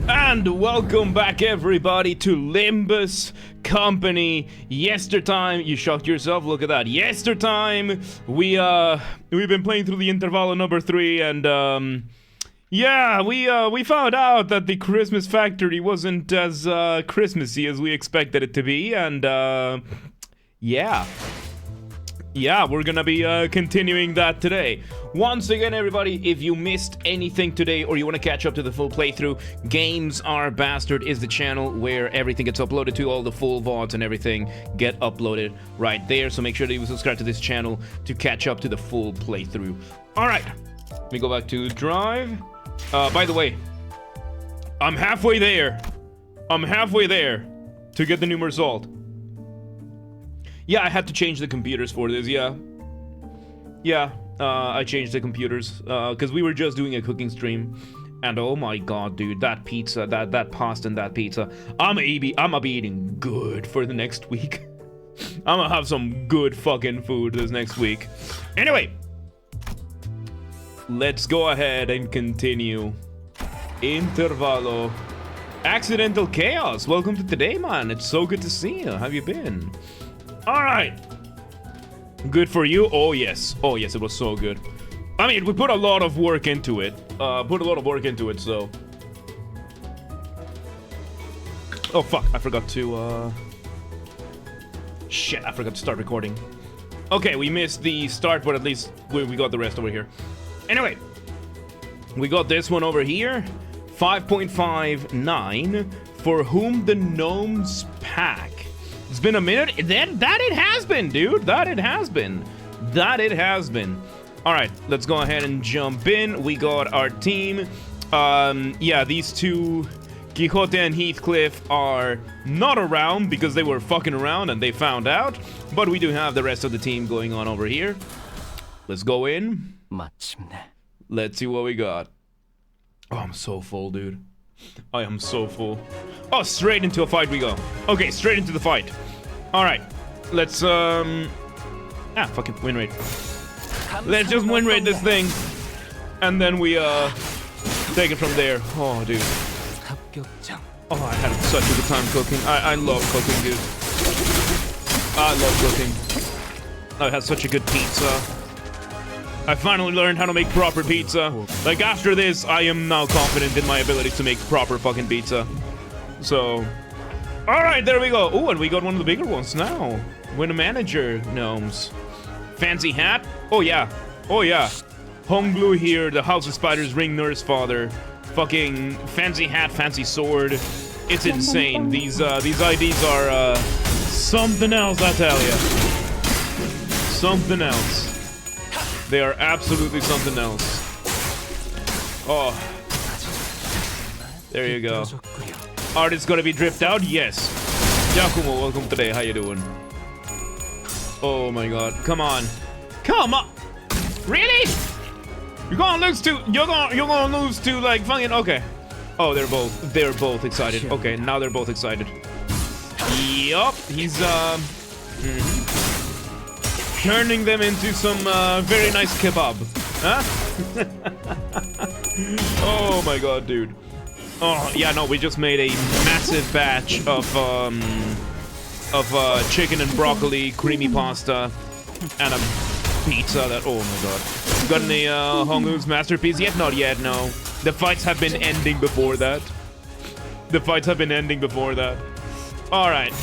And welcome back everybody to Limbus Company. Yestertime, you shocked yourself, look at that. Yestertime, we've been playing through the Intervallo number 3 and yeah, we found out that the Christmas factory wasn't as Christmassy as we expected it to be, and yeah, we're gonna be continuing that today. Once again, everybody, if you missed anything today or you want to catch up to the full playthrough, Games Are Bastard is the channel where everything gets uploaded to, all the full VODs and everything get uploaded right there. So make sure that you subscribe to this channel to catch up to the full playthrough. All right, let me go back to Drive. By the way, I'm halfway there. I'm halfway there to get the new result. Yeah, I had to change the computers for this, yeah. I changed the computers, because we were just doing a cooking stream. And oh my god, dude, that pizza, that pasta and that pizza. I'ma be eating good for the next week. I'ma have some good fucking food this next week. Anyway, let's go ahead and continue. Intervallo. Accidental Chaos, welcome to today, man. It's so good to see you. How have you been? Alright. Good for you? Oh yes, it was so good. I mean, we put a lot of work into it. So... Oh fuck, I forgot to, Shit, I forgot to start recording. Okay, we missed the start, but at least we got the rest over here. Anyway, we got this one over here. 5.59, For Whom the Gnomes Pack. It's been a minute. That it has been, dude. That it has been. All right, let's go ahead and jump in. We got our team. Yeah, these two, Quixote and Heathcliff, are not around because they were fucking around and they found out. But we do have the rest of the team going on over here. Let's go in. Let's see what we got. Oh, I'm so full, dude. I am so full. Oh, straight into a fight we go. Okay, straight into the fight. Alright. Let's, fucking win rate. Let's just win rate this thing. And then we, take it from there. Oh, dude. Oh, I had such a good time cooking. I love cooking, dude. I love cooking. I had such a good pizza. I finally learned how to make proper pizza. Like, after this, I am now confident in my ability to make proper fucking pizza. So... Alright, there we go. Oh, and we got one of the bigger ones now. Win a manager, gnomes. Fancy hat? Oh, yeah. Hong Blue here, the House of Spiders ring nurse father. Fucking fancy hat, fancy sword. It's insane. These IDs are, something else, I tell ya. Something else. They are absolutely something else. Oh. There you go. Artist gonna be dripped out? Yes. Giacomo, welcome today. How you doing? Oh my god. Come on. Come on. Really? You're gonna lose to like fucking okay. Oh, they're both excited. Okay, now they're both excited. Yup, he's turning them into some very nice kebab. Huh? Oh my god, dude. Oh, yeah, no, we just made a massive batch of chicken and broccoli, creamy pasta, and a pizza that, oh my god. Got any Honglu's masterpiece yet? Not yet, no. The fights have been ending before that. Alright,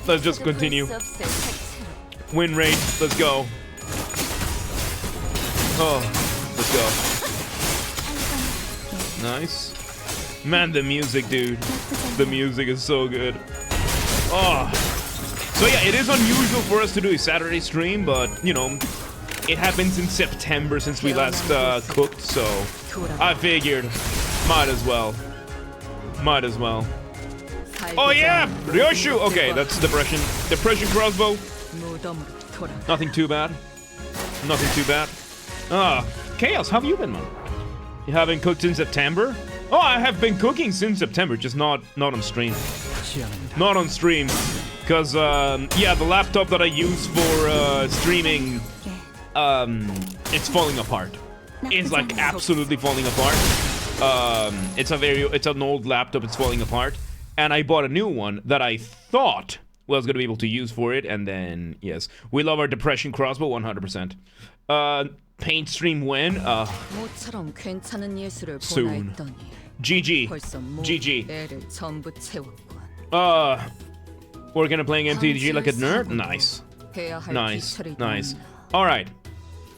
let's just continue. Win rate, let's go. Oh, let's go. Nice. Man, the music, dude. The music is so good. Oh. So yeah, it is unusual for us to do a Saturday stream, but, you know, it had been since September since we last cooked, so I figured, might as well. Oh yeah, Ryoshu! Okay, that's depression. Depression crossbow. Nothing too bad. Ah, Chaos, how have you been, man? You haven't cooked since September? Oh, I have been cooking since September, just not on stream. Not on stream. Because, yeah, the laptop that I use for streaming, it's falling apart. It's like absolutely falling apart. It's an old laptop. It's falling apart, and I bought a new one that I thought was gonna be able to use for it, and then yes, we love our depression crossbow 100%. Paint stream when? Soon. GG. GG. We're gonna playing MTG like a nerd? Nice. Nice. Nice. Alright.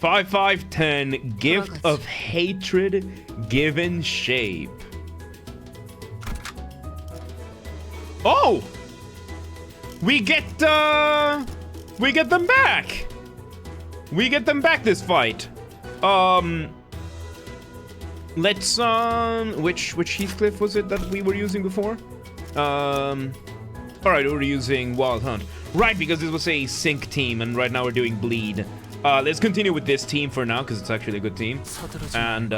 5510. Gift of hatred given shape. Oh! We get them back! We get them back this fight. Let's which Heathcliff was it that we were using before? Alright, we were using Wild Hunt. Right, because this was a sync team, and right now we're doing Bleed. Let's continue with this team for now, because it's actually a good team. And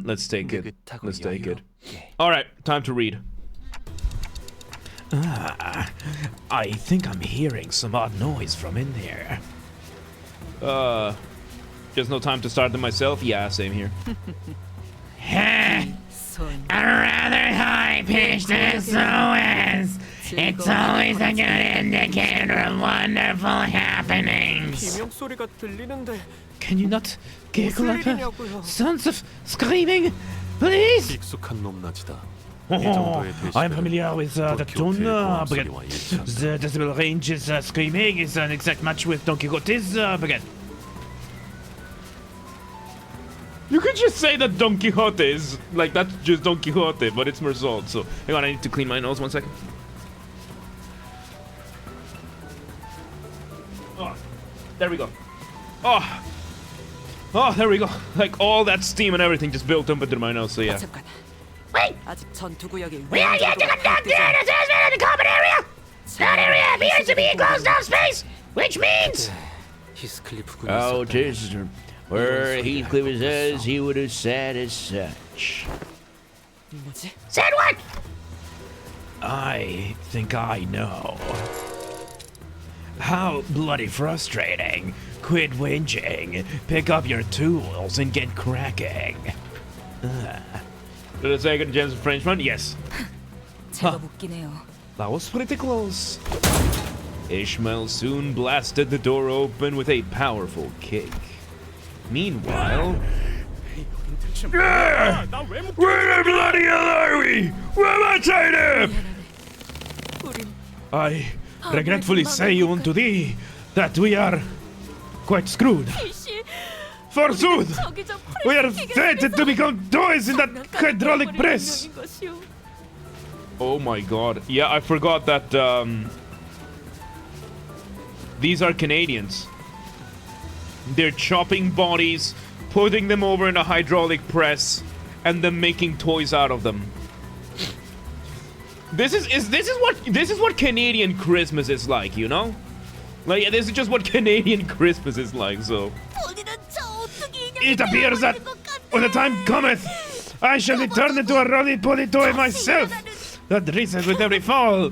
let's take it. Let's take it. Alright, time to read. I think I'm hearing some odd noise from in there. There's no time to start them myself? Yeah, same here. A rather high-pitched SOS. It's always a good indicator of wonderful happenings. Can you not giggle at the sounds of screaming, please? Oh, I'm familiar with the tone, but the decibel range is screaming is an exact match with Don Quixote's baguette. You could just say that Don Quixote is, like, that's just Don Quixote, but it's Mersault, so... Hang on, I need to clean my nose 1 second. Oh, there we go. Oh! Oh, there we go. Like, all that steam and everything just built up into my nose, so yeah. Wait! We are yet to conduct the assessment of the common area! That area appears to be a closed-off space, which means... Oh, Jesus. Where Heathcliff says he would have said as such. Said what? I think I know. How bloody frustrating. Quit whinging, pick up your tools, and get cracking. Did I say I got a chance of Frenchman? Yes. Huh. That was pretty close. Ishmael soon blasted the door open with a powerful kick. Meanwhile... Where the bloody hell are we? Where am I tied I regretfully say unto thee that we are quite screwed. Forsooth, we are fated to become toys in that hydraulic press. Oh my god. Yeah, I forgot that these are Canadians. They're chopping bodies, putting them over in a hydraulic press, and then making toys out of them. This is what Canadian Christmas is like, you know? Like, this is just what Canadian Christmas is like, so. It appears that when the time cometh, I shall be turned into a roly-poly toy myself. That reaches with every fall.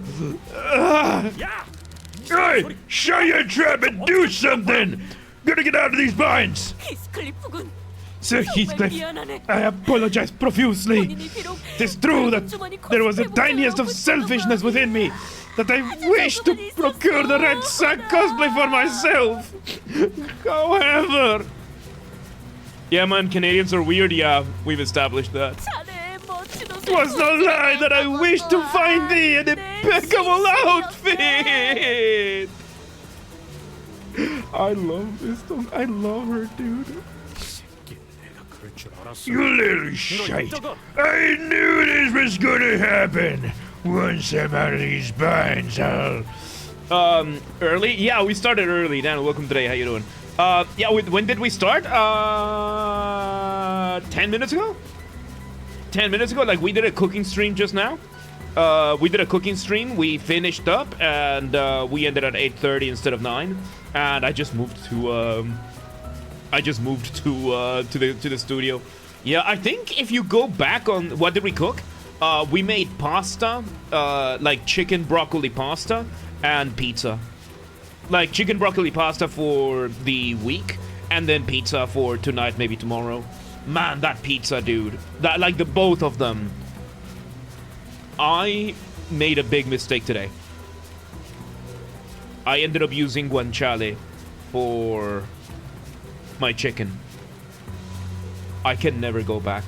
Hey, show your trap and do something. Gotta get out of these binds! Sir Heathcliff, I apologize profusely. It's true that there was the tiniest of selfishness within me, that I wished to procure the Red Sack cosplay for myself. However... Yeah, man, Canadians are weird, yeah, we've established that. It was no lie that I wished to find thee an impeccable outfit! I love this song. I love her, dude. You little shite. I knew this was gonna happen. Once I'm out of these binds, I'll... Early? Yeah, we started early. Dan, welcome today. How you doing? Yeah, when did we start? 10 minutes ago? 10 minutes ago? Like, we did a cooking stream just now. We did a cooking stream. We finished up, and we ended at 8:30 instead of 9. And I just moved to the studio. Yeah, I think if you go back on what did we cook? We made pasta, like chicken broccoli pasta and pizza. Like chicken broccoli pasta for the week, and then pizza for tonight, maybe tomorrow. Man, that pizza, dude. That, like, the both of them. I made a big mistake today. I ended up using guanciale for my chicken. I can never go back.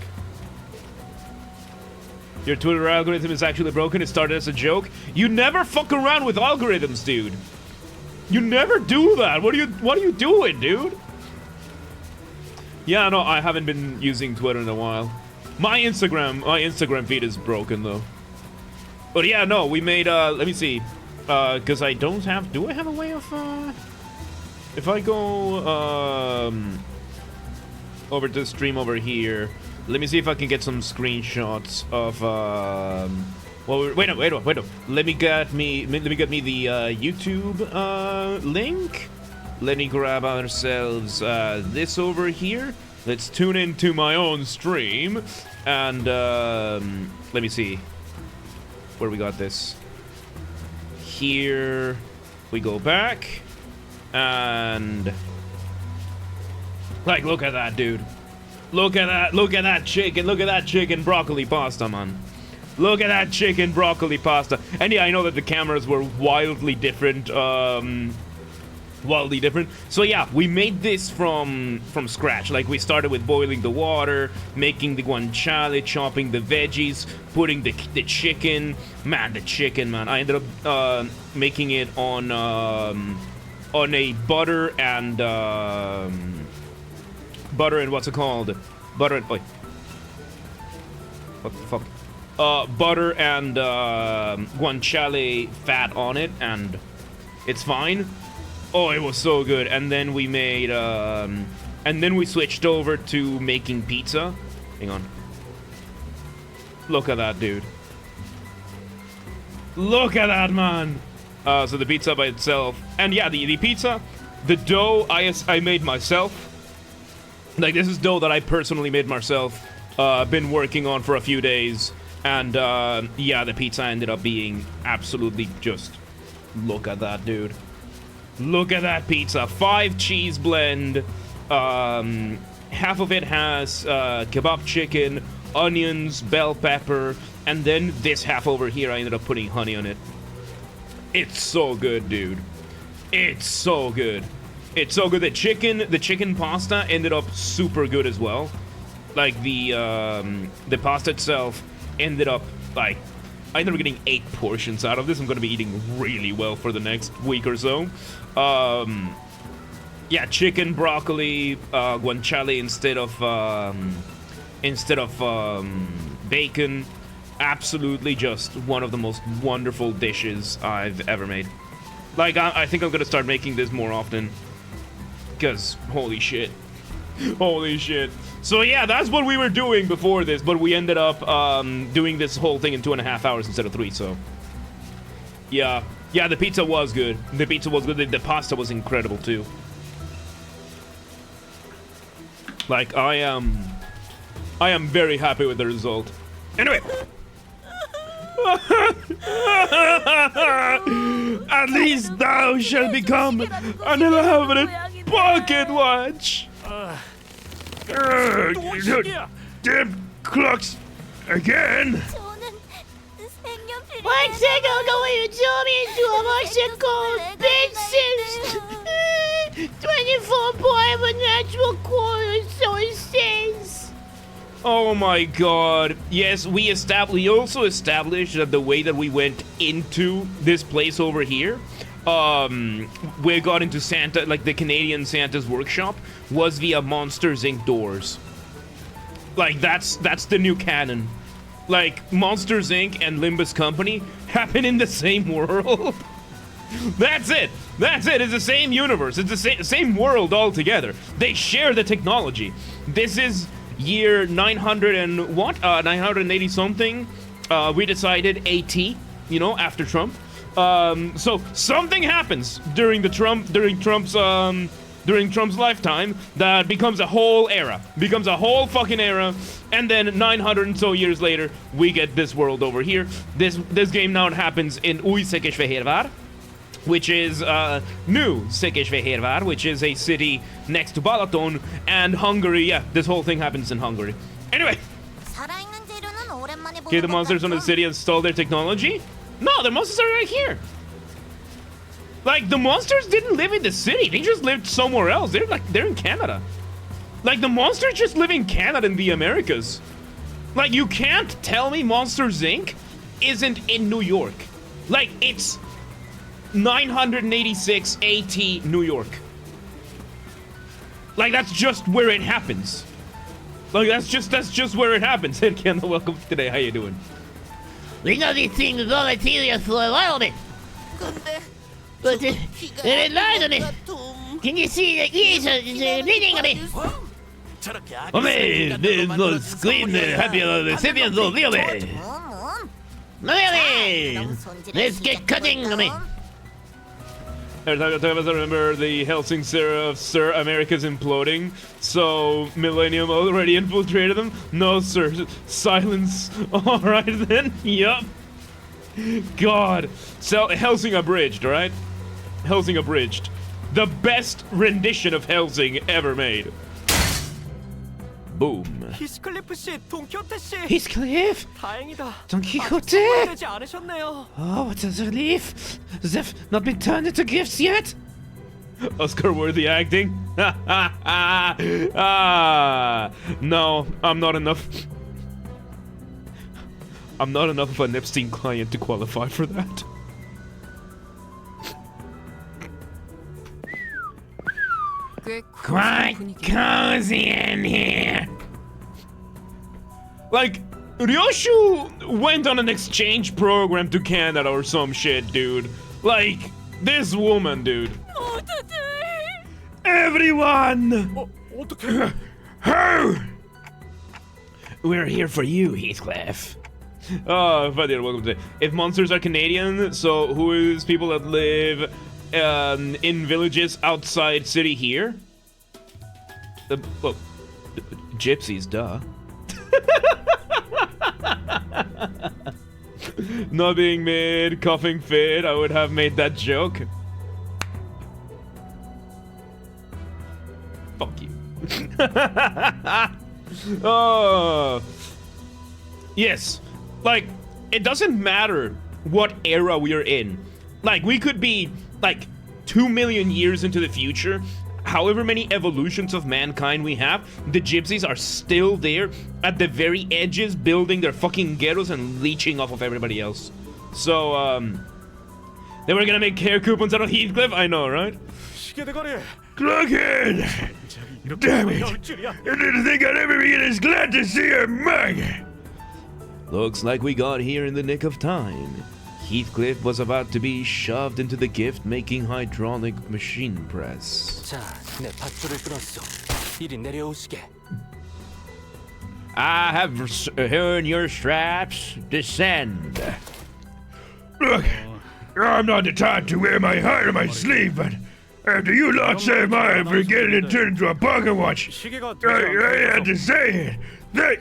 Your Twitter algorithm is actually broken. It started as a joke. You never fuck around with algorithms, dude. You never do that. What are you doing, dude? Yeah, no, I haven't been using Twitter in a while. My Instagram feed is broken though. But yeah, no, we made let me see. Cause I don't have, do I have a way of if I go over to the stream over here, let me see if I can get some screenshots of well, wait up. Let me get me the YouTube link. Let me grab ourselves this over here. Let's tune into my own stream and let me see where we got this. Here we go back and like, look at that, dude. Look at that chicken broccoli pasta, man. Look at that chicken broccoli pasta. And yeah, I know that the cameras were wildly different, So yeah, we made this from scratch. Like, we started with boiling the water, making the guanciale, chopping the veggies, putting the chicken. Man, the chicken, man. I ended up making it on a butter and what's it called? Butter and wait. What the fuck? Butter and guanciale fat on it, and it's fine. Oh, it was so good. And then we made, and then we switched over to making pizza. Hang on. Look at that, dude. Look at that, man. So the pizza by itself. And yeah, the pizza, the dough I made myself. Like, this is dough that I personally made myself. Been working on for a few days. And, yeah, the pizza ended up being absolutely just... Look at that, dude. Look at that pizza. 5 cheese blend. Half of it has kebab chicken, onions, bell pepper, and then this half over here I ended up putting honey on it. It's so good, dude. It's so good. It's so good. The chicken pasta ended up super good as well. Like, the pasta itself ended up, like, I ended up getting 8 portions out of this. I'm gonna be eating really well for the next week or so. Yeah, chicken, broccoli, guanciale instead of bacon. Absolutely just one of the most wonderful dishes I've ever made. Like, I think I'm gonna start making this more often. Because, holy shit. Holy shit. So yeah, that's what we were doing before this, but we ended up doing this whole thing in 2.5 hours instead of 3, so... Yeah. Yeah, the pizza was good. The pizza was good. The pasta was incredible, too. Like, I am very happy with the result. Anyway... At least thou shalt become an elaborate pocket watch. Damn clocks again. One second ago you turned me into a Mexico bitches. 24 boy natural quarters, so it says. Oh my god. Yes, we also established that the way that we went into this place over here, we got into Santa, like the Canadian Santa's workshop, was via Monsters Inc. doors. Like, that's the new canon. Like, Monsters Inc. and Limbus Company happen in the same world. That's it. That's it. It's the same universe. It's the same world altogether. They share the technology. This is year 900 and what? 980 something. We decided AT, you know, after Trump. So something happens during Trump's lifetime that becomes a whole era, becomes a whole fucking era, and then 900 and so years later, we get this world over here. This game now happens in Uy se que which is New Székesfehérvár, which is a city next to Balaton, and Hungary. Yeah, this whole thing happens in Hungary. Anyway, okay, the monsters on the city install their technology? No, the monsters are right here. Like, the monsters didn't live in the city. They just lived somewhere else. They're in Canada. Like, the monsters just live in Canada in the Americas. Like, you can't tell me Monsters Inc. isn't in New York. Like, it's 986 AT New York. Like, that's just where it happens. Like, that's just where it happens. Hey, Kendall, welcome today. How you doing? We know these things all material for a while, man. But it lies on it. Can you see the ears reading on it? Hombre, los screen happy recipients of Lily. Lily! Let's get cutting on it. Every time I remember the Helsing Sir of Sir America's imploding, so Millennium already infiltrated them? No, sir. Silence. Alright then. Yup. God. So, Helsing Abridged, right? Helsing Abridged. The best rendition of Helsing ever made. Boom. 히스클리프 씨, 돈키호테 씨. Heathcliff? 다행이다. Don Quixote? 되지 않으셨네요. Oh, what a relief. They've not been turned into gifts yet? Oscar-worthy acting? No, I'm not enough. I'm not enough of an Epstein client to qualify for that. Quite cozy in here. Like, Ryoshu went on an exchange program to Canada or some shit, dude. Like, this woman, dude. Everyone! 어떡해? We're here for you, Heathcliff. Oh, Vadir, welcome to. If monsters are Canadian, so who is people that live in villages outside city here? Well, gypsies, duh. Not being mid, coughing fit, I would have made that joke. Fuck you. Oh. Yes. Like, it doesn't matter what era we're in. Like, we could be, like, 2 million years into the future. However many evolutions of mankind we have, the gypsies are still there at the very edges, building their fucking ghettos and leeching off of everybody else. So, they were gonna make hair coupons out of Heathcliff? I know, right? Clockhead! Damn it! I didn't think I'd ever be as glad to see her mug! Looks like we got here in the nick of time. Heathcliff was about to be shoved into the gift-making hydraulic machine press. 자, 내 밧줄을 끊었어. 이리 내려오시게. I have heard your straps. Descend. Look, I'm not the type to wear my heart on my sleeve, but after you lot saved my forgetting it turned into a pocket watch, I had to say it. That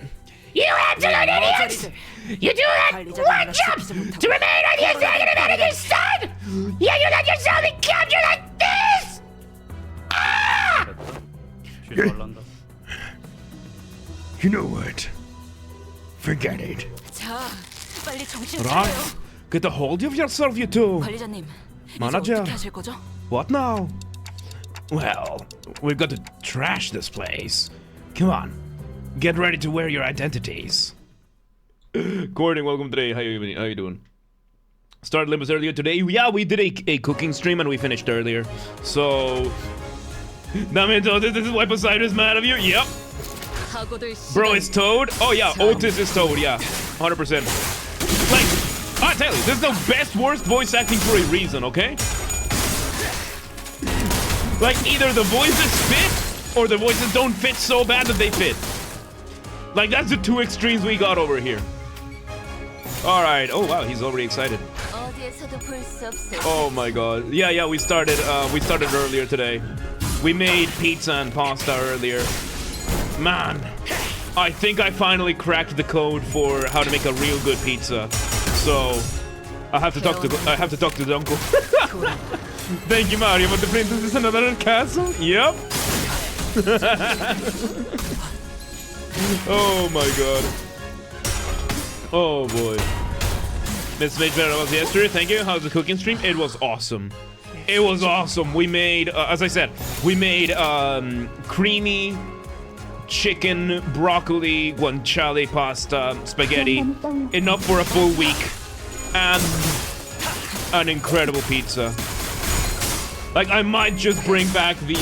You absolute idiots! You do that one jump to remain on the executive editor's side! Yeah, you let yourself be captured like this! Ah! you know what? Forget it. 자, 빨리 정신 Right. 차려요. Get a hold of yourself, you two. 관리자님, 이제 만화자. 어떻게 하실 거죠? What now? Well, we've got to trash this place. Come on. Get ready to wear your identities. Gordon, welcome today. How you doing? Started Limbus earlier today. Yeah, we did a cooking stream and we finished earlier. So, that means this is why Poseidon is mad of you. Yep. Bro, it's Toad. Oh yeah, Otis is Toad. Yeah, 100%. Like, I tell you, this is the best, worst voice acting for a reason. Okay. Like, either the voices fit or the voices don't fit so bad that they fit. Like, that's the two extremes we got over here. Alright. Oh, wow. He's already excited. Oh, my God. Yeah, we started earlier today. We made pizza and pasta earlier. Man, I think I finally cracked the code for how to make a real good pizza. So, I have to talk to the uncle. Thank you, Mario, but the princess is another castle? Yep. Oh my god. Oh boy. Miss Mage better was yesterday. Thank you. How's the cooking stream? It was awesome. It was awesome. We made, as I said, we made creamy chicken, broccoli, guanciale pasta, spaghetti, enough for a full week, and an incredible pizza. Like, I might just bring back the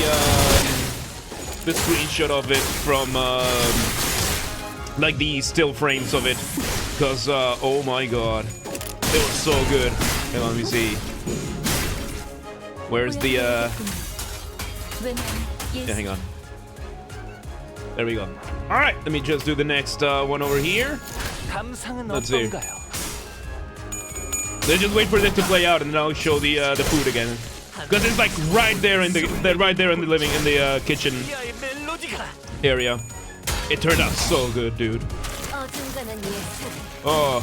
screenshot of it from like the still frames of it, because oh my god, it was so good. Hang on, let me see. Where's the yeah, hang on. There we go. All right, let me just do the next one over here. Let's see. Let's just wait for this to play out, and then I'll show the food again, because it's like right there in the living in the kitchen area. It turned out so good, dude. Oh,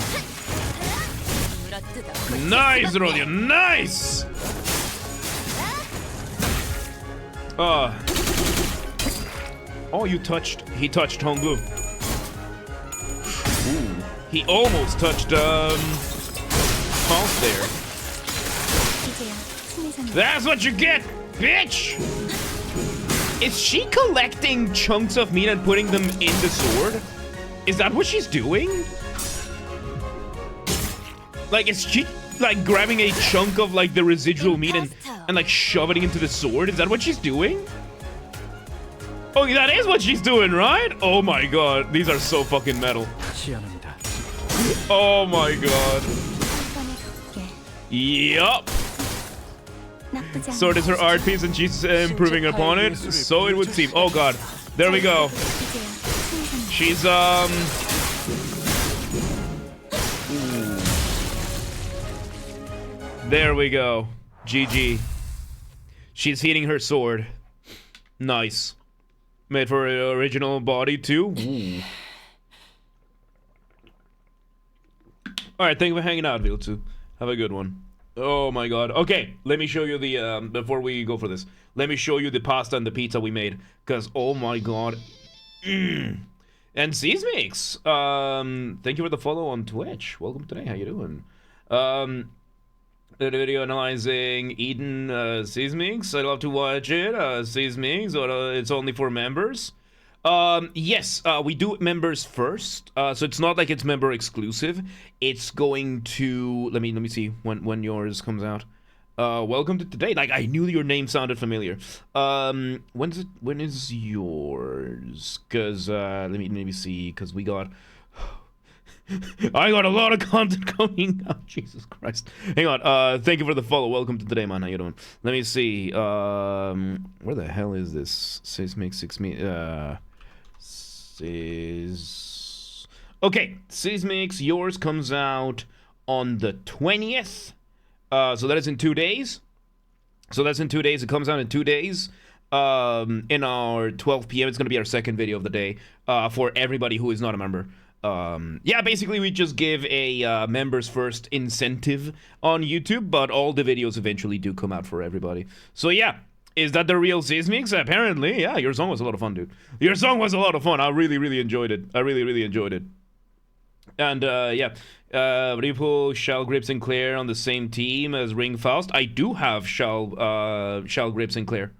nice, Rodio, nice. Oh, he touched Honglu. Ooh, he almost touched Pulse there. That's what you get, bitch! Is she collecting chunks of meat and putting them in the sword? Is that what she's doing? Like, is she like grabbing a chunk of like the residual meat and like shoving it into the sword? Is that what she's doing? Oh, that is what she's doing, right? Oh my god, these are so fucking metal. Oh my god. Yup. Sword is her art piece and she's improving upon it. So it would seem. Oh god. There we go. She's ooh. There we go. GG. She's heating her sword. Nice. Made for her original body too. Ooh. Alright, thank you for hanging out, Viltu. Have a good one. Oh my god. Okay, let me show you the, before we go for this, let me show you the pasta and the pizza we made. Because, oh my god. And Seasmix, thank you for the follow on Twitch. Welcome today, how you doing? The video analyzing Eden, Seasmix. I love to watch it, Seasmix, or it's only for members. Yes, we do members first, so it's not like it's member exclusive. It's going to, let me see when yours comes out. Welcome to today. Like, I knew your name sounded familiar. When is yours? Cause let me see, cause we got I got a lot of content coming out. Jesus Christ. Hang on. Thank you for the follow. Welcome to today, man. How you doing? Let me see. Where the hell is this? Okay, Seismix, yours comes out on the 20th. So that is in 2 days. It comes out in 2 days. In our 12 p.m. It's going to be our second video of the day for everybody who is not a member. Yeah, basically we just give a members first incentive on YouTube, but all the videos eventually do come out for everybody. So yeah, is that the real Seismix? Apparently, yeah, your song was a lot of fun, dude. Your song was a lot of fun. I really enjoyed it. I really enjoyed it. And yeah, Ripple, Shell, Grip, Sinclair on the same team as Ring Faust. I do have Shell, Grip, Sinclair.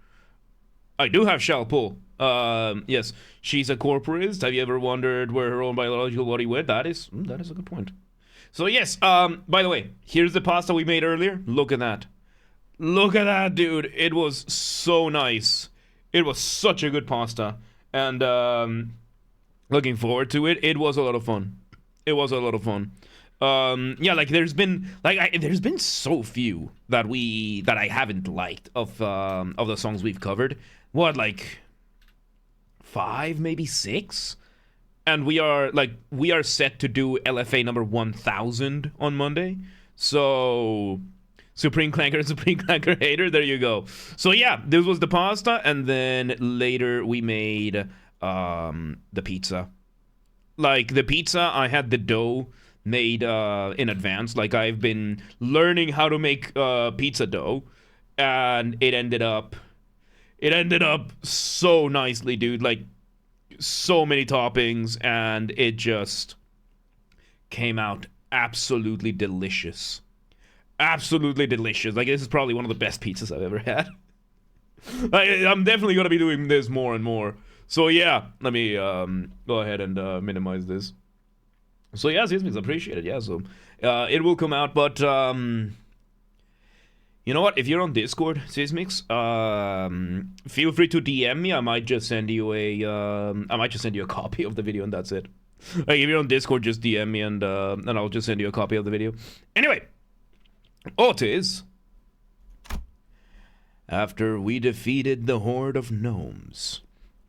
I do have Shell Pull. Yes, she's a corporist. Have you ever wondered where her own biological body went? That is a good point. So yes, by the way, here's the pasta we made earlier. Look at that. Look at that, dude. It was so nice. It was such a good pasta. And looking forward to it. It was a lot of fun. It was a lot of fun. Yeah, like there's been so few that I haven't liked of the songs we've covered. What, like 5, maybe 6? And we are set to do LFA number 1000 on Monday. So Supreme Clanker hater, there you go. So yeah, this was the pasta, and then later we made the pizza. Like the pizza, I had the dough made in advance. Like, I've been learning how to make pizza dough, and it ended up so nicely, dude. Like, so many toppings, and it just came out absolutely delicious. Absolutely delicious. Like, this is probably one of the best pizzas I've ever had. I'm definitely gonna be doing this more and more. So yeah, let me go ahead and minimize this. So yeah, Sismix, appreciate it. Yeah, so it will come out, but you know what? If you're on Discord, Sismix, feel free to DM me. I might just send you a copy of the video, and that's it. Like, if you're on Discord, just DM me, and I'll just send you a copy of the video. Anyway, Otis. After we defeated the horde of gnomes.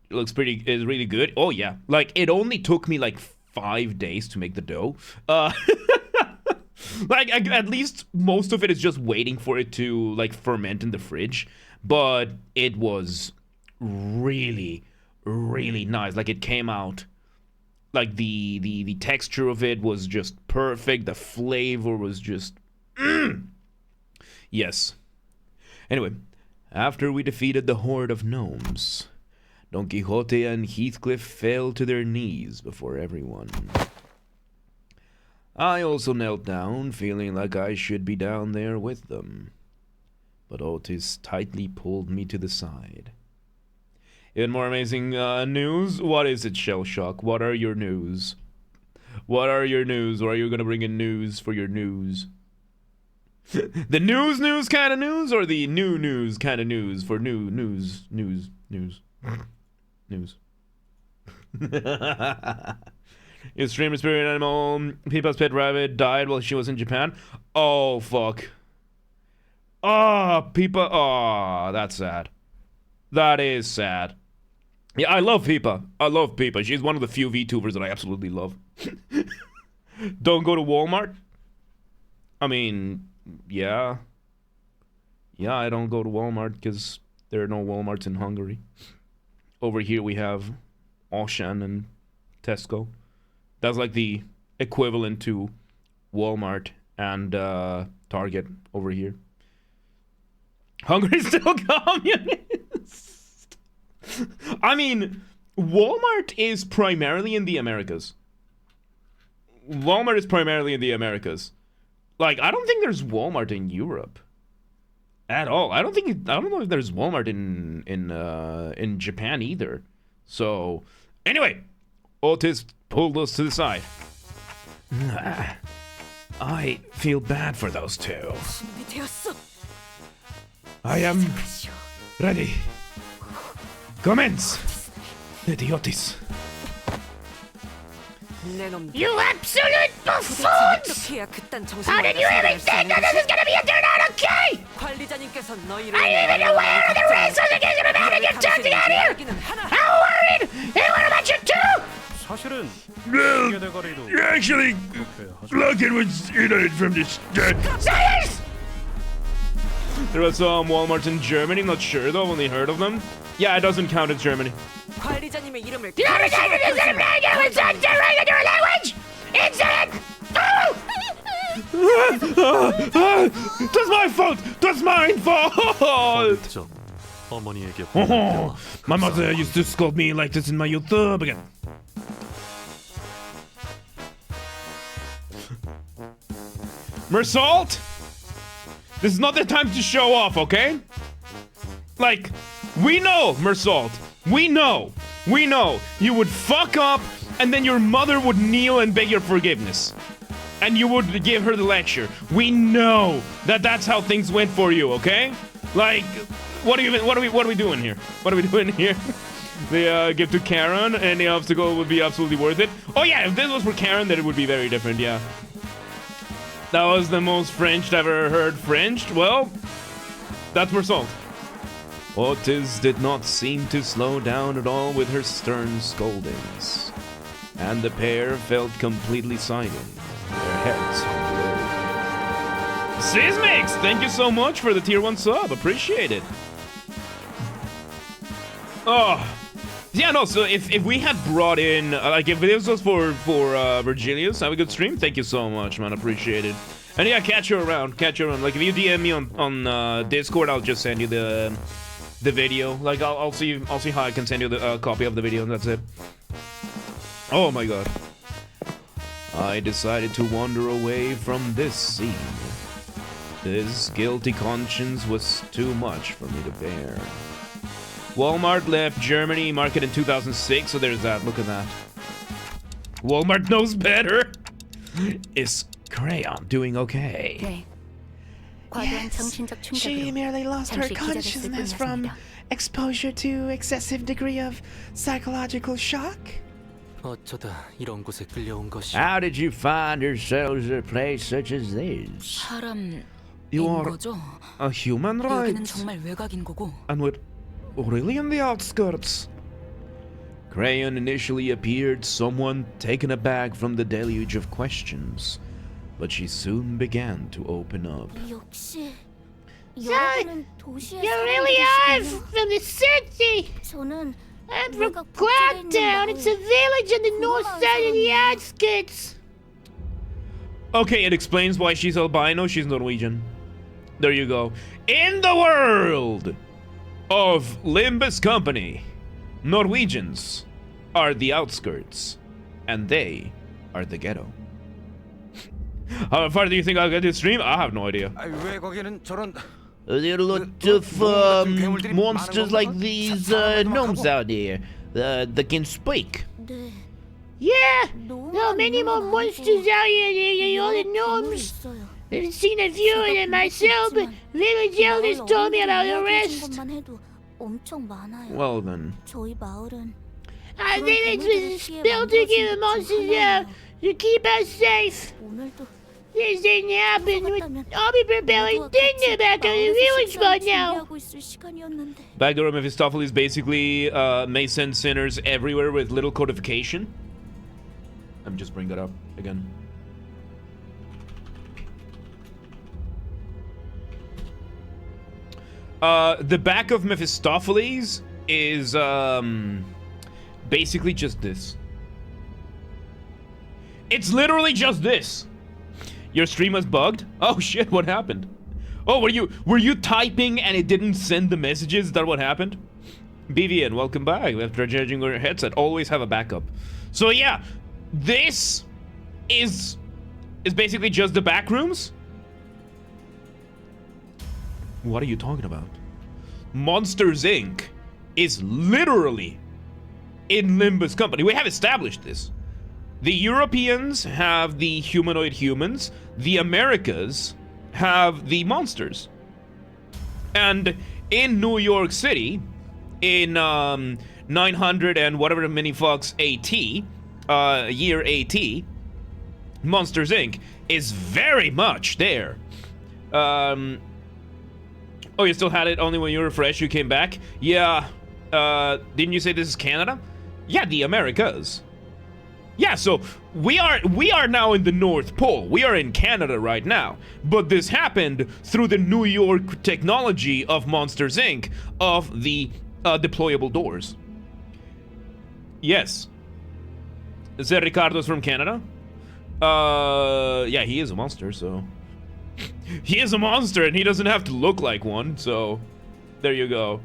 It looks it's really good. Oh yeah, like, it only took me like 5 days to make the dough. Like, at least most of it is just waiting for it to, like, ferment in the fridge. But it was really, really nice. Like, it came out, like, the texture of it was just perfect. The flavor was just, Yes. Anyway, after we defeated the horde of gnomes, Don Quixote and Heathcliff fell to their knees before everyone. I also knelt down, feeling like I should be down there with them. But Otis tightly pulled me to the side. In more amazing news, what is it, Shellshock? What are your news? What are your news? Or are you going to bring in news for your news? The news kind of news, or the new news kind of news for news? Your streamer spirit animal, Peepa's pet rabbit, died while she was in Japan. Oh, fuck. Oh, Peepa. Oh, that's sad. That is sad. Yeah, I love Peepa. I love Peepa. She's one of the few VTubers that I absolutely love. Don't go to Walmart? I mean, yeah. Yeah, I don't go to Walmart because there are no Walmarts in Hungary. Over here we have Auchan and Tesco. That's like the equivalent to Walmart and Target over here. Hungary's still communist. I mean, Walmart is primarily in the Americas. Walmart is primarily in the Americas. Like, I don't think there's Walmart in Europe at all. I don't know if there's Walmart in Japan either. So, anyway, Otis pulled us to the side. I feel bad for those two. I am ready. Commence. Lady Otis. You absolute buffoons! How did you even think that this is gonna be a turn out okay? Are you even aware of the risks of the game of managing turns to get here? How worried? They were about you too! Well, actually, Logan was in on it from the start. Science! There was some Walmarts in Germany, not sure though, I've only heard of them. Yeah, it doesn't count as Germany. You understand that this is a radio inside in your language? Incident! That's my fault! That's my fault! My mother used to scold me like this in my youth again. Mersault? This is not the time to show off, okay? Like, we know, Mersault. We know. You would fuck up, and then your mother would kneel and beg your forgiveness. And you would give her the lecture. We know that that's how things went for you, okay? Like, what are we doing here? What are we doing here? They give to Karen, and the obstacle would be absolutely worth it. Oh yeah, if this was for Karen, then it would be very different, yeah. That was the most French I've ever heard Frenched. Well, that's Mersault. Otis did not seem to slow down at all with her stern scoldings, and the pair felt completely silent, their heads hung low. Sismix, thank you so much for the tier 1 sub, appreciate it. Oh, Yeah, no, so if we had brought in, like, if this was for Virgilius, have a good stream? Thank you so much, man, appreciate it. And yeah, catch you around. Like, if you DM me on Discord, I'll just send you the video. Like, I'll see how I can send you the copy of the video, and that's it. Oh my god. I decided to wander away from this scene. This guilty conscience was too much for me to bear. Walmart left Germany market in 2006, so there's that. Look at that. Walmart knows better. Is Crayon doing okay? 네. 과도한 정신적 She 충격으로 merely lost her 잠시 기절했을 consciousness from 뿐이었습니다. exposure to excessive degree of psychological shock. 어쩌다 이런 곳에 끌려온 것이. How did you find yourselves a place such as this? 사람인 You are 거죠? a human, right? 여기는 정말 외곽인 거고. And we're really in the outskirts. Crayon initially appeared someone taken aback from the deluge of questions, but she soon began to open up. 역시 So, 여러분은 도시에 you really are from the city. 저는 I'm from Cloudtown. It's a village on the north side of the outskirts. Okay, it explains why she's albino. She's Norwegian. There you go. In the world of Limbus Company, Norwegians are the outskirts, and they are the ghetto. How far do you think I'll get this stream? I have no idea. 왜 거기는 저런 There are a lot of monsters like these gnomes out there that can speak. 네. Yeah, there are many more monsters out here than all the gnomes. 있어요. I've seen a few of them myself, but village elders told me about the rest. 것만 해도 엄청 많아요. Well then. 저희 마을은 Our village was built to keep the monsters out, to keep us safe. 오늘도 This didn't happen. I'll be preparing dinner back at the village by now. 준비하고 있을 시간이었는데. Backdoor Mephistopheles basically may send sinners everywhere with little codification. Let me just bring that up again. The back of Mephistopheles is basically just this. It's literally just this. Your stream was bugged? Oh shit, what happened? Oh, were you typing and it didn't send the messages? Is that what happened? BVN, welcome back. After charging your headset, always have a backup. So yeah, this is basically just the back rooms. What are you talking about? Monsters Inc. is literally in Limbus Company. We have established this. The Europeans have the humanoid humans. The Americas have the monsters. And in New York City, in 900 and whatever many fucks AT, year AT, Monsters Inc. is very much there. Oh, you still had it only when you were fresh, you came back? Yeah, didn't you say this is Canada? Yeah, the Americas. Yeah, so we are now in the North Pole. We are in Canada right now. But this happened through the New York technology of Monsters Inc. of the deployable doors. Yes. Is that Ricardo's from Canada? Yeah, he is a monster, so... He is a monster, and he doesn't have to look like one, so... There you go.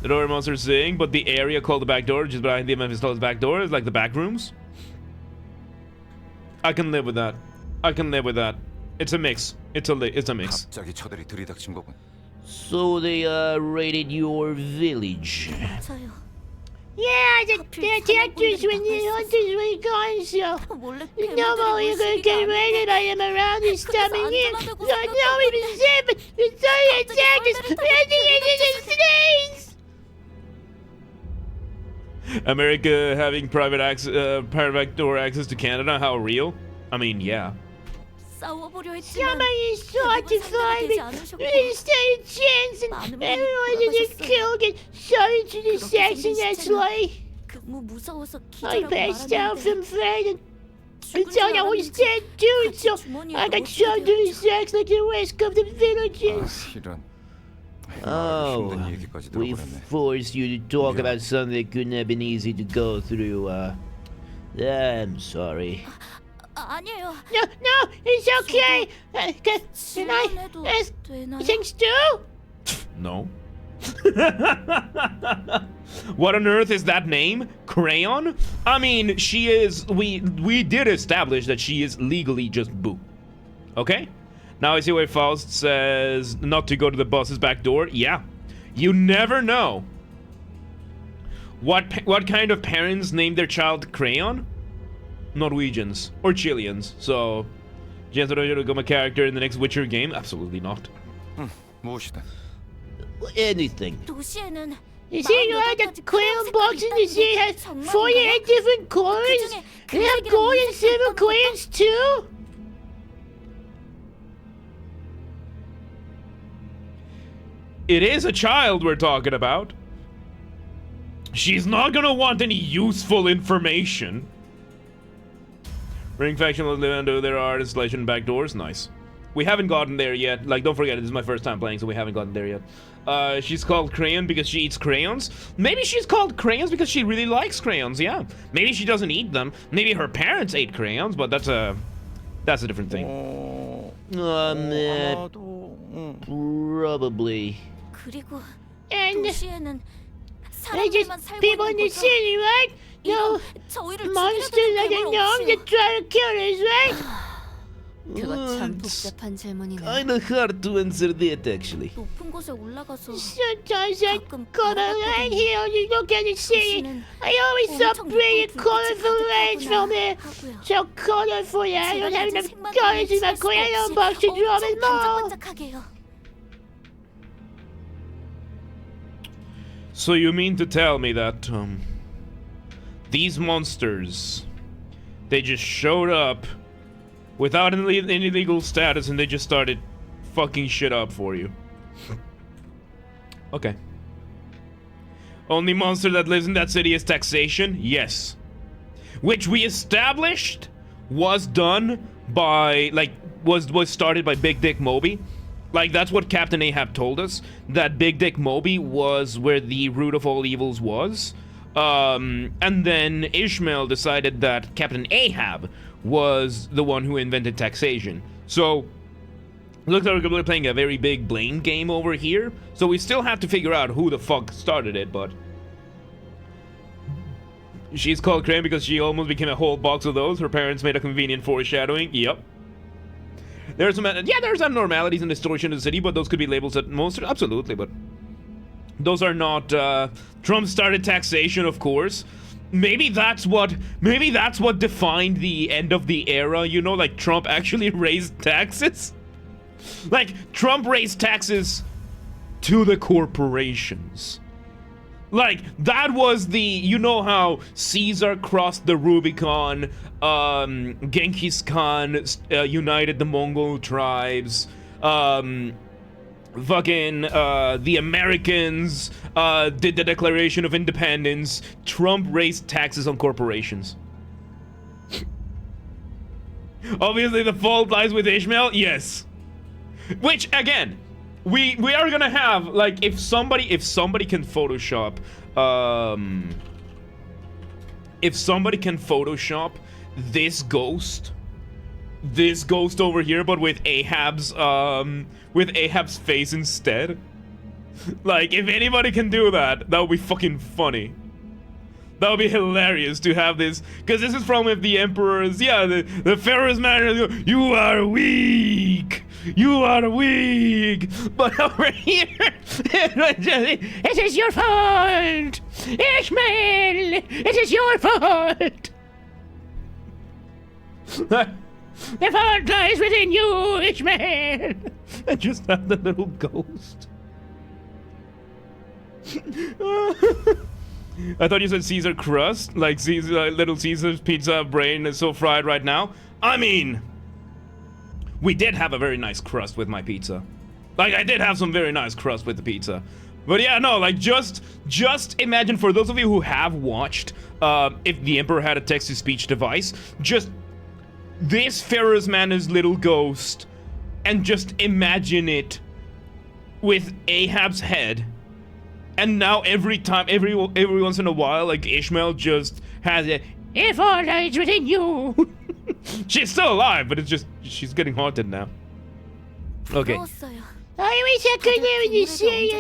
The door monsters sing, but the area called the back door, just behind the Mephistopheles back door, is like the back rooms. I can live with that. I can live with that. It's a mix. It's a mix. 갑자기 저들이 들이닥친 거군. So they raided your village. 맞아요. Yeah, the attackers when the hunters were gone, so 몰래 no you're gonna get raided by them around this time of year. So I know it was said, but the sun attackers running into the snails. America having private door access to Canada, how real? I mean, yeah. 싸워보려 했지만 Somebody sought to find me. They stood a chance, and everyone just killed and shot into the section that's why 너무 무서워서 I 기절하고 passed out 말았는데 from fright and until I was dead too, so I got shoved to the sacks like the rest of the villagers. 이런. Oh, 힘든 얘기까지 we 들어버렸네. forced you to talk about something that couldn't have been easy to go through. I'm sorry. 아니에요. No, it's okay. Can I 질문해도 ask 되나요? things too? No. What on earth is that name? Crayon? I mean, she is. We did establish that she is legally just Boo. Okay? Now I see why Faust says not to go to the boss's back door. Yeah. You never know. What kind of parents named their child Crayon? Norwegians or Chileans. So, chance to become a character in the next Witcher game? Absolutely not. 무엇이든. Anything. 도시에는 You see, the crayon box in the sea has 48 different colors. They have gold and silver crayons too. It is a child we're talking about. She's not gonna want any useful information. Ring faction will live under there are installation back doors. Nice. We haven't gotten there yet. Like, don't forget, this is my first time playing, so we haven't gotten there yet. She's called Crayon because she eats crayons. Maybe she's called crayons because she really likes crayons, yeah. Maybe she doesn't eat them. Maybe her parents ate crayons, but that's a different thing. Probably. 그리고 And 도시에는 there's just 사람들만 살고 people in 있는 the 곳이라 city, right? No 저희를 monsters like a gnome that try to kill us, right? 그거 참 복잡한 질문이네. Kinda hard to answer that, actually. 높은 곳에 올라가서 Sometimes I 가끔 come out here and you look at the city. 도시는 I always saw 엄청 brilliant, 예쁜 colorful 불빛이 lights from 가득하구나 it. 하고요. So colorful, yeah. I don't have enough 색만 colors in my 칠할 수가 crayon 없이 box to draw them 엄청 all. 반짝반짝하게 해요. So you mean to tell me that these monsters, they just showed up without any legal status and they just started fucking shit up for you? Okay. Only monster that lives in that city is taxation? Yes. Which we established was done by, like, was started by Big Dick Moby. Like, that's what Captain Ahab told us, that Big Dick Moby was where the root of all evils was. And then Ishmael decided that Captain Ahab was the one who invented taxation. So, looks like we're playing a very big blame game over here. So we still have to figure out who the fuck started it, but... She's called Crane because she almost became a whole box of those. Her parents made a convenient foreshadowing. Yep. There's some abnormalities and distortion in the city, but those could be labels at most. Absolutely, but those are not. Trump started taxation, of course. Maybe that's what defined the end of the era. You know, like Trump actually raised taxes. Like Trump raised taxes to the corporations. Like, that was the, you know how Caesar crossed the Rubicon, Genghis Khan united the Mongol tribes, the Americans did the Declaration of Independence. Trump raised taxes on corporations. Obviously the fault lies with Ishmael, yes. Which, again, we are gonna have, like, if somebody can Photoshop, this ghost over here, but with Ahab's face instead. Like, if anybody can do that, that would be fucking funny. That would be hilarious to have this, because this is from if the emperors, yeah, the pharaoh's man, you are weak. You are weak, but over here, it is your fault, Ishmael. It is your fault. The fault lies within you, Ishmael. I just have the little ghost. I thought you said Caesar crust, like Caesar, Little Caesar's pizza brain is so fried right now. I mean, we did have a very nice crust with my pizza. Like, I did have some very nice crust with the pizza. But yeah, no, like, just imagine, for those of you who have watched, if the Emperor had a text-to-speech device, just this Pharaoh's man is little ghost, and just imagine it with Ahab's head, and now every once in a while, like Ishmael just has it. If all lies within you. She's still alive, but it's just she's getting haunted now. Okay. I wish I could live in the city.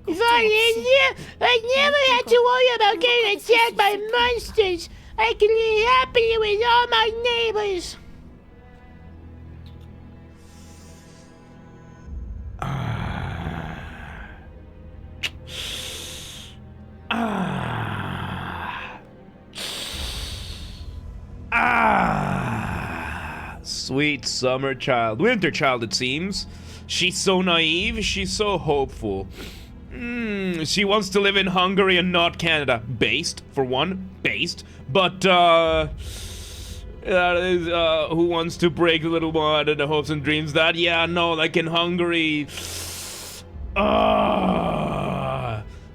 If I lived here, I'd never have to worry about getting attacked by monsters. I can live happily with all my neighbors. Sweet summer child. Winter child, it seems. She's so naive, she's so hopeful. She wants to live in Hungary and not Canada. Based, for one. Based. But, that is, who wants to break the little one and the hopes and dreams that? Yeah, no, like in Hungary.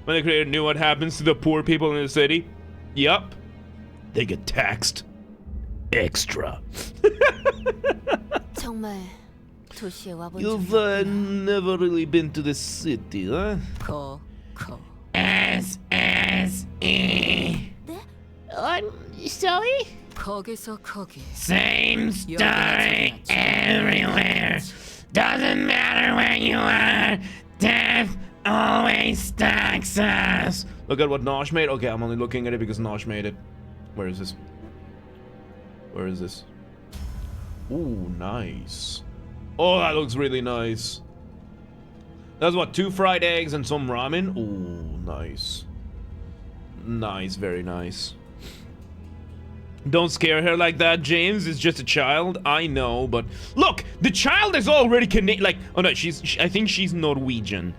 When the creator knew what happens to the poor people in the city. Yup. They get taxed. Extra. You've never really been to the city, huh? Sorry? Same story everywhere. Doesn't matter where you are. Death always stalks us. Look at what Nosh made. Okay, I'm only looking at it because Nosh made it. Where is this? Where is this? Ooh, nice. Oh, that looks really nice. That's what, 2 fried eggs and some ramen? Ooh, nice. Nice, very nice. Don't scare her like that, James. It's just a child. I know, but look, the child is already like, oh no, I think she's Norwegian.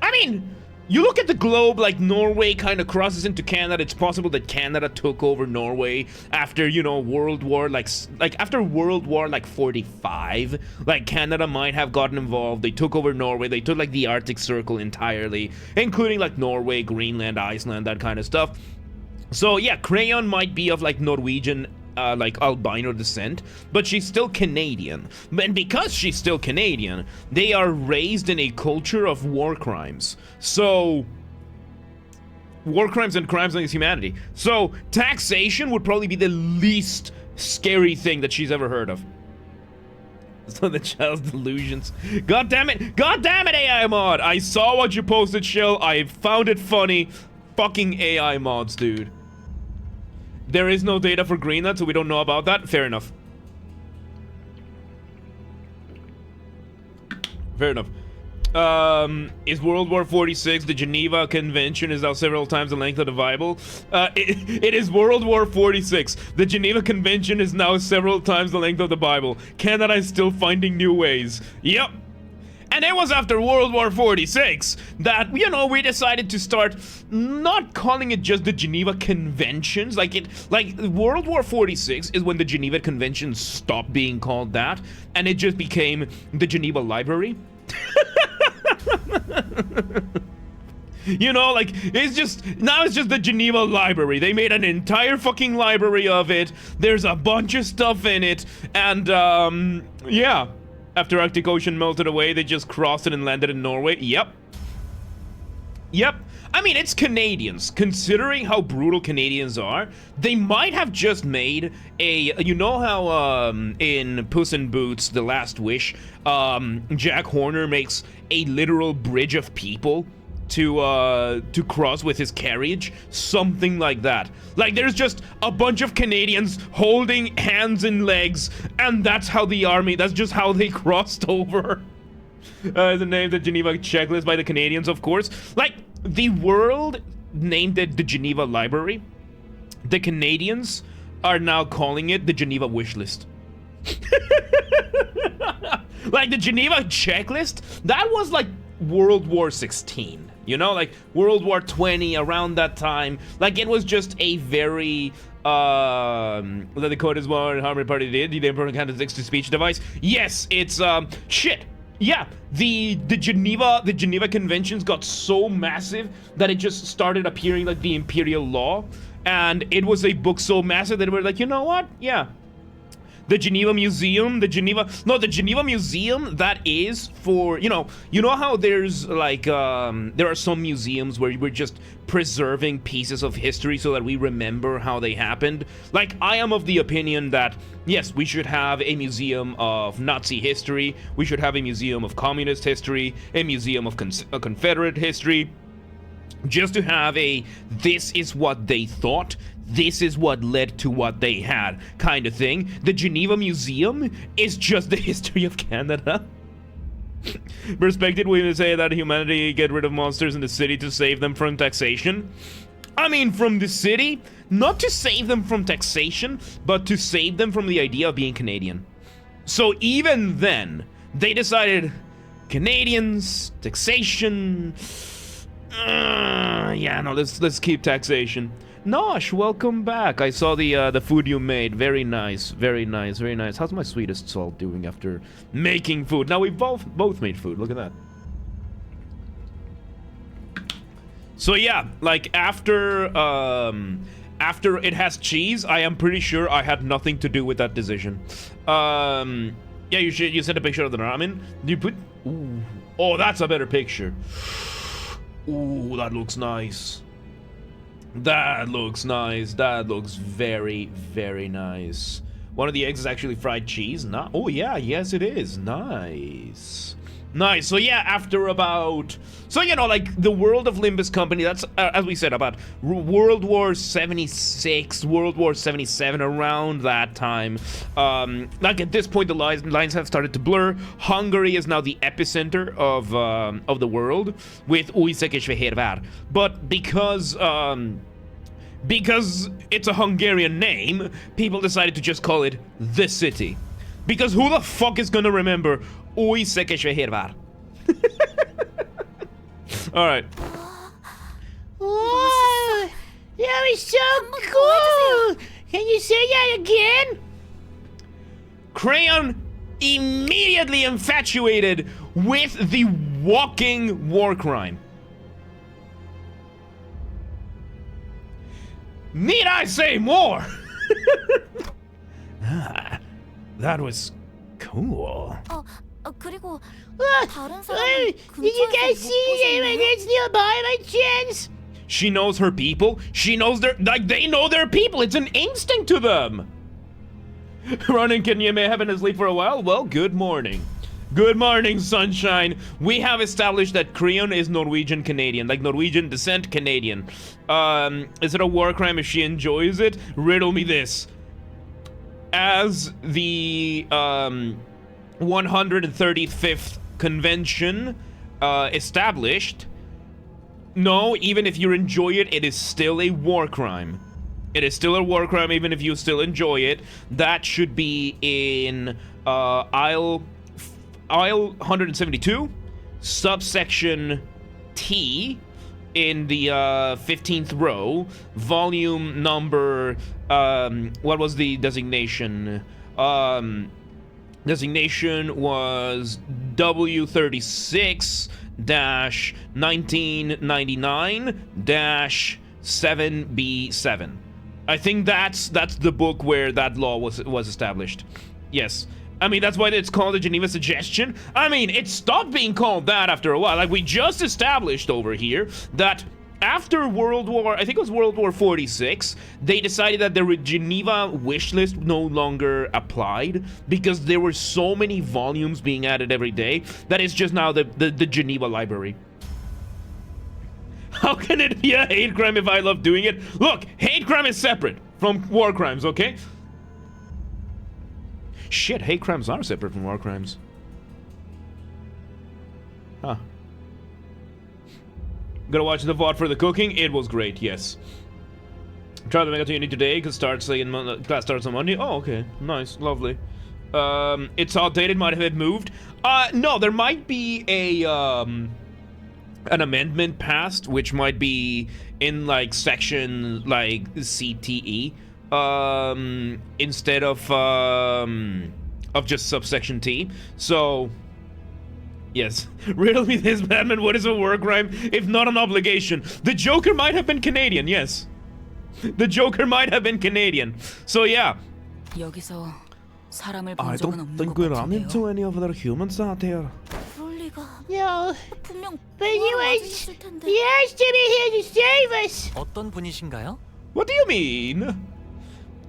I mean, you look at the globe, like Norway kind of crosses into Canada. It's possible that Canada took over Norway after, you know, World War, like after World War, like 45. Like Canada might have gotten involved. They took over Norway. They took like the Arctic Circle entirely, including like Norway, Greenland, Iceland, that kind of stuff. So yeah, Crayon might be of like Norwegian, like albino descent, but she's still Canadian. And because she's still Canadian, they are raised in a culture of war crimes. So, war crimes and crimes against humanity. So, taxation would probably be the least scary thing that she's ever heard of. So the child's delusions. God damn it, AI mod! I saw what you posted, Shill. I found it funny. Fucking AI mods, dude. There is no data for Greenland, so we don't know about that. Fair enough. Fair enough. Is World War 46 the Geneva Convention is now several times the length of the Bible? It is World War 46. The Geneva Convention is now several times the length of the Bible. Canada is still finding new ways. Yep. And it was after World War 46 that, you know, we decided to start not calling it just the Geneva Conventions. Like World War 46 is when the Geneva Conventions stopped being called that, and it just became the Geneva Library. You know, like, now it's just the Geneva Library. They made an entire fucking library of it. There's a bunch of stuff in it, and, yeah. After Arctic Ocean melted away, they just crossed it and landed in Norway. Yep. Yep. I mean, it's Canadians. Considering how brutal Canadians are, they might have just made a... You know how in Puss in Boots, The Last Wish, Jack Horner makes a literal bridge of people to cross with his carriage? Something like that. Like, there's just a bunch of Canadians holding hands and legs, and that's how the army, that's just how they crossed over. The name, the Geneva Checklist by the Canadians, of course. Like, the world named it the Geneva Library. The Canadians are now calling it the Geneva Wishlist. Like, the Geneva Checklist, that was like World War 16. You know, like World War 20, around that time. Like, it was just a very, the code is what Harmony Party did. The important kind of text-to-speech device. Yes, it's, shit. Yeah, the Geneva Conventions got so massive that it just started appearing like the Imperial Law. And it was a book so massive that we're like, you know what? Yeah. The Geneva Museum, the Geneva Museum, that is for, you know how there's like, there are some museums where we're just preserving pieces of history so that we remember how they happened? Like, I am of the opinion that, yes, we should have a museum of Nazi history, we should have a museum of communist history, a museum of Confederate history, just to have a, this is what they thought, this is what led to what they had kind of thing. The Geneva Museum is just the history of Canada. Perspective, we say that humanity get rid of monsters in the city to save them from taxation. I mean, from the city, not to save them from taxation, but to save them from the idea of being Canadian. So even then, they decided, Canadians, taxation, yeah, no, let's keep taxation. Nosh, welcome back. I saw the food you made. Very nice, very nice, very nice. How's my sweetest salt doing after making food? Now we've both made food. Look at that. So yeah, like after it has cheese, I am pretty sure I had nothing to do with that decision. Yeah, you sent a picture of the ramen. You put, ooh, oh, that's a better picture. Ooh, that looks nice. That looks nice. That looks very, very nice. One of the eggs is actually fried cheese. Oh yeah, yes it is. Nice. Nice. So yeah, after about... So, you know, like, the world of Limbus Company, that's, as we said, about World War 76, World War 77, around that time. Like, at this point, the lines have started to blur. Hungary is now the epicenter of the world, with Újszékesfehérvár. But because it's a Hungarian name, people decided to just call it the city. Because who the fuck is gonna remember Újszékesfehérvár? Alright. Whoa, that was so cool! Can you say that again? Crayon immediately infatuated with the walking war crime. Need I say more? That was cool. 그리고 다른 Did you guys see anyone that's nearby by chance? She knows her people. She knows they know their people. It's an instinct to them. Ronan, can you may have been asleep for a while? Well, good morning. Good morning, sunshine. We have established that Creon is Norwegian Canadian, like Norwegian descent Canadian. Is it a war crime if she enjoys it? Riddle me this. As the 135th convention established, no, even if you enjoy it, it is still a war crime. It is still a war crime even if you still enjoy it. That should be in aisle 172, subsection T, in the 15th row, volume number, what was the designation? Designation was W36-1999-7B7. I think that's the book where that law was established. Yes. I mean, that's why it's called the Geneva Suggestion. I mean, it stopped being called that after a while. Like, we just established over here that after World War, I think it was World War 46, they decided that the Geneva wish list no longer applied because there were so many volumes being added every day that it's just now the Geneva Library. How can it be a hate crime if I love doing it? Look, hate crime is separate from war crimes, okay? Shit, hate crimes are separate from war crimes. Huh. Gonna watch the VOD for the cooking. It was great, yes. Try the Mega Unity today, because class starts on Monday. Oh, okay. Nice, lovely. It's outdated, might have been moved. No, there might be an amendment passed, which might be in, like, section, like, CTE. Instead of just subsection T. So, yes. Riddle me this, Batman. What is a war crime if not an obligation? The Joker might have been Canadian, yes. The Joker might have been Canadian. So, yeah. 여기서 사람을 I 본 적은 don't 없는 think 것 we run into 같은데요. any other humans out here. 그럴 리가. No, 분명 but he 와주셨을 was. 텐데. He has to be here to save us. 어떤 분이신가요? What do you mean?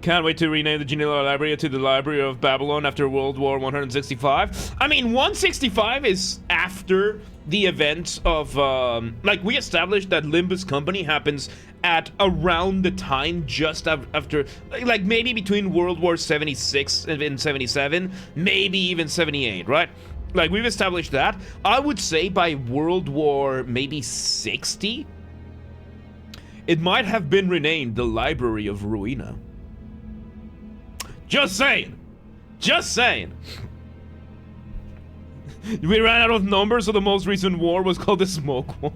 Can't wait to rename the Geneva Library to the Library of Babylon after World War 165. I mean, 165 is after the events of, like, we established that Limbus Company happens at around the time just after, like, maybe between World War 76 and 77, maybe even 78, right? Like, we've established that. I would say by World War maybe 60, it might have been renamed the Library of Ruina. Just saying. Just saying. We ran out of numbers, so the most recent war was called the Smoke War.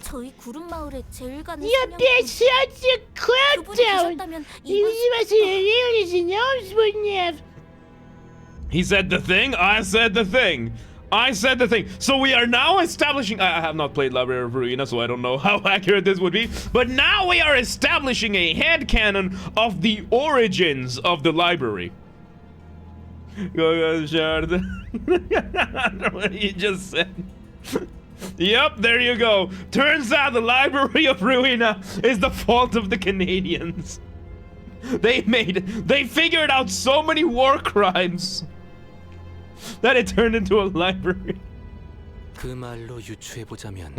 저희 구름 마을에 제일 가는 You're being such a 그분이 clown. 계셨다면 You 이곳 must have really knows, wouldn't you have? He said the thing, I said the thing. I said the thing. So we are now establishing... I have not played Library of Ruina, so I don't know how accurate this would be. But now we are establishing a headcanon of the origins of the library. Go, Shard. What you just said. Yep, there you go. Turns out the Library of Ruina is the fault of the Canadians. They figured out so many war crimes that it turned into a library. 그 말로 유추해보자면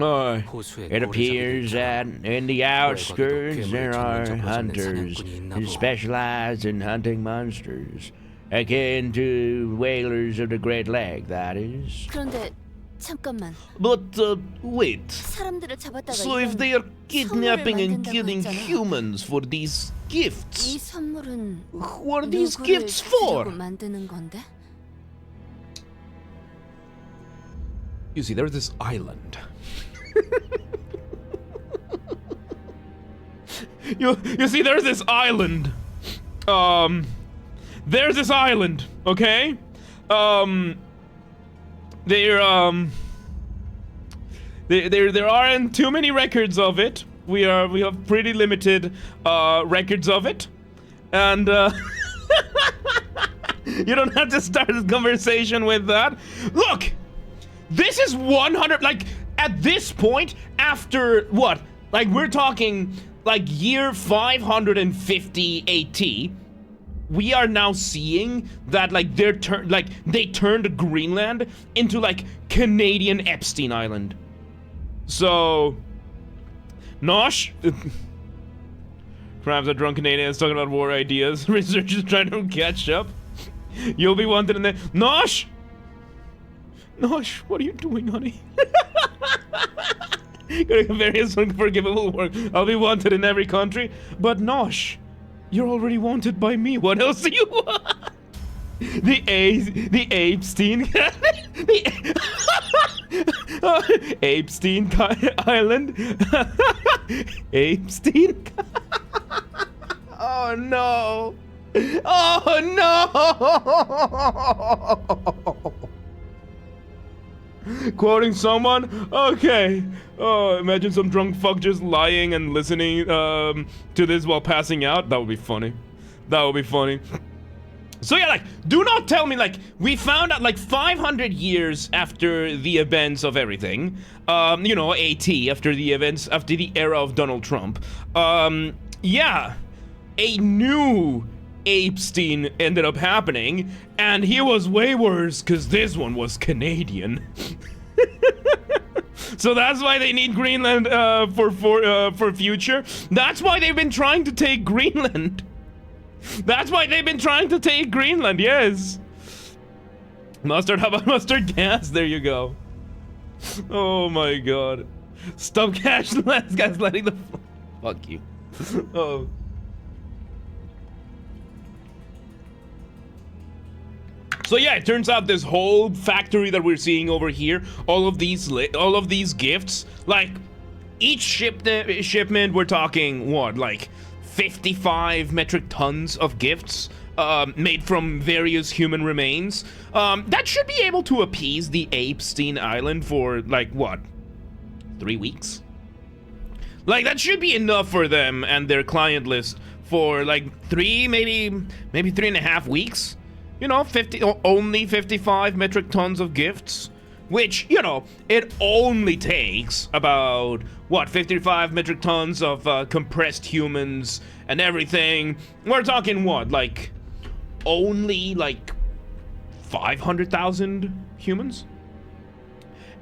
호수에 It appears that in the outskirts there are 전문적으로 잡는 hunters 사냥꾼이 있나 who 보. specialize in hunting monsters, akin to whalers of the Great Lake, that is. 그런데 잠깐만. But, wait. 사람들을 잡았다가 So if 이런 they are kidnapping and 선물을 killing 만든다고 했잖아. humans for these 이 gifts, 선물은 who are these 누구를 gifts for? 주려고 만드는 건데? You see, there's this island. you see, there's this island. There's this island, okay? There aren't too many records of it. We have pretty limited records of it, and you don't have to start this conversation with that. Look, this is 100. Like at this point, after what? Like we're talking like year 550 AT. We are now seeing that like they turned Greenland into like Canadian Epstein Island. So, Nosh, perhaps a drunk Canadian is talking about war ideas. Researchers trying to catch up. You'll be wanted in there. Nosh, what are you doing, honey? Various unforgivable work. I'll be wanted in every country, but Nosh, you're already wanted by me. What else do you want? The Epstein Epstein Island. Epstein. Oh no. Oh no. Quoting someone? Okay. Oh, imagine some drunk fuck just lying and listening to this while passing out. That would be funny. That would be funny. So yeah, like, do not tell me, like, we found out, like, 500 years after the events of everything, you know, AT, after the events, after the era of Donald Trump, yeah, a new Epstein ended up happening, and he was way worse, because this one was Canadian. So that's why they need Greenland, for future. That's why they've been trying to take Greenland. That's why they've been trying to take Greenland, yes. Mustard, how about mustard gas? There you go. Oh my god. Stop gaslighting the... Fuck you. Oh. So yeah, it turns out this whole factory that we're seeing over here, all of these gifts, like, each shipment, we're talking, what, like... 55 metric tons of gifts made from various human remains. That should be able to appease the Epstein Island for, like, what? 3 weeks? Like, that should be enough for them and their client list for like maybe 3.5 weeks. You know, only 55 metric tons of gifts, which, you know, it only takes about, what, 55 metric tons of compressed humans and everything. We're talking what, like, only like 500,000 humans?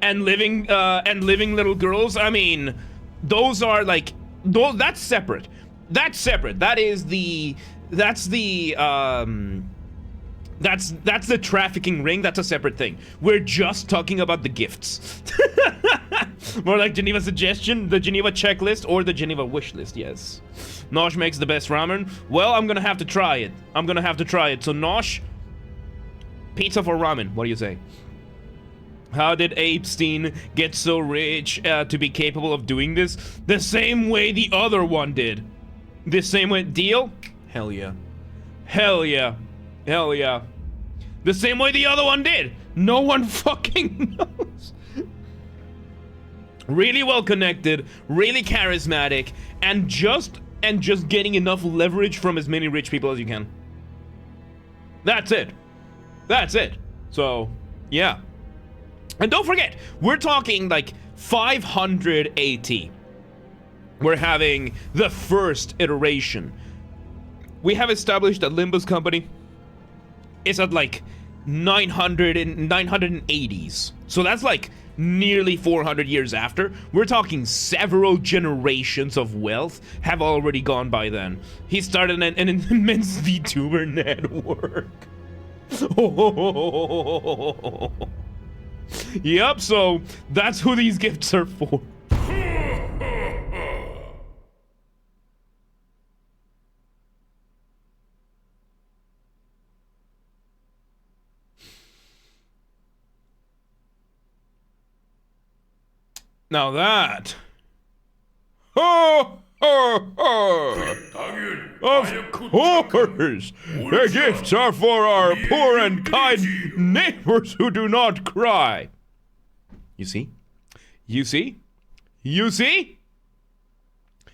And living little girls. I mean, those are like, that's separate. That's separate. That's the trafficking ring. That's a separate thing. We're just talking about the gifts. More like Geneva suggestion, the Geneva checklist, or the Geneva wish list, yes. Nosh makes the best ramen. Well, I'm gonna have to try it. So Nosh, pizza for ramen. What do you say? How did Epstein get so rich to be capable of doing this? The same way the other one did. The same way. Deal? Hell yeah. Hell yeah. Hell yeah. The same way the other one did. No one fucking knows. Really well connected, really charismatic, and just getting enough leverage from as many rich people as you can. That's it. That's it. So, yeah. And don't forget, we're talking like 500 AT. We're having the first iteration. We have established that Limbus Company is at like 980s. So that's like nearly 400 years after. We're talking several generations of wealth have already gone by then. He started an immense VTuber network. Yep, so that's who these gifts are for. Now that... Of course! The gifts are for our poor and kind neighbors who do not cry. You see? You see? You see?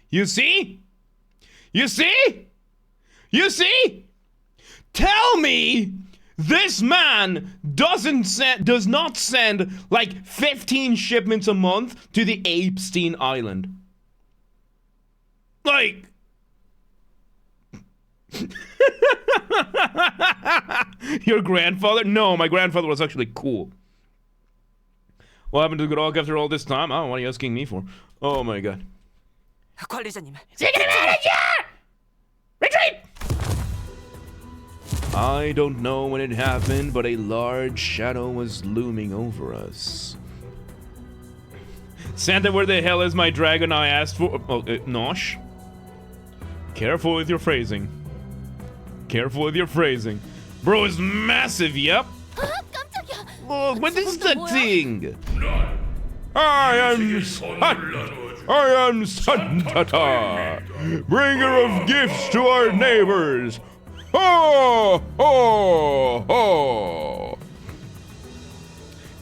You see? You see? You see? Tell me this man does not send like 15 shipments a month to the Epstein Island. Like... Your grandfather? No, my grandfather was actually cool. What happened to the good dog after all this time? I don't know what are you asking me for. Oh my god. 관리자님. Secret manager! Retreat! I don't know when it happened, but a large shadow was looming over us. Santa, where the hell is my dragon I asked for? Oh, Nosh? Careful with your phrasing. Careful with your phrasing. Bro is massive, yep. Oh, what is that thing? I am Santa, bringer of gifts to our neighbors. Ho, ho, ho.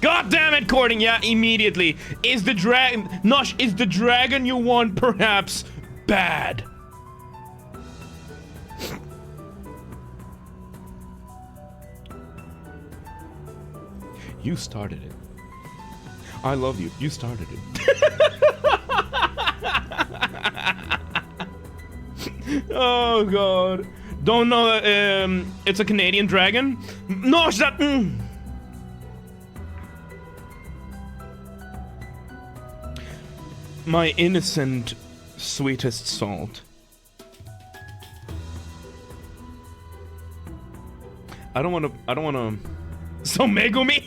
God damn it, Cording, yeah, immediately. Is the Nosh, is the dragon you want perhaps bad? You started it. I love you. You started it. Oh god. Don't know it's a Canadian dragon? No, that My innocent sweetest salt. I don't wanna So Megumi?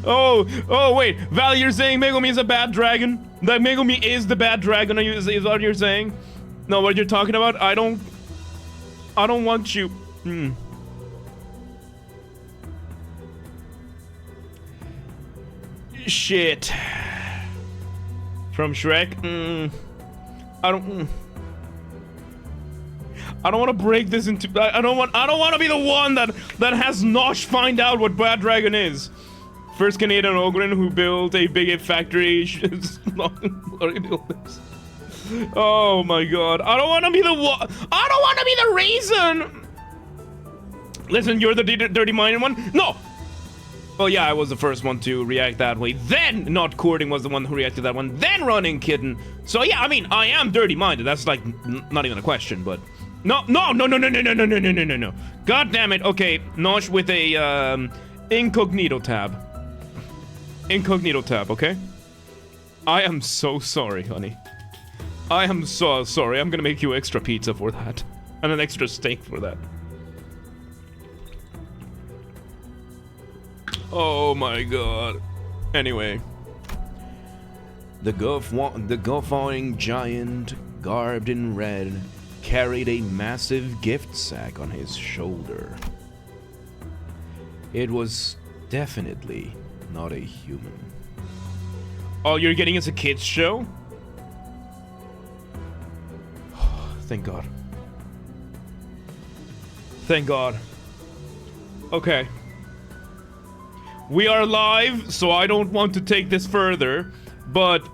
Oh wait, Val, you're saying Megumi is a bad dragon? That Megumi is the bad dragon, is what you're saying? No, what you're talking about? I don't want you. Shit. From Shrek? I don't want to break this into. I don't want to be the one that has Nosh find out what Bad Dragon is. First Canadian Ogren who built a big factory. Oh my god. I don't want to be the I don't want to be the reason. Listen, you're the dirty-minded one? No! Well, yeah, I was the first one to react that way. Then, not courting was the one who reacted that one. Then running kitten. So yeah, I mean, I am dirty-minded. That's like, not even a question, but... No. God damn it. Okay, Nosh with a, incognito tab. Incognito tab, okay? I am so sorry, honey. I am so sorry. I'm gonna make you extra pizza for that. And an extra steak for that. Oh my god. Anyway. The guffawing giant, garbed in red, carried a massive gift sack on his shoulder. It was definitely not a human. Oh, you're getting us a kids show? Thank God. Thank God. Okay. We are live, so I don't want to take this further, but...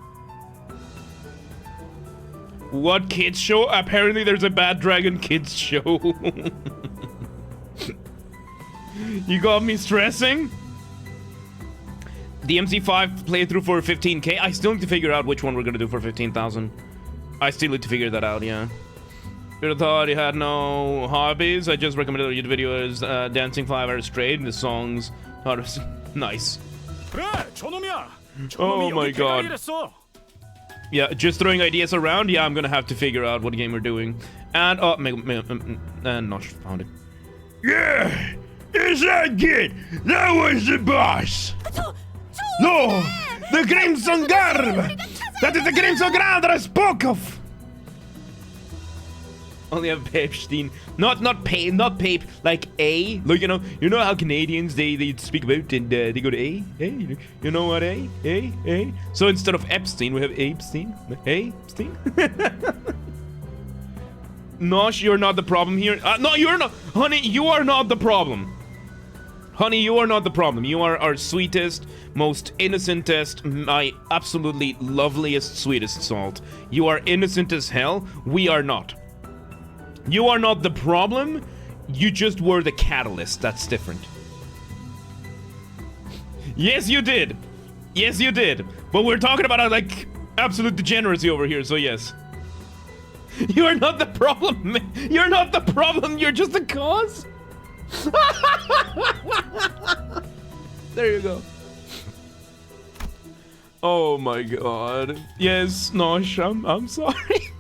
What kids show? Apparently there's a Bad Dragon kids show. You got me stressing? The MC5 playthrough for 15k? I still need to figure out which one we're gonna do for 15,000. I still need to figure that out, yeah. You'd have thought you had no hobbies. I just recommended a YouTube video as dancing 5 hours straight. The songs... Nice. Oh my god. Yeah, just throwing ideas around. Yeah, I'm gonna have to figure out what game we're doing. And, oh, and Nosh found it. Yeah! Is that it? That was the boss! No! The Crimson Garb! That is the Crimson Garb that I spoke of! Only have Pepstein. Not Pape, like A. Look, you know how Canadians they speak about and they go to A? You know what A? A? So instead of Epstein, we have Apestein. Epstein? Nosh, you're not the problem here. No, you're not. Honey, you are not the problem. Honey, you are not the problem. You are our sweetest, most innocentest, my absolutely loveliest, sweetest salt. You are innocent as hell. We are not. You are not the problem. You just were the catalyst. That's different. Yes, you did. Yes, you did. But we're talking about like absolute degeneracy over here, so yes. You are not the problem. You're not the problem. You're just the cause. There you go. Oh my god. Yes, Nosh, I'm sorry.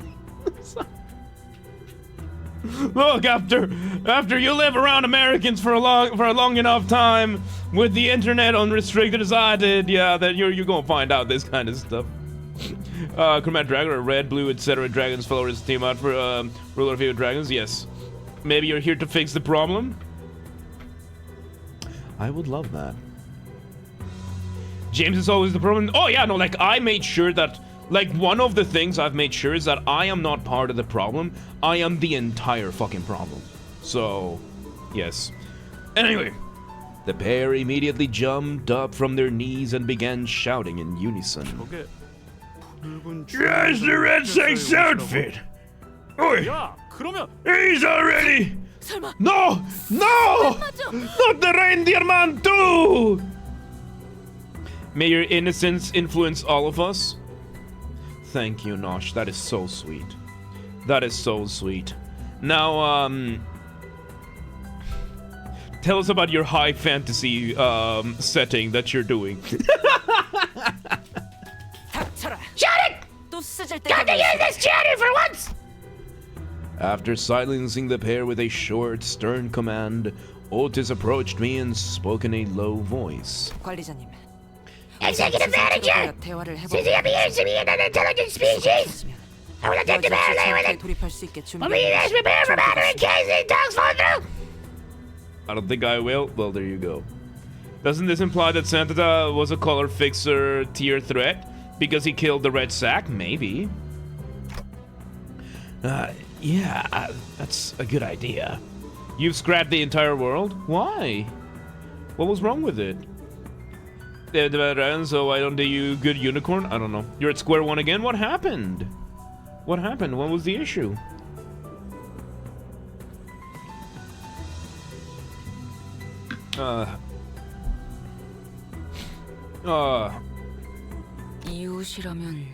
I'm sorry. Look, after you live around Americans for a long enough time with the internet unrestricted as I did, yeah, that you're gonna find out this kind of stuff. Chromatic Dragon or Red, Blue, etc. Dragons followers team out for ruler of dragons. Yes. Maybe you're here to fix the problem. I would love that. James is always the problem. Oh yeah, no, like I made sure that. Like, one of the things I've made sure is that I am not part of the problem. I am the entire fucking problem. So, yes. Anyway, the pair immediately jumped up from their knees and began shouting in unison. Yes, the Red Sack's outfit! Oi! He's already... No! No! Not the reindeer man too! May your innocence influence all of us. Thank you, Nosh. That is so sweet. That is so sweet. Now, tell us about your high fantasy setting that you're doing. Shut it! Got to use this chatter for once! After silencing the pair with a short, stern command, Otis approached me and spoke in a low voice. 관리자님. Executive Manager! Since he appears to be an unintelligent species, I will attempt to parallel with it. Will you guys prepare for battle in case the dogs fall through? I don't think I will. Well, there you go. Doesn't this imply that Santa was a color fixer tier threat because he killed the Red Sack? Maybe. Yeah, that's a good idea. You've scrapped the entire world? Why? What was wrong with it? So why don't you good unicorn? I don't know. You're at square one again? What happened? What happened? What was the issue? 이웃이라면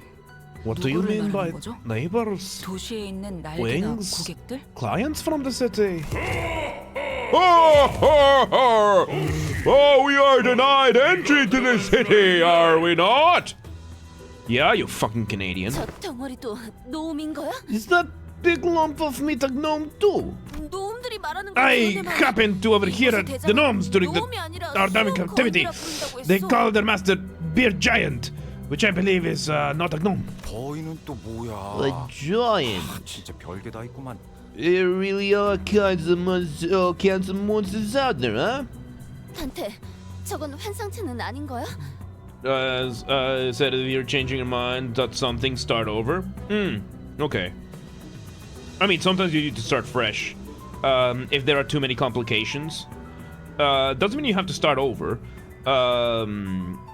What do you 누구를 mean by 말하는 거죠? neighbors? 도시에 있는 날개나 Wings? 고객들? Clients from the city? Oh, we are denied entry to the city, are we not? Yeah, you fucking Canadian. 저 덩어리도 노움인 거야? Is that big lump of meat a gnome too? 노움들이 말하는 거 I happened to overhear the gnomes during our time captivity. They call their master Beer Giant, which I believe is not a gnome. 거인은 또 뭐야? A giant. 진짜 별게 다 있구만. There really are all kinds of monsters out there, huh? 단테, 저건 환상체는 아닌 거야? Said if you're changing your mind, that something start over. Okay. I mean, sometimes you need to start fresh. If there are too many complications. Doesn't mean you have to start over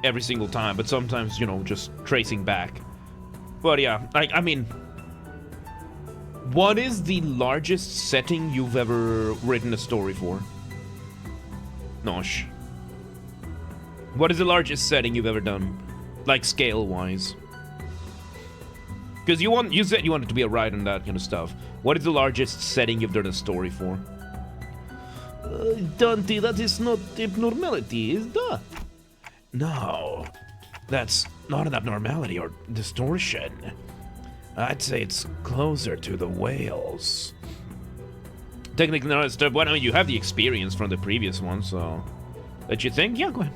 every single time, but sometimes, you know, just tracing back. But yeah, I mean, what is the largest setting you've ever written a story for? Nosh. What is the largest setting you've ever done? Like, scale-wise? Because you said you wanted to be a writer and that kind of stuff. What is the largest setting you've done a story for? Dante, that is not abnormality, is that? No. That's not an abnormality or distortion. I'd say it's closer to the whales. Technically not a step one. I mean, you have the experience from the previous one, so... Let you think? Yeah, go ahead.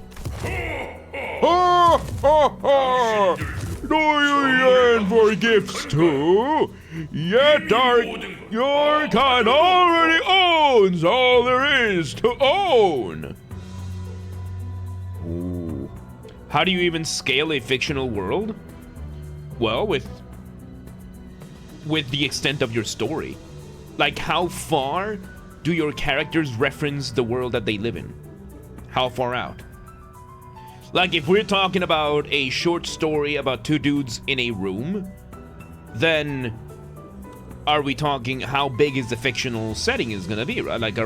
Do you yearn for gifts too? Yet your kind already owns all there is to own. Ooh. How do you even scale a fictional world? Well, with the extent of your story. Like, how far do your characters reference the world that they live in? How far out? Like, if we're talking about a short story about two dudes in a room, then are we talking how big is the fictional setting is gonna be, right? Like,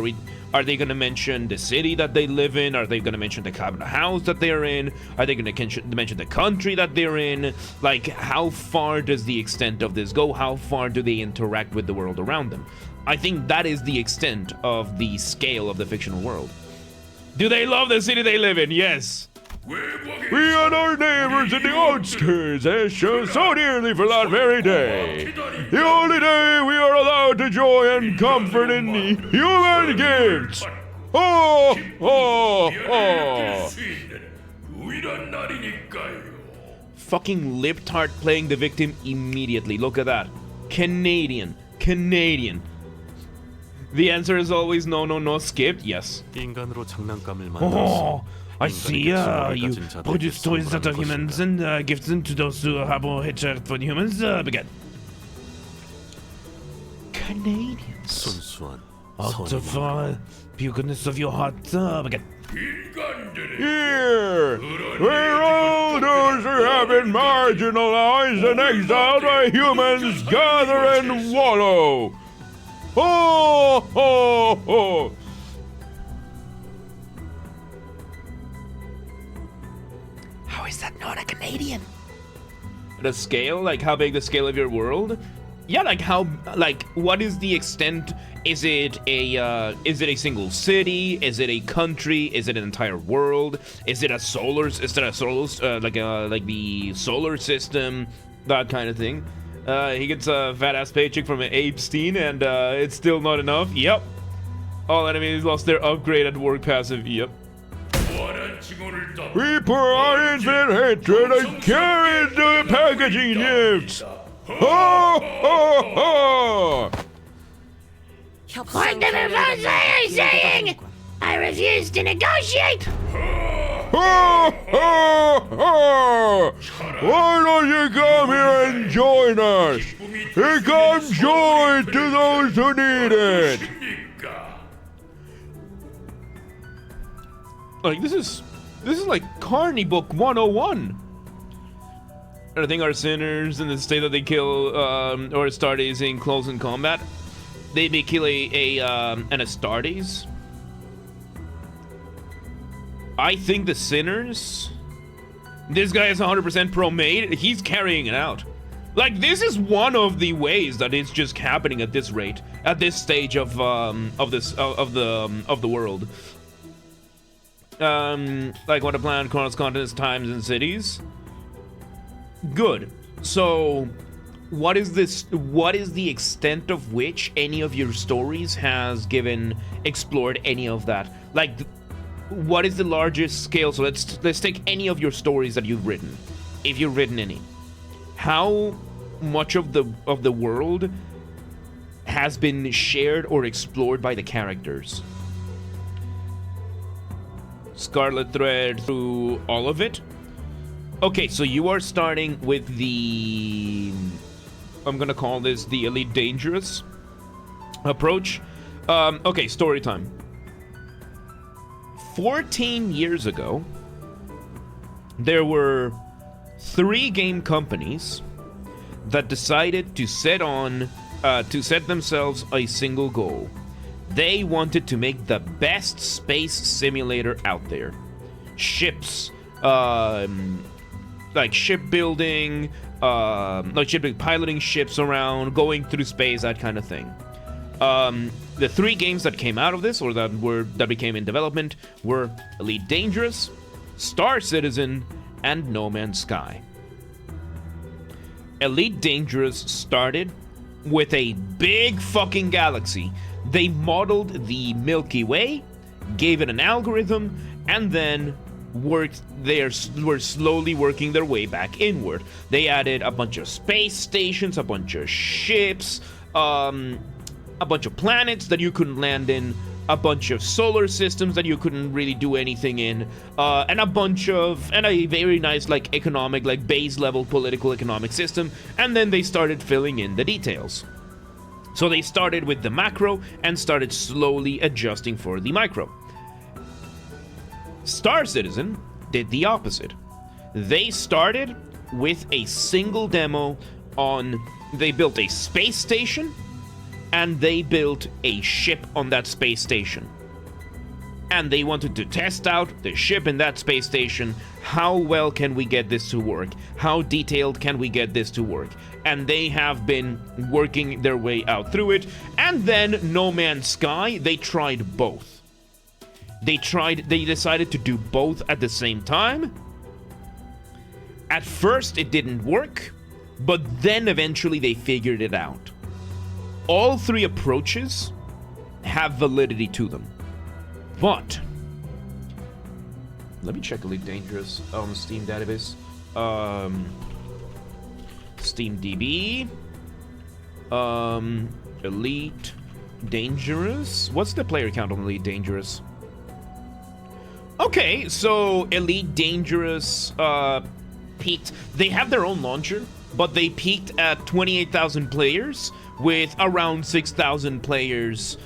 are they gonna mention the city that they live in? Are they gonna mention the kind of house that they're in? Are they gonna mention the country that they're in? Like, how far does the extent of this go? How far do they interact with the world around them? I think that is the extent of the scale of the fictional world. Do they love the city they live in? Yes. We and our neighbors in the outskirts have shown so dearly for that very day. The only day we are allowed to joy and comfort in the human gifts. Oh, oh, oh. Fucking libtard playing the victim immediately. Look at that. Canadian. The answer is always no, skipped. Yes. 인간으로 장난감을 Oh, I see. You produce toys that are humans and give them to those who have a headshot for humans. Begin. Canadians. 순수한 Out of pure goodness of your heart, begin. Here, where all those who have been marginalized and exiled by humans gather and wallow. Oh, oh, oh. How is that not a Canadian? The scale? Like, how big the scale of your world? Yeah, like, what is the extent? Is it a single city? Is it a country? Is it an entire world? Is it a solar, like the solar system? That kind of thing. He gets a fat-ass paycheck from an Epstein, and it's still not enough. Yep. All enemies lost their upgraded work passive. Yep. We pour our infinite hatred and carry the packaging gifts. Ho, ho, ho! I never was saying! I refuse to negotiate! Ho, ho, ho! Why don't you come here and join us? Here comes joy to those who need it! Like, this is like Carney Book 101. I think are sinners in the state that they kill or Astartes in close in combat. They may kill an Astartes. I think the sinners. This guy is 100% pro-made. He's carrying it out. Like, this is one of the ways that it's just happening at this rate, at this stage of the world. Like what a planet, chronos, continents, times, and cities. Good. So, what is this? What is the extent of which any of your stories has explored any of that? Like, what is the largest scale? So let's take any of your stories that you've written, if you've written any. How much of the world has been shared or explored by the characters? Scarlet Thread through all of it. Okay, so you are starting with the, I'm gonna call this the Elite Dangerous approach. Okay, story time. 14 years ago, there were 3 game companies that decided to set themselves a single goal. They wanted to make the best space simulator out there. Ships, like shipbuilding, piloting ships around, going through space, that kind of thing. The 3 games that came out of this, or that became in development, were Elite Dangerous, Star Citizen, and No Man's Sky. Elite Dangerous started with a big fucking galaxy. They modeled the Milky Way, gave it an algorithm, and then were slowly working their way back inward. They added a bunch of space stations, a bunch of ships, a bunch of planets that you couldn't land in, a bunch of solar systems that you couldn't really do anything in, and a very nice, like, economic, like, base level political economic system, and then they started filling in the details. So they started with the macro and started slowly adjusting for the micro. Star Citizen did the opposite. They started with a single demo they built a space station, and they built a ship on that space station. And they wanted to test out the ship in that space station. How well can we get this to work? How detailed can we get this to work? And they have been working their way out through it. And then No Man's Sky, they tried both. They decided to do both at the same time. At first it didn't work, but then eventually they figured it out. All 3 approaches have validity to them. But let me check Elite Dangerous on the Steam database. SteamDB. Elite Dangerous. What's the player count on Elite Dangerous? Okay, so Elite Dangerous peaked. They have their own launcher, but they peaked at 28,000 players with around 6,000 players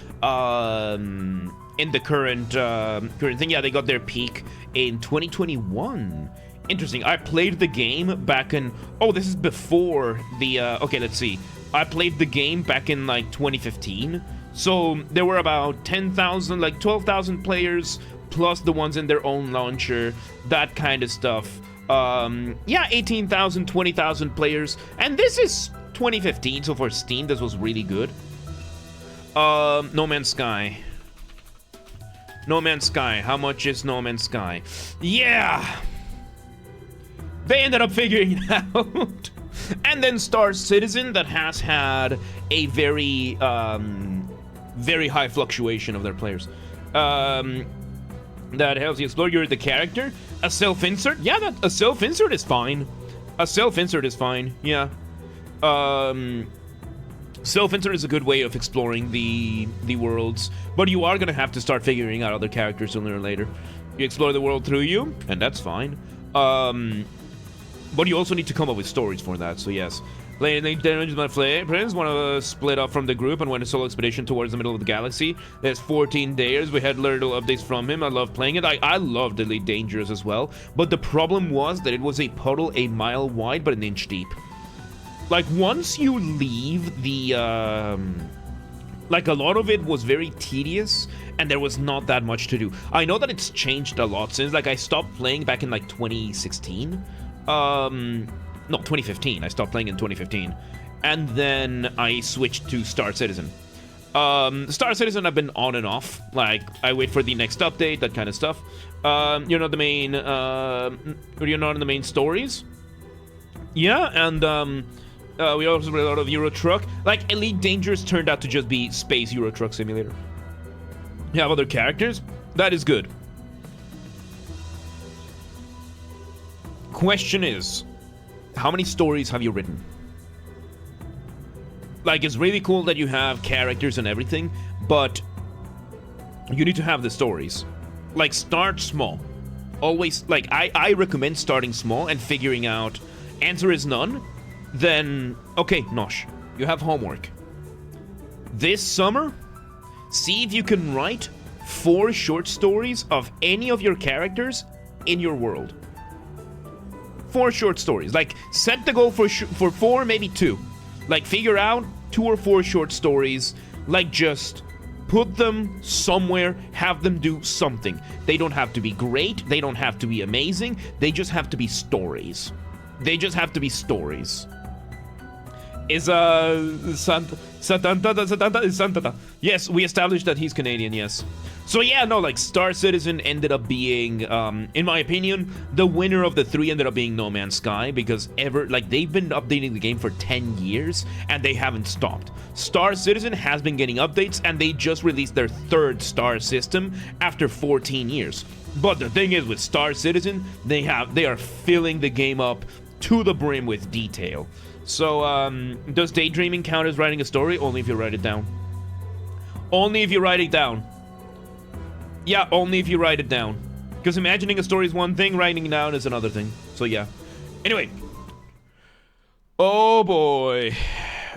in the current thing. Yeah, they got their peak in 2021. Interesting. I played the game back in... Oh, this is before the... okay, let's see. I played the game back in, like, 2015. So there were about 10,000, like 12,000 players, plus the ones in their own launcher, that kind of stuff. Yeah, 18,000, 20,000 players. And this is 2015, so for Steam, this was really good. No Man's Sky. No Man's Sky. How much is No Man's Sky? Yeah! They ended up figuring it out. And then Star Citizen, that has had a very, very high fluctuation of their players. That helps you explore. You're the character. A self-insert? Yeah, a self-insert is fine. A self-insert is fine, yeah. Self-insert is a good way of exploring the worlds, but you are gonna have to start figuring out other characters sooner or later. You explore the world through you, and that's fine. But you also need to come up with stories for that, so yes. Playing the damage my friends, one of us split up from the group and went a solo expedition towards the middle of the galaxy. There's 14 days. We had little updates from him. I love playing it. I loved Elite Dangerous as well. But the problem was that it was a puddle a mile wide but an inch deep. Like, once you leave the... like, a lot of it was very tedious, and there was not that much to do. I know that it's changed a lot since, like, I stopped playing back in, like, 2016. No, 2015. I stopped playing in 2015. And then I switched to Star Citizen. Star Citizen I've been on and off. Like, I wait for the next update, that kind of stuff. You're not the main, you're not in the main stories. Yeah, and, we also play a lot of Euro Truck. Like, Elite Dangerous turned out to just be Space Euro Truck Simulator. You have other characters? That is good. Question is, how many stories have you written? Like, it's really cool that you have characters and everything, but you need to have the stories. Like, start small. Always, like, I recommend starting small and figuring out, answer is none, then, okay, Nosh, you have homework. This summer, see if you can write 4 short stories of any of your characters in your world. 4 short stories. Like, set the goal for 4, maybe 2. Like, figure out 2 or 4 short stories. Like, just put them somewhere, have them do something. They don't have to be great. They don't have to be amazing. They just have to be stories. They just have to be stories. Is, Santata. Yes, we established that he's Canadian, yes. So yeah, no, like, Star Citizen ended up being, in my opinion, the winner of the 3 ended up being No Man's Sky, because they've been updating the game for 10 years, and they haven't stopped. Star Citizen has been getting updates, and they just released their 3rd star system after 14 years. But the thing is, with Star Citizen, they are filling the game up to the brim with detail. So, does daydreaming count as writing a story? Only if you write it down. Only if you write it down. Yeah, only if you write it down. Because imagining a story is one thing, writing it down is another thing. So, yeah. Anyway. Oh, boy.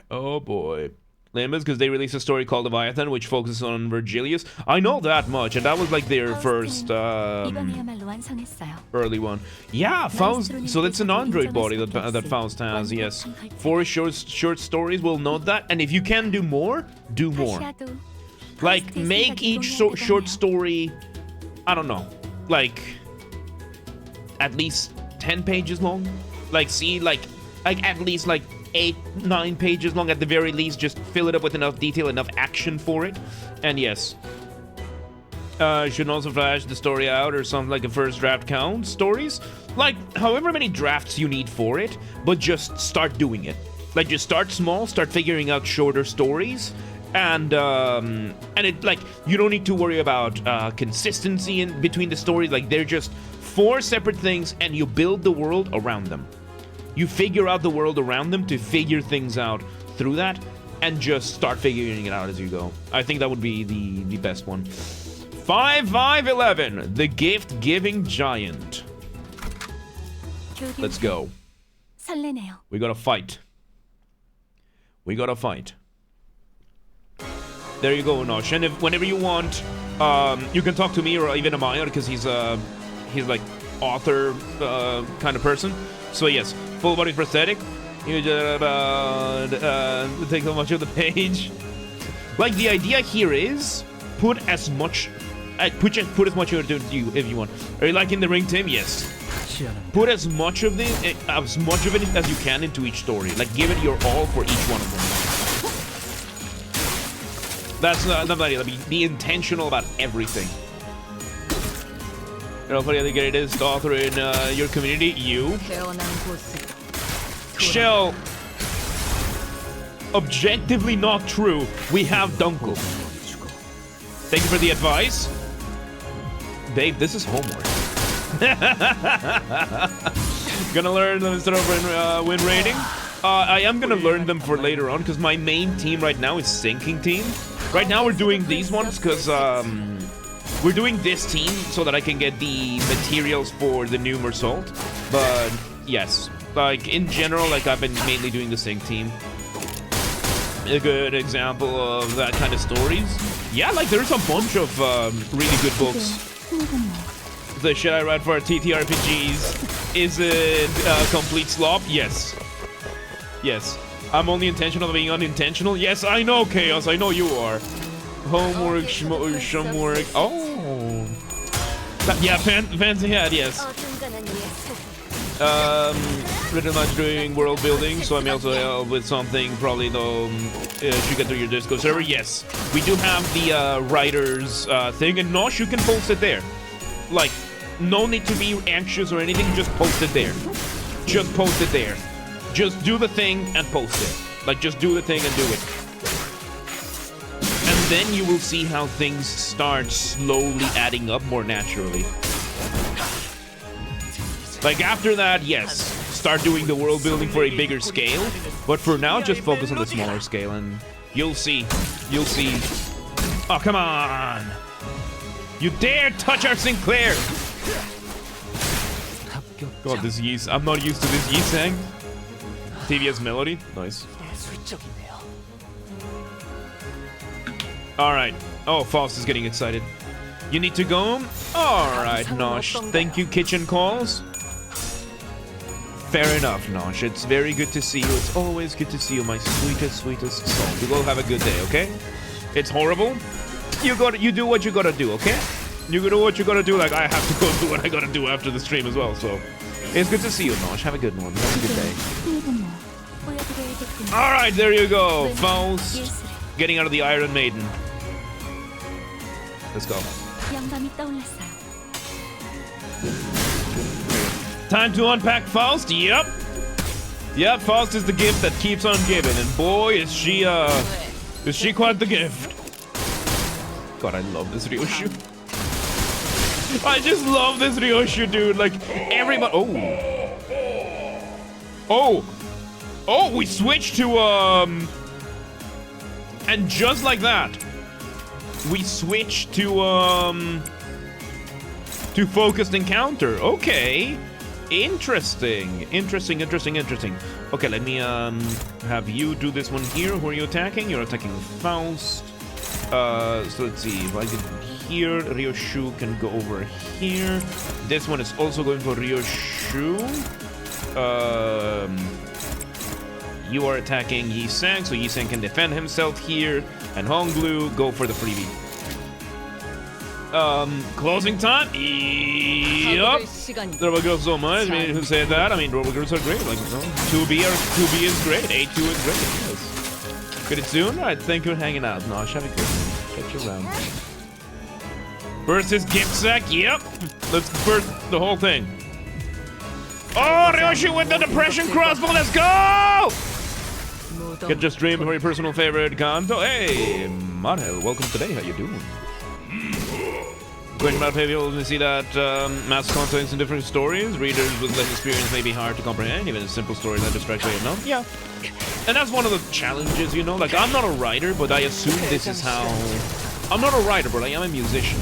Oh, boy. Limbus, because they released a story called Leviathan, which focuses on Virgilius. I know that much, and that was like their first early one. Yeah, Faust. So that's an android body that Faust has. Yes, 4 short stories. We'll note that. And if you can do more, do more. Like, make each short story, I don't know, like, at least 10 pages long. Like, see, like at least like 8-9 pages long at the very least. Just fill it up with enough detail, enough action for it. And yes, shouldn't also flash the story out or something like a first draft count stories. Like, however many drafts you need for it, but just start doing it. Like, just start small, start figuring out shorter stories. And it, like, you don't need to worry about consistency in between the stories. Like, they're just 4 separate things, and you build the world around them. You figure out the world around them to figure things out through that, and just start figuring it out as you go. I think that would be the best one. 5511, the gift-giving giant. Let's go. We gotta fight. We gotta fight. There you go, Nosh. And whenever you want, you can talk to me or even Amaya, because he's like author kind of person. So yes, full body prosthetic. You just take so much of the page. Like, the idea here is put as much into you if you want. Are you liking the ring, Tim? Yes. Put as much of it as you can into each story. Like, give it your all for each one of them. That's not the idea. Be intentional about everything. You know, funny, the greatest author in your community, you. Shell. Objectively not true. We have Dunkel. Thank you for the advice. Babe, this is homework. Gonna learn them instead of win rating. I am gonna learn them for later on, because my main team right now is sinking team. Right now we're doing these ones because we're doing this team so that I can get the materials for the new Mersault. But yes. Like, in general, like, I've been mainly doing the sync team. A good example of that kind of stories. Yeah, like, there's a bunch of really good books. The shit I read for TTRPGs, is it complete slop? Yes. Yes. I'm only intentional of being unintentional? Yes, I know, Chaos. I know you are. Homework, homework. Oh. Yeah, fancy hat, yes. Pretty much doing world building, so I'm also help with something probably though you get to your Discord server. Yes, we do have the writers thing, and Nosh, you can post it there. Like, no need to be anxious or anything, just post it there. Just post it there. Just do the thing and post it. Like, just do the thing and do it. And then you will see how things start slowly adding up more naturally. Like, after that, yes, start doing the world building for a bigger scale. But for now, just focus on the smaller scale and you'll see. You'll see. Oh, come on. You dare touch our Sinclair. God, this yeast. I'm not used to this yeast sang. TVS melody. Nice. Alright. Oh, Faust is getting excited. You need to go? Alright, Nosh. Thank you, kitchen calls. Fair enough, Nosh. It's very good to see you. It's always good to see you, my sweetest, sweetest soul. You go have a good day, okay? It's horrible. You do what you gotta do, okay? You do what you gotta do, like I have to go do what I gotta do after the stream as well, so... It's good to see you, Nosh. Have a good one. Have a good day. Alright, there you go. Faust. Getting out of the Iron Maiden. Let's go. Time to unpack Faust? Yep. Yep, Faust is the gift that keeps on giving, and boy, is she quite the gift. God, I love this Ryoshu. I just love this Ryoshu, dude. Like, everybody... Oh, we switched to, And just like that, we switched to focused encounter. Okay. Interesting. Okay, let me, have you do this one here. Who are you attacking? You're attacking Faust. So let's see. If I get here, Ryoshu can go over here. This one is also going for Ryoshu. You are attacking Yi-Sang, so Yi-Sang can defend himself here. And Honglu, go for the freebie. Closing time? Yup. Robot Girls so much. I mean, who said that? I mean, Robot Girls are great. Like, you know, 2B is great. A2 is great. Yes. Get it soon? Alright, thank you for hanging out. Nosh, have a good one. Catch you around. Versus Gift Sack? Yep. Let's burst the whole thing. Oh, Ryoshu with the Depression Crossbow. Let's go! Get your stream for your personal favorite Kanto. Hey, Marhel, welcome today. How you doing? Question about people to see that mass context in different stories. Readers with less experience may be hard to comprehend, even a simple story that distracts you enough. Yeah. And that's one of the challenges, you know? Like, I'm not a writer, but I assume this is how... I'm not a writer, but I am a musician.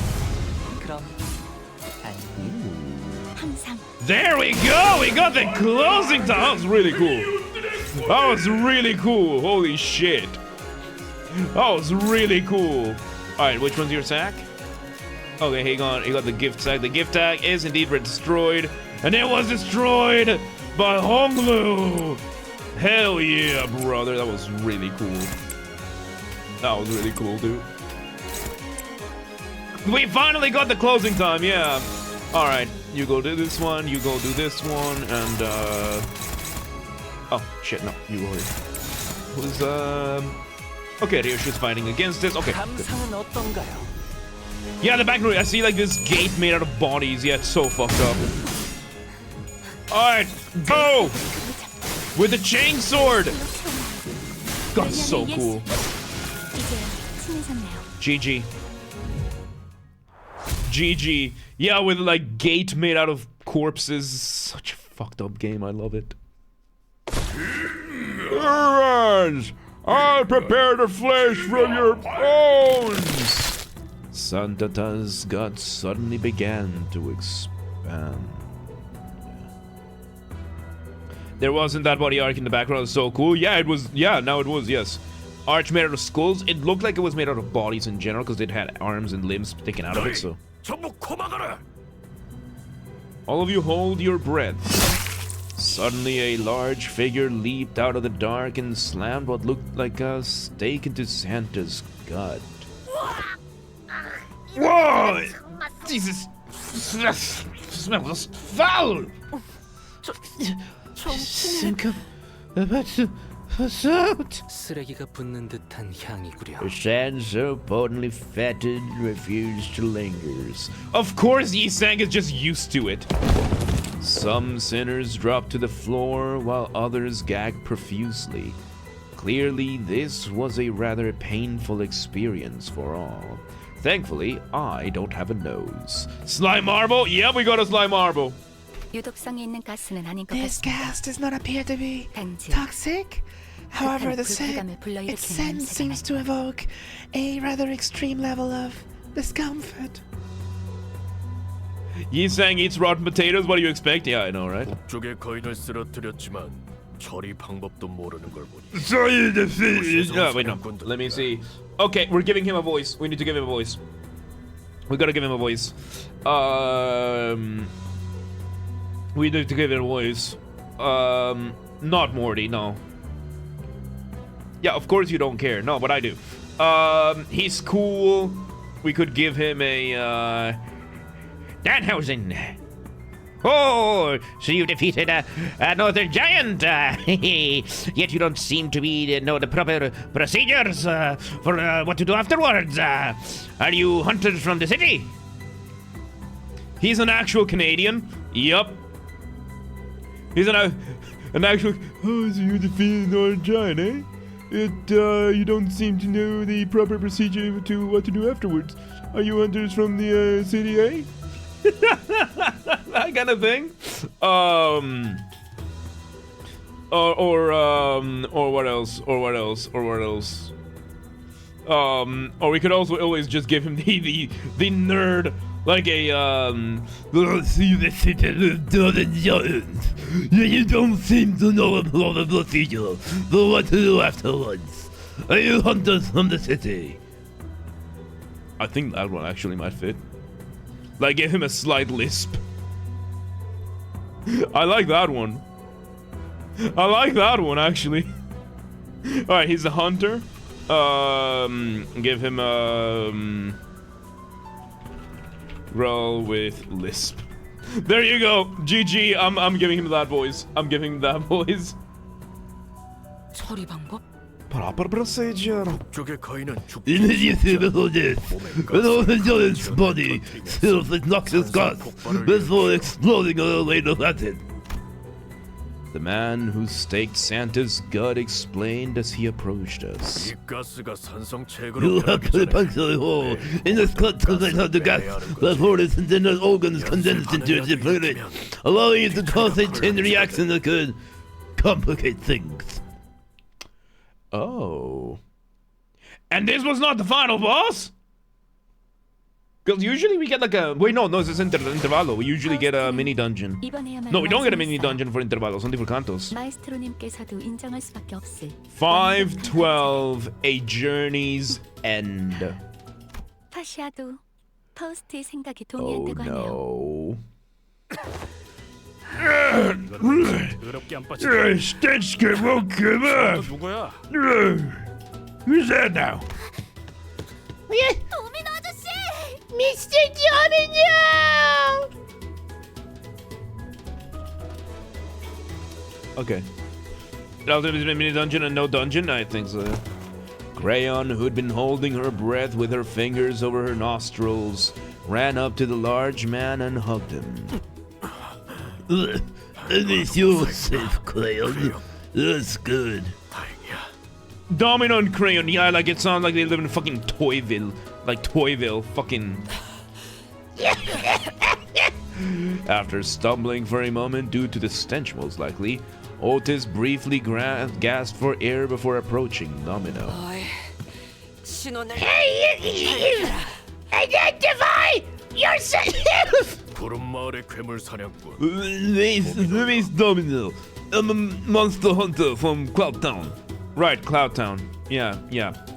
There we go! We got the closing time! That was really cool. That was really cool. Holy shit. That was really cool. Alright, which one's your sack? Okay, he got the gift sack. The gift tag is indeed destroyed. And it was destroyed by Honglu! Hell yeah, brother. That was really cool. That was really cool, dude. We finally got the closing time, yeah. Alright, you go do this one, you go do this one, and oh, shit, no, you go here. Who's, okay, Ryoshu's fighting against this, okay, good. Yeah, the background, I see like this gate made out of bodies, yeah, it's so fucked up. Alright, go! With the chain sword! God, so cool. GG. GG. Yeah, with like gate made out of corpses. Such a fucked up game. I love it. I'll prepare the flesh from your bones. Santata's gut suddenly began to expand. There wasn't that body arc in the background. It's so cool. Yeah, it was. Yeah, now it was. Yes. Arch made out of skulls. It looked like it was made out of bodies in general because it had arms and limbs sticking out of it. So. All of you hold your breath. Suddenly, a large figure leaped out of the dark and slammed what looked like a stake into Santa's gut. Whoa! Jesus! Smells foul! Think about to pass out. 쓰레기가 붙는 듯한 향이구려. Sand so potently fetid refused to linger. Of course, Yi-Sang is just used to it. Some sinners dropped to the floor while others gagged profusely. Clearly, this was a rather painful experience for all. Thankfully, I don't have a nose. Slime Marble? Yeah, we got a Slime Marble. 유독성이 있는 가스는 아닌 것 This 같습니다. gas does not appear to be 단지 toxic. However, the 불쾌감을 불러일으키는 its scent 냄새가 seems to evoke a rather extreme level of discomfort. Yi-Sang eats rotten potatoes. What do you expect? Yeah, I know, right? 북쪽의 거인을 쓰러뜨렸지만 처리 방법도 모르는 걸 보니 So you defeated. Wait, no. Let me see. Okay, we're giving him a voice. We need to give him a voice. We gotta give him a voice. We need to give him a voice. Not Morty, no. Yeah, of course you don't care. No, but I do. He's cool. We could give him a, Danhausen. Oh, so you defeated another giant. Yet you don't seem to know the proper procedures for what to do afterwards. Are you hunters from the city? He's an actual Canadian. Yup. He's an actual. Oh, so you defeated another giant, eh? You don't seem to know the proper procedure to what to do afterwards. Are you hunters from the city, eh? That kind of thing. Or what else? Or we could also always just give him the nerd, like a See the city of other giants. You don't seem to know about the procedure, but what to do afterwards. Are you hunters from the city? I think that one actually might fit. Like, give him a slight lisp. I like that one. I like that one, actually. Alright, he's a hunter. Give him a... roll with lisp. There you go. GG. I'm giving him that voice. I'm giving him that voice. 처리 방법? Proper procedure. 북쪽의 거인은 Immediately before this, an old giant's body fills with noxious gas before exploding on a lane of acid. The man who staked Santa's gut explained as he approached us. 이 가스가 산성 체계로 You have to 변하기 전에 puncture a hole in the gut to let out the gas before its internal organs condense into the fluid, allowing it to cause a chain reaction that could complicate things. Oh. And this was not the final boss? Because usually we get like a... Wait, no, this is Intervallo. We usually get a mini dungeon. No, we don't get a mini dungeon for Intervallo. Only for Cantos. 마에스트로님께서도 인정할 수밖에 없을 512, A Journey's End. 파시아도 파우스트의 생각에 Oh 동의한다고 하네요. no. 더럽게 안 빠지네. Stench won't come off. 누구야? Who's that now? 도민 아저씨! Mr. Domino! Okay. That was a mini dungeon and no dungeon? I think so. Crayon, who'd been holding her breath with her fingers over her nostrils, ran up to the large man and hugged him. At least you're safe, Crayon. That's good. 다행이야. Domino and Crayon, yeah, like it sounds like they live in fucking Toyville. Like Toyville, fucking... After stumbling for a moment due to the stench most likely, Otis briefly gasped for air before approaching Domino. 어이, 신혼을 Hey, you identify yourself! 구름 마을의 괴물 사냥꾼. Miss Domino, I'm a monster hunter from Cloudtown. Right, Cloudtown. Yeah,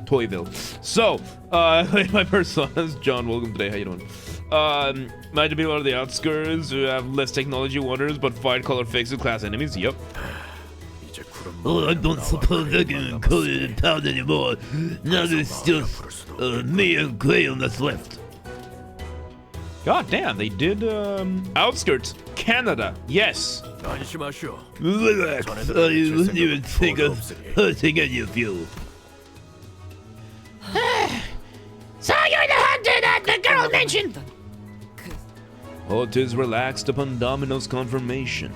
Toyville. So, my persona is John. Welcome today. How you doing? Might be one of the outskirts who have less technology wonders, but fight color fakes with class enemies. Yep. Oh, I don't suppose I can call it in town anymore. Now there's just me and Graham that's left. God damn, they did outskirts. Canada. Yes. 안심하시오. Relax. I wouldn't even think of hurting any of you. So you're the hunter that the girl mentioned. Ortiz relaxed upon Domino's confirmation.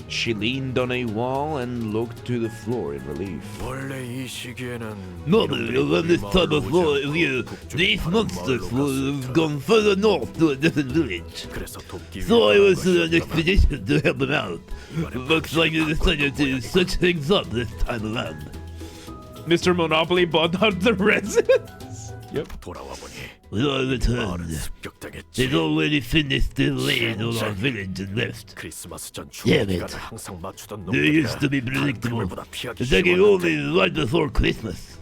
She leaned on a wall and looked to the floor in relief. 원래 이 시기에는 Normally, around this time of year, these monsters would have gone further north to a different village. 그래서 돕기 So I was on an expedition to help them out. Looks like they decided to switch things up this time around. Mr. Monopoly bought out the residents. Yep. 돌아와 보니 When I returned, 습격당했지. they'd already finished their raid on our village and left. 크리스마스 전 Damn 추억 it. 기간을 항상 맞추던 They used to be predictable, attacking only right before Christmas.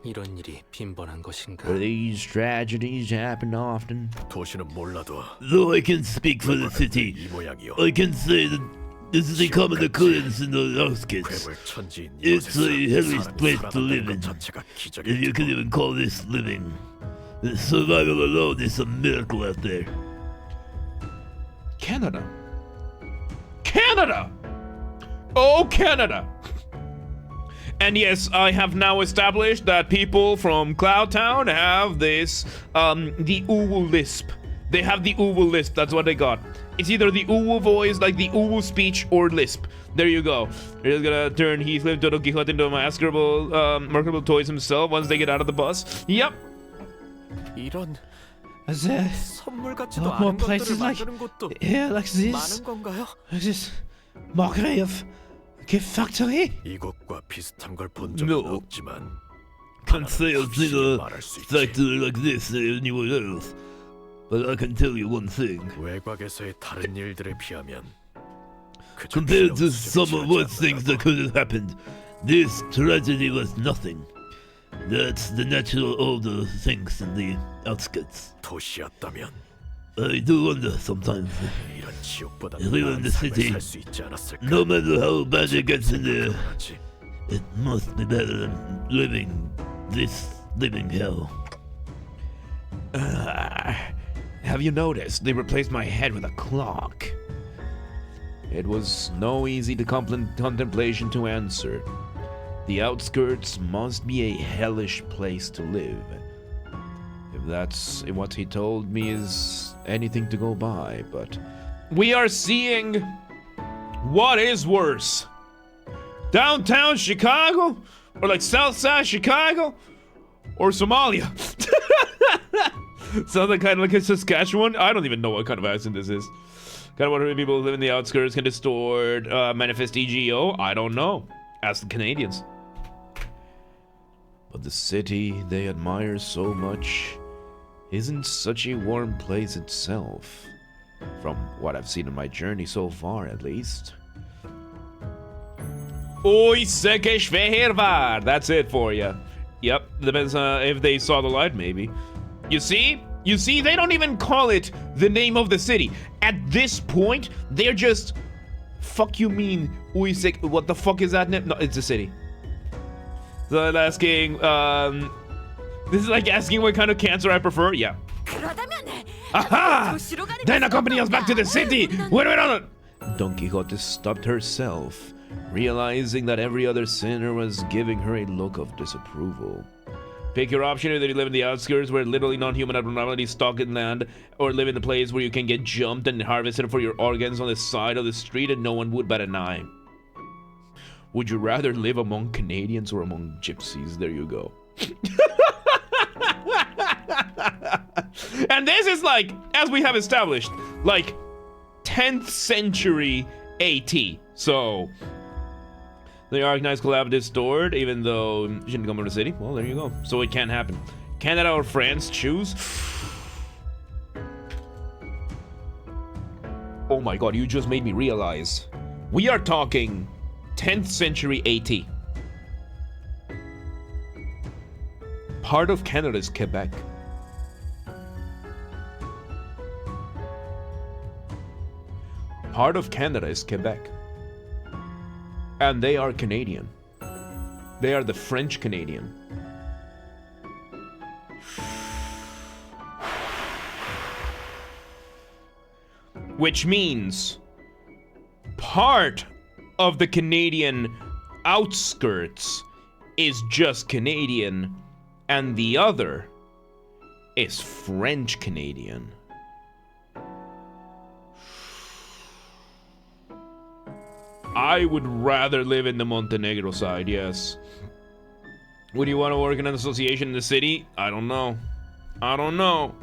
이런 일이 빈번한 것인가? These tragedies happen often. 도시는 몰라도 Though I can speak for the city, 이 모양이요. I can say that this is a common occurrence in the outskirts. 괴물 천지인 It's 이곳에서 a hellish 사람이 place to live 살아남는 in, 것 자체가 기적이지. if you can even call this living. The survival alone is a miracle out there. Canada. Canada! Oh, Canada! And yes, I have now established that people from Cloudtown have this, the Uwu lisp. They have the Uwu lisp, that's what they got. It's either the Uwu voice, like the Uwu speech, or lisp. There you go. They're just gonna turn Heathcliff Don Quixote into a marketable toys himself once they get out of the bus. Yep. 이런 Is there 선물 같지도 more 않은 것들을 places like 만드는 것도 here like this? 많은 건가요? Is this mockery of gift factory? 이것과 비슷한 걸 본 적은 No. 없지만 Can't say I've seen a 말할 수 있지. factory like this anywhere else. But I can tell you one thing. 외곽에서의 다른 일들에 비하면 그저 Compared to 필요 some of 없이 worst 하지 things that 않으라고. could have happened, this tragedy was nothing. That's the natural order of things in the outskirts. 도시였다면 I do wonder sometimes, 이런 지옥보다 If we were 나은 in the 삶을 city, 살 수 있지 않았을까? no matter how bad it gets in there, 그렇지. it must be better than living this living hell. Have you noticed? They replaced my head with a clock. It was no easy to contemplation to answer. The outskirts must be a hellish place to live. If that's what he told me is anything to go by, but we are seeing what is worse. Downtown Chicago? Or like Southside Chicago? Or Somalia? Something kind of like a Saskatchewan? I don't even know what kind of accent this is. Kind of wonder if people who live in the outskirts can distort manifest EGO? I don't know. Ask the Canadians. But the city they admire so much isn't such a warm place itself. From what I've seen in my journey so far, at least. Oi, seke shvehervar. That's it for you. Yep, depends if they saw the light, maybe. You see? You see, they don't even call it the name of the city. At this point, they're just... Fuck you mean, Uisek, what the fuck is that name? No, it's a city. So I'm asking, this is like asking what kind of cancer I prefer? Yeah. 그러다면 Aha! 도시로 가는 Then 것은 accompany us back to the 어떤가? city! Wait, Don Quixote stopped herself, realizing that every other sinner was giving her a look of disapproval. Pick your option: either you live in the outskirts where literally non-human abnormalities stalk in land, or live in the place where you can get jumped and harvested for your organs on the side of the street and no one would bat an eye. Would you rather live among Canadians or among gypsies? There you go. And this is like, as we have established, like 10th century AT. So the Arcanized Collaborative stored, even though it shouldn't come from the city. Well, there you go. So it can't happen. Canada or France, choose. Oh my god, you just made me realize We are talking 10th century AT. Part of Canada is Quebec. Part of Canada is Quebec. And they are Canadian. They are the French Canadian. Which means part of the Canadian outskirts is just Canadian, and the other is French Canadian. I would rather live in the Montenegro side, yes. Would you want to work in an association in the city? I don't know. I don't know.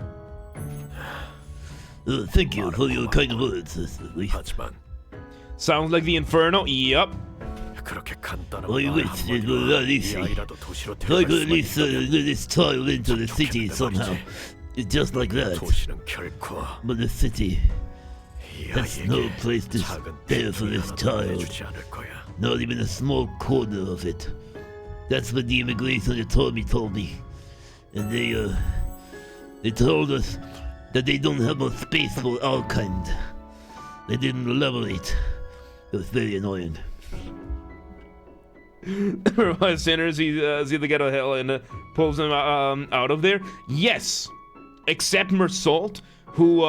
Thank you for your kind words. 하지만 Sounds like the Inferno? Yup. 그렇게 간단한 I 말 wish it 한마디로 were that 이 easy. 아이라도 도시로 I could at 데려갈 수만 least 있다면 let this child into the city somehow. Just like that. 도시는 결코 But the city, 이 that's no 아이에게 place to 작은 stay for 빈틈이 this 하나도 child. 내주지 않을 거야. Not even a small corner of it. That's what the immigration authority told me. And they told us that they don't have no space for our kind. They didn't elaborate. It was very annoying. My sinners, he's the ghetto of hell and pulls him out of there. Yes, except Mersault, who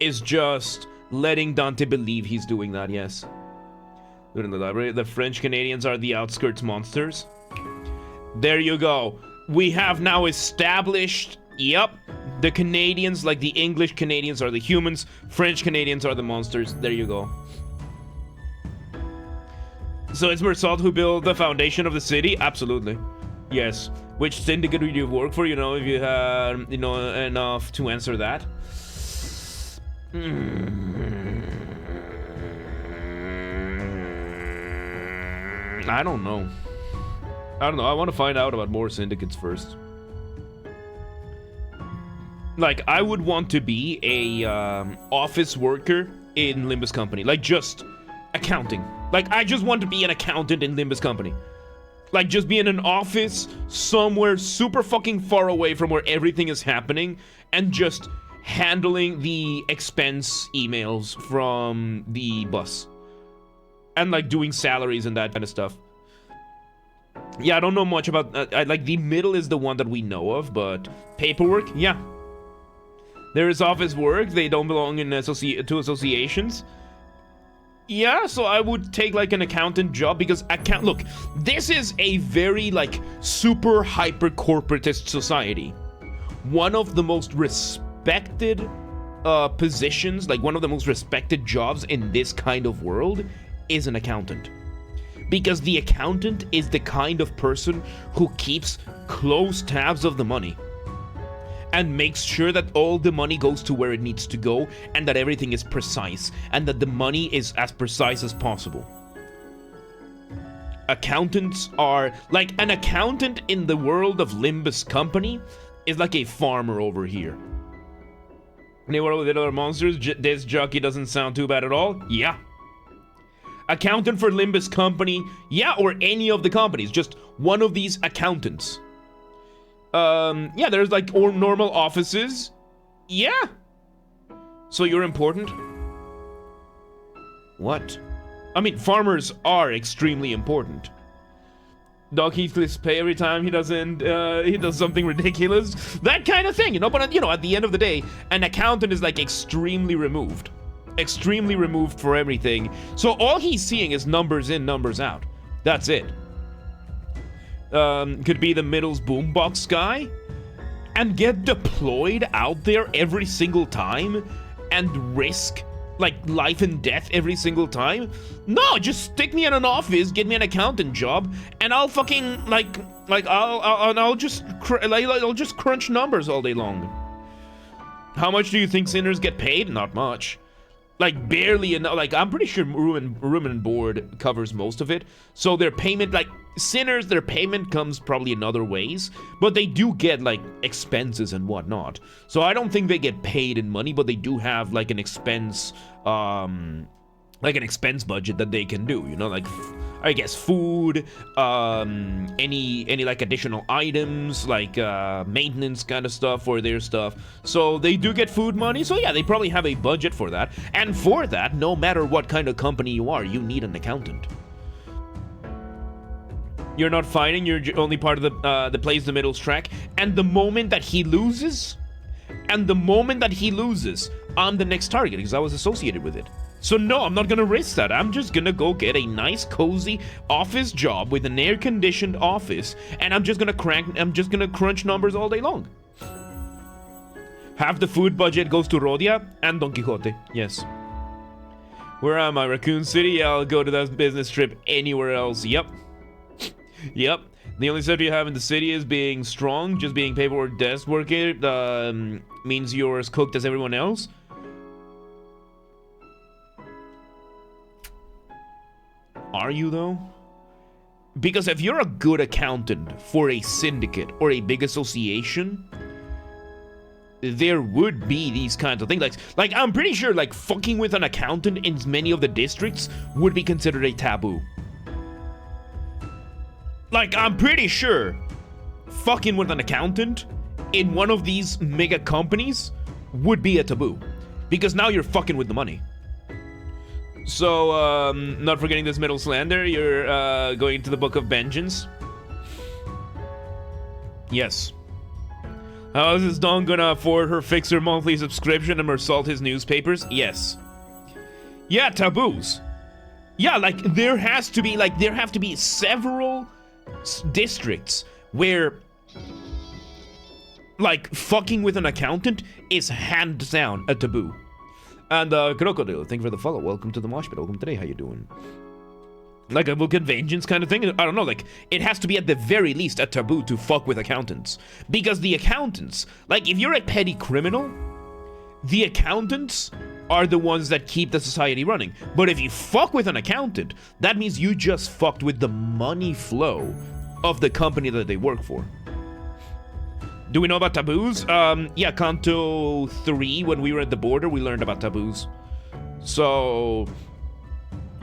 is just letting Dante believe he's doing that. Yes. In the library, the French Canadians are the outskirts monsters. There you go. We have now established. Yep, the Canadians, like the English Canadians, are the humans. French Canadians are the monsters. There you go. So it's Mersault who built the foundation of the city? Absolutely. Yes. Which syndicate would you work for, you know, if you had, you know, enough to answer that? I don't know. I want to find out about more syndicates first. Like, I would want to be a office worker in Limbus Company. Like, just accounting. Like, I just want to be an accountant in Limbus Company. Like, just be in an office somewhere super fucking far away from where everything is happening and just handling the expense emails from the bus. And, like, doing salaries and that kind of stuff. Yeah, I don't know much about... like, the middle is the one that we know of, but paperwork, yeah. There is office work. They don't belong in to associations. Yeah, so I would take like an accountant job because look, this is a very like super hyper corporatist society. One of the most respected positions, like one of the most respected jobs in this kind of world is an accountant. Because the accountant is the kind of person who keeps close tabs of the money. And makes sure that all the money goes to where it needs to go, and that everything is precise, and that the money is as precise as possible. Accountants are, like, an accountant in the world of Limbus Company is like a farmer over here. In a world with other monsters, this jockey doesn't sound too bad at all. Yeah. Accountant for Limbus Company, yeah, or any of the companies, just one of these accountants. Yeah, there's like normal offices. Yeah. So you're important? What? I mean, farmers are extremely important. Doc Heathcliff's pay every time he does something ridiculous. That kind of thing, you know? But, you know, at the end of the day, an accountant is like extremely removed. Extremely removed for everything. So all he's seeing is numbers in, numbers out. That's it. Could be the middle's boombox guy and get deployed out there every single time and risk like life and death every single time. No, just stick me in an office, get me an accountant job, and I'll fucking I'll just crunch numbers all day long. How much do you think sinners get paid? Not much. Like, barely enough. Like, I'm pretty sure room and board covers most of it. So their payment, like, sinners, their payment comes probably in other ways. But they do get, like, expenses and whatnot. So I don't think they get paid in money, but they do have, like, an expense like an expense budget that they can do, you know, like I guess food, any like additional items, like maintenance kind of stuff for their stuff. So they do get food money. So yeah, they probably have a budget for that. And for that, no matter what kind of company you are, you need an accountant. You're not fighting, you're only part of the plays the middle's track. And the moment that he loses, I'm the next target because I was associated with it. So no, I'm not gonna risk that. I'm just gonna go get a nice, cozy office job with an air-conditioned office, and I'm just gonna crunch numbers all day long. Half the food budget goes to Rodia and Don Quixote. Yes. Where am I? Raccoon City? Yeah, I'll go to that business trip anywhere else. Yep. Yep. The only stuff you have in the city is being strong. Just being paperwork desk worker means you're as cooked as everyone else. Are you, though? Because if you're a good accountant for a syndicate or a big association, there would be these kinds of things. Like I'm pretty sure, like, fucking with an accountant in many of the districts would be considered a taboo. Like, I'm pretty sure fucking with an accountant in one of these mega companies would be a taboo. Because now you're fucking with the money. So, not forgetting this middle slander, you're going to the Book of Vengeance. Yes. How is this Dawn gonna afford her fixer monthly subscription and assault his newspapers? Yes. Yeah, taboos. Yeah, like, there have to be several districts where, like, fucking with an accountant is hands down a taboo. And Crocodile, thank you for the follow. Welcome to the mosh pit. Welcome today. How you doing? Like a book of vengeance kind of thing? I don't know. Like, it has to be at the very least a taboo to fuck with accountants. Because the accountants, like, if you're a petty criminal, the accountants are the ones that keep the society running. But if you fuck with an accountant, that means you just fucked with the money flow of the company that they work for. Do we know about taboos? Yeah, Kanto 3, when we were at the border, we learned about taboos. So,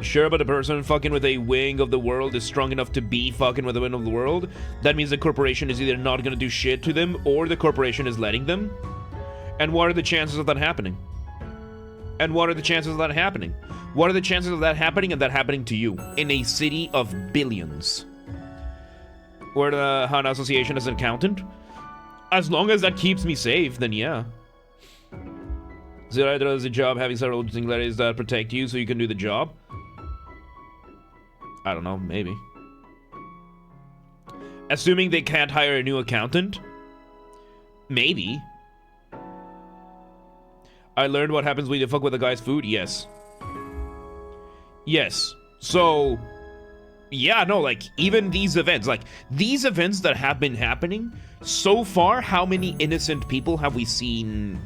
sure, but a person fucking with a wing of the world is strong enough to be fucking with the wing of the world. That means the corporation is either not gonna do shit to them, or the corporation is letting them. And what are the chances of that happening? What are the chances of that happening and that happening to you in a city of billions? Where the Hana Association is an accountant? As long as that keeps me safe, then yeah. Zero does a job having several singularities that protect you so you can do the job? I don't know, maybe. Assuming they can't hire a new accountant? Maybe. I learned what happens when you fuck with a guy's food? Yes. Yes. So, yeah, no, like, even these events that have been happening, so far, how many innocent people have we seen,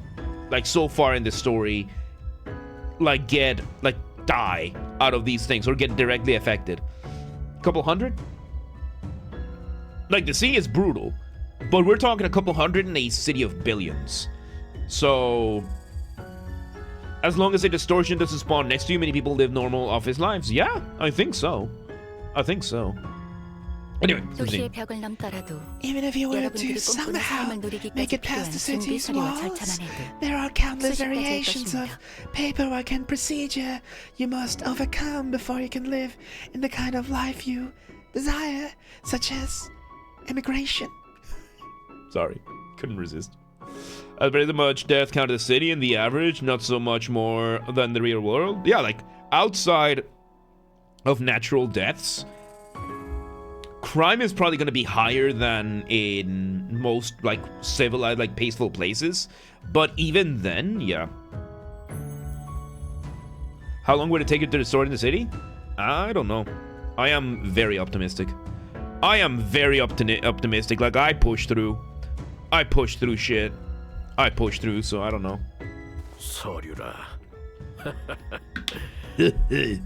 like, so far in the story, like, die out of these things or get directly affected? A couple hundred? Like, the sea is brutal, but we're talking a couple hundred in a city of billions. So, as long as a distortion doesn't spawn next to you, many people live normal office lives. Yeah, I think so. Anyway, even if you were to somehow make it past the city's walls, there are countless variations of paperwork and procedure you must overcome before you can live in the kind of life you desire, such as immigration. Sorry, couldn't resist. As pretty much death count of the city in the average, not so much more than the real world. Yeah, like, outside of natural deaths, crime is probably going to be higher than in most, like, civilized, like, peaceful places. But even then, yeah. How long would it take you to restore in the city? I don't know. I am very optimistic. Like, I push through shit. So I don't know. And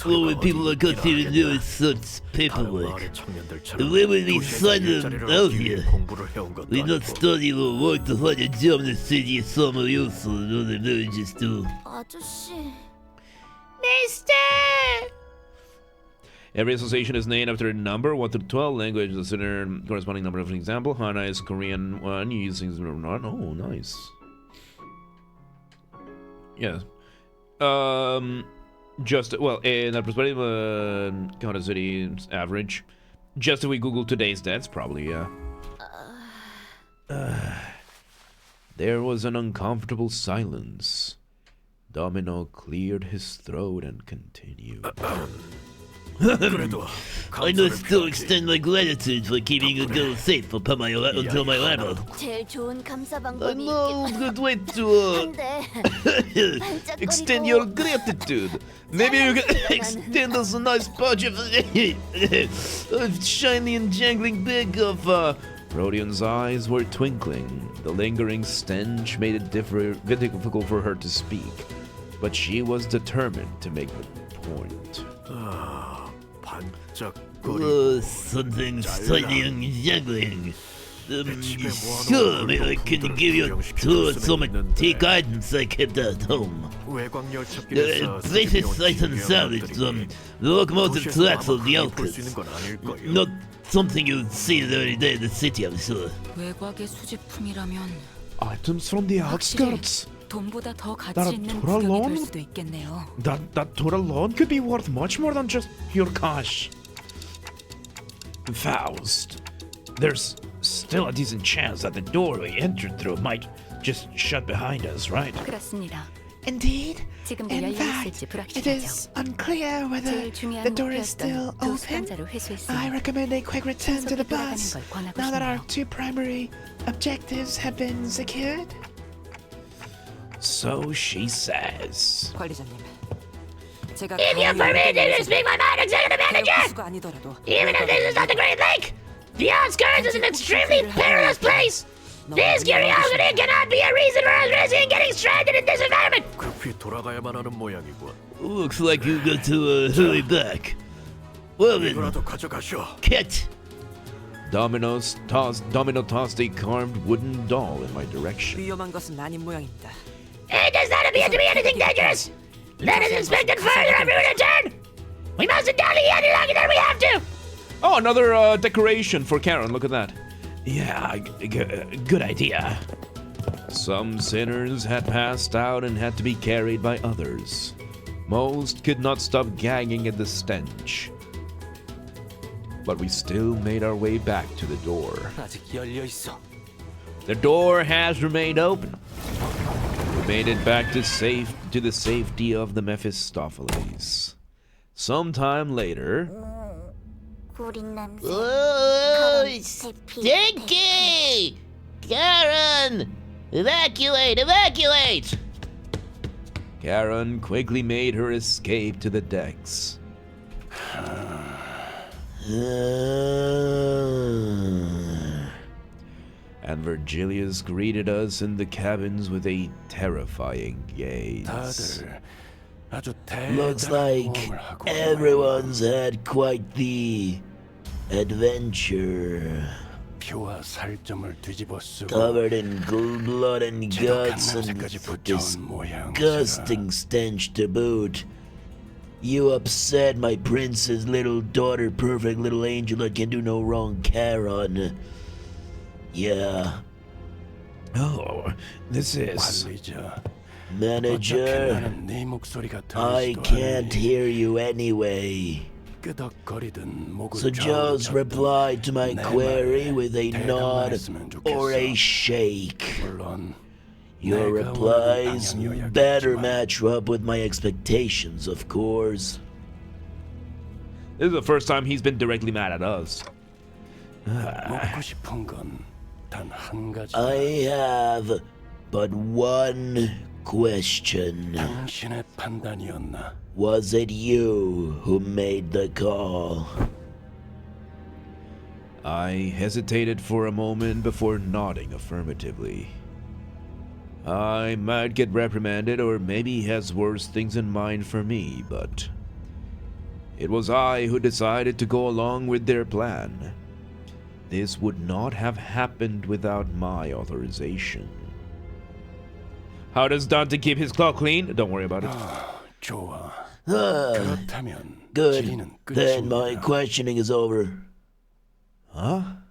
what would people like us here do with such paperwork? And where would we sign them out here? We not study or work to find a job in the city somewhere else, or other villages do. 아저씨, Mister! Every association is named after a number, 1 through 12. Language is the corresponding number of an example. Hana is Korean 1, using... Oh, nice. Yeah. Just, well, in that perspective, Kyoto City's average. Just if we Google today's deaths, probably, yeah. There was an uncomfortable silence. Domino cleared his throat and continued. I must still extend my gratitude for keeping a girl safe until my arrival. 제일 좋은 감사 I 방법이 know a good way to Extend your gratitude. Maybe you can extend us a nice bunch of shiny and jangling big of. Rhodion's eyes were twinkling. The lingering stench made it difficult for her to speak, but she was determined to make the point. Something slightly jangling. Sure, I can give you some tea guidance I kept at home. Basic sight and sound, it's the locomotive tracks of the outposts. Not something you'd see every day in the city, I'm sure. 외곽의 수집품이라면 Items from the outskirts. 돈보다 더 That 가치 있는 total 구경이 loan? 될 수도 있겠네요. That tour alone could be worth much more than just your cash. Faust, there's still a decent chance that the door we entered through might just shut behind us, right? 그렇습니다. Indeed. 지금도 In 열려 fact, 있을지 it is 불확실하죠. unclear whether 제일 중요한 the door is 목표였던 still open. 교수단자를 I 회수했으니 recommend a quick return to the 신속히 돌아가는 bus 걸 권하고 now that our 싶네요. two primary objectives have been secured. So she says. 관리자님, 제가 If you permit me to speak my mind, Executive Manager! 수가 아니더라도 Even if this is not the Great Lake, the outskirts is an extremely perilous place. This curiosity cannot be a reason for us risking getting stranded in this environment. 급히 돌아가야만 하는 모양이군. Looks like you got to hurry back. Well then, 이거라도 가져가시오. cat. Domino tossed a carved wooden doll in my direction. 위험한 것은 아닌 모양입니다. It does not appear to be anything dangerous. Let us inspect it further after we return. We mustn't dally any longer than we have to. Oh, another decoration for Karen. Look at that. Yeah, good idea. Some sinners had passed out and had to be carried by others. Most could not stop gagging at the stench. But we still made our way back to the door. 아직 열려 있어. The door has remained open. We made it back to the safety of the Mephistopheles. Sometime later, 구린 냄새. Oh, 대피. stinky! Karen! Evacuate! Evacuate! Karen quickly made her escape to the decks. And Virgilius greeted us in the cabins with a terrifying gaze. Looks like everyone's had quite the adventure. Covered in blood and guts and disgusting stench to boot. You upset my prince's little daughter, perfect little angel that can do no wrong, Karen. Yeah. Oh, this is... Manager, I can't hear you anyway. So just reply to my query with a nod or a shake. Your replies better match up with my expectations, of course. This is the first time he's been directly mad at us. I have but one question. Was it you who made the call? I hesitated for a moment before nodding affirmatively. I might get reprimanded, or maybe he has worse things in mind for me, but it was I who decided to go along with their plan. This would not have happened without my authorization. How does Dante keep his claw clean? Don't worry about it. 그렇다면 Good. 질의는 Then my 끝입니다. questioning is over.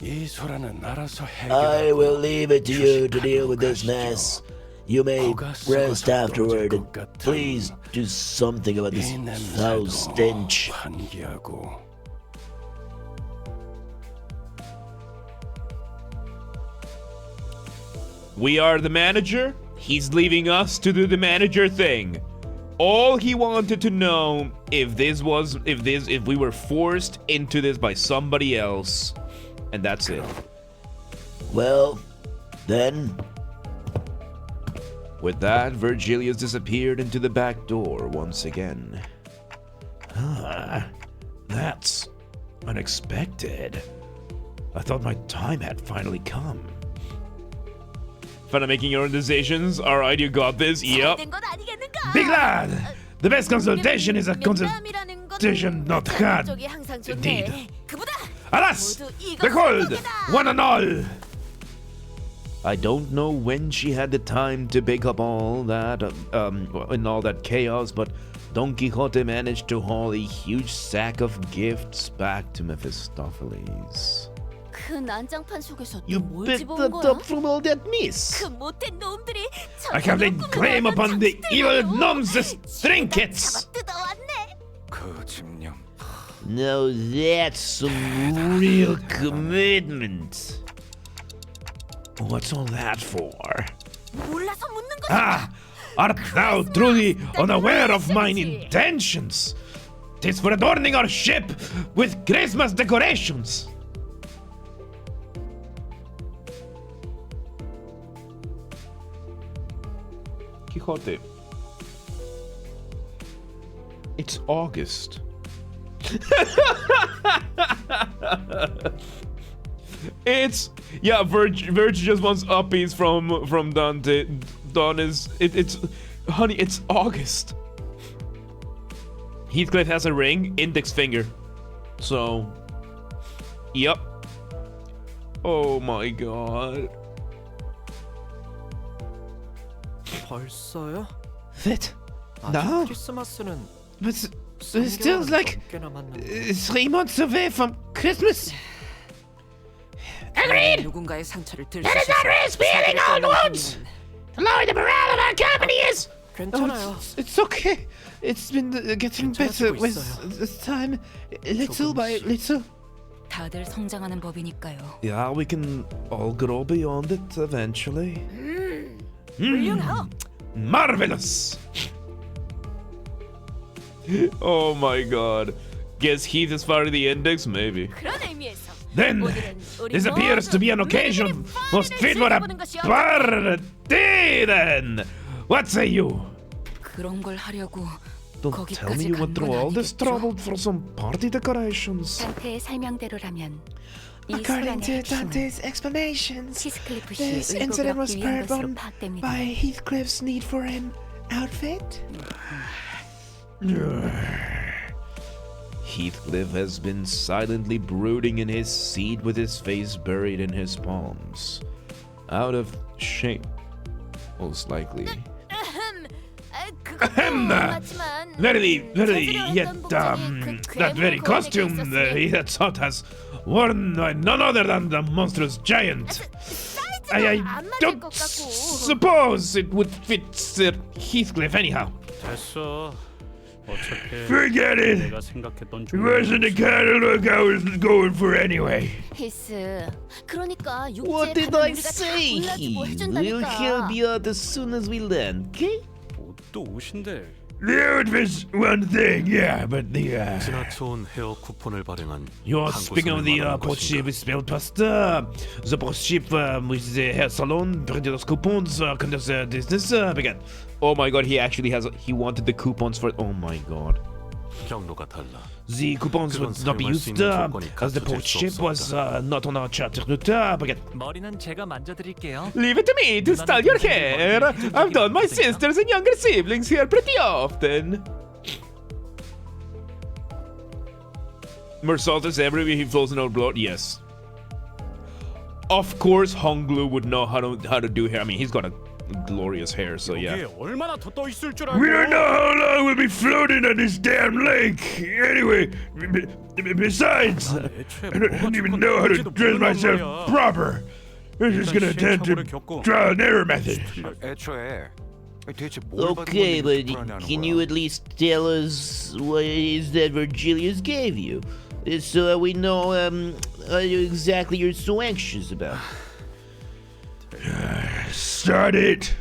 이 소라는 알아서 I will 해결하고 leave it to you to deal with this 가시죠. mess. You may 코가 rest 썩어서 afterward. 떨어질 것 같은 Please do something about this 이 foul 냄새도 stench. 환기하고 We are the manager. He's leaving us to do the manager thing. All he wanted to know if we were forced into this by somebody else, and that's it. Well, then, With that, Virgilius disappeared into the back door once again. That's unexpected. I thought my time had finally come. Fun of making your own decisions. Alright, you got this. Yep. 된 건 아니겠는가? Big lad, the best consultation is a consultation not had. 쪽이 항상 좋네. Indeed. 그보다 Alas, 모두 이것을 behold, 보게다. one and all. I don't know when she had the time to pick up all that, in all that chaos, but Don Quixote managed to haul a huge sack of gifts back to Mephistopheles. 그 난장판 속에서 You 뭘 picked 집어온 that 거야? up from all that mess. 그 못된 놈들이 I have laid claim upon the evil gnomes' trinkets. 잡아 뜯어왔네. 그 집념 now that's some real commitment. What's all that for? 몰라서 묻는 거지. Ah, art thou truly unaware of mine intentions? 'Tis for adorning our ship with Christmas decorations. Quixote. It's August. It's Verge just wants uppies from Dante. Don is it's honey, it's August. Heathcliff has a ring, index finger. So yep. Oh my god. 벌써요? That? 아직 No, 크리스마스는 but it still like 3 months away from Christmas. Agreed! 누군가의 상처를 들 That is not risk healing old wounds! To lower the morale of our company is... Oh, 괜찮아요. it's okay. It's been getting better 괜찮아지고 with 있어요. time, little by little. 다들 성장하는 법이니까요. Yeah, we can all grow beyond it eventually. 훌륭하오. Marvelous. Oh my god. Guess Heath is firing the index? Maybe. 그런 의미에서 Then, 오늘은 우리 this appears to be an occasion most fit for a party then. What say you? 그런 걸 하려고 Don't tell me you went through all this trouble for some party decorations. 단테의 설명대로라면 이 According to 소란의 핵심은 Dante's explanations, 히스클리프 씨의 this incident 의도가 was 위한 spurred 것으로 on 파악됩니다. by Heathcliff's need for an outfit. Heathcliff has been silently brooding in his seat with his face buried in his palms. Out of shame, most likely. Verily, yet that very costume he had thought has worn by none other than the monstrous giant. I don't suppose it would fit Sir Heathcliff anyhow. 됐어. 어차피 Forget it. 내가 생각했던 It wasn't the kind of look I was going for anyway. 히스. 그러니까 What 육지에 did 가면 I 우리가 다 say? 골라주고 We'll 해준다니까. help you out as soon as we land, okay? 또 옷인데 The outfit's one thing, yeah, but the 지나쳐온 헤어 쿠폰을 발행한 You're 한 speaking of 곳을 the 말하는 post ship 것인가? with Spellbuster, the post ship with the hair salon, those coupons, conducts business began. Oh my god, he actually he wanted the coupons for. Oh my god. 경로가 달라. The coupons 그건 would not be 사용할 수 used 있는 조건이 as the 갖춰질 post 수 ship was 없었다. not on our charter route began. 머리는 제가 만져드릴게요. Leave it to me to style your hair. I've done my sisters and younger siblings here pretty often. Mersaltus everywhere he flows in old blood. Yes. Of course, Honglu would know how to do hair. I mean, he's got a glorious hair, so yeah. 여기에 얼마나 더 떠 있을 줄 We don't 알고? know how long we'll be floating on this damn lake. Anyway, besides, I don't even know how to dress myself proper. We're just gonna attempt to trial and error method. 애초에 대체 뭘 Okay, but can you at least tell us what it is that Virgilius gave you? So that we know exactly you're so anxious about. Start it.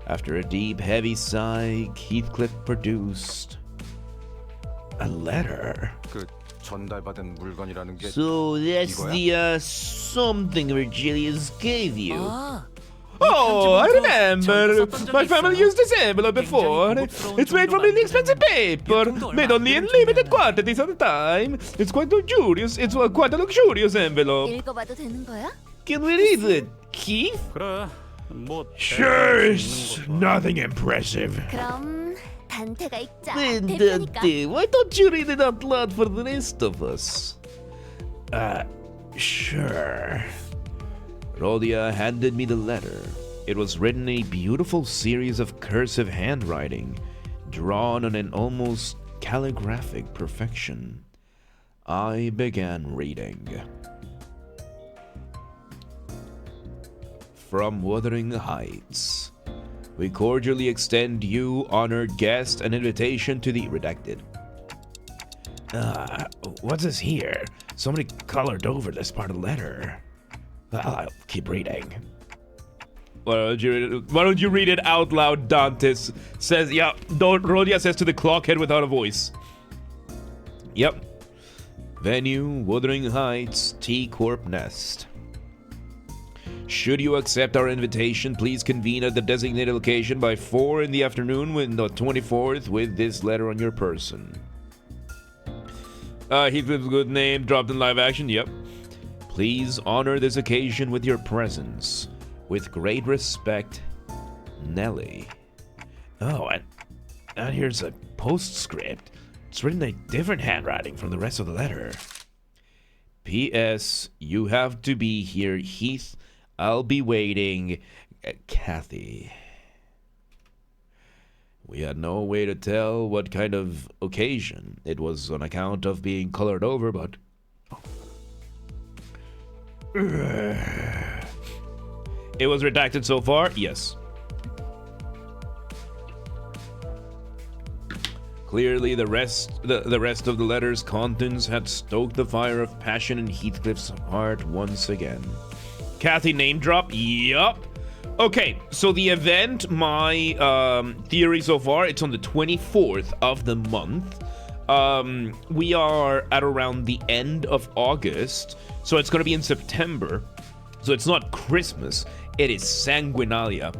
After a deep, heavy sigh, Heathcliff produced a letter. 그 전달받은 물건이라는 게 So that's 이거야? the something Virgilius gave you. Oh, I remember. My family used this envelope before. It's made from inexpensive paper, made only in limited quantities at a time. It's quite luxurious. It's quite a luxurious envelope. 읽어봐도 되는 거야? Can we read it, Keith? 그래. 뭐 Sure, it's nothing impressive. 그럼 단테가 읽자. Then, 대표니까. why don't you read it out loud for the rest of us? Sure. Rhodia handed me the letter. It was written in a beautiful series of cursive handwriting, drawn on an almost calligraphic perfection. I began reading. From Wuthering Heights. We cordially extend you, honored guest, an invitation to the redacted. What's this here? Somebody colored over this part of the letter. I'll keep reading. Why don't you read it out loud, Dantes? Says, yeah, Rhodia says to the clockhead without a voice. Yep. Venue, Wuthering Heights, T-Corp Nest. Should you accept our invitation, please convene at the designated location by 4 in the afternoon on the 24th with this letter on your person. Heathcliff's good name, dropped in live action, yep. Please honor this occasion with your presence. With great respect, Nelly. Oh, and here's a postscript. It's written in a different handwriting from the rest of the letter. P.S. You have to be here, Heath. I'll be waiting. Kathy. We had no way to tell what kind of occasion. It was on account of being colored over, but... It was redacted so far? Yes. Clearly, the rest of the letter's contents had stoked the fire of passion in Heathcliff's heart once again. Kathy name drop? Yup. Okay, so the event, my theory so far, it's on the 24th of the month. We are at around the end of August, so it's gonna be in September. So it's not Christmas, it is Sanguinalia.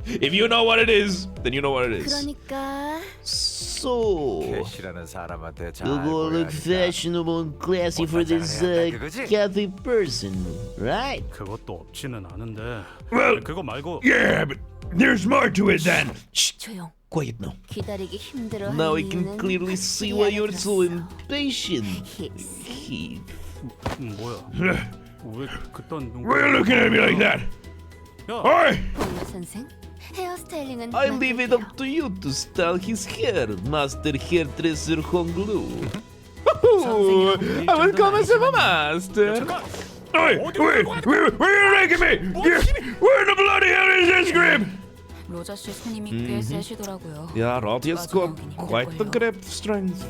If you know what it is, then you know what it is. 그러니까 So, 캐시라는 사람한테 잘 you will look 보여야겠다. fashionable and classy for this Kathy person, right? 그것도 없지는 않은데. Well, 그거 말고 Yeah, but there's more to it than. 조용. Quiet now. 기다리기 힘들어. Now I can clearly see why you're so impatient, Keith. 뭐야? 왜 그딴 Why are you looking at me like that? Oi! 본로 선생, 헤어스타일링은 I leave it up to you to style his hair, Master Hairdresser Honglu. I will come as a master. Oi! Wait! Where are you taking me? Where the bloody hell is this grip? 로저 씨 손님이 꽤 세시더라고요. Yeah, Rodia's got quite the grip strength.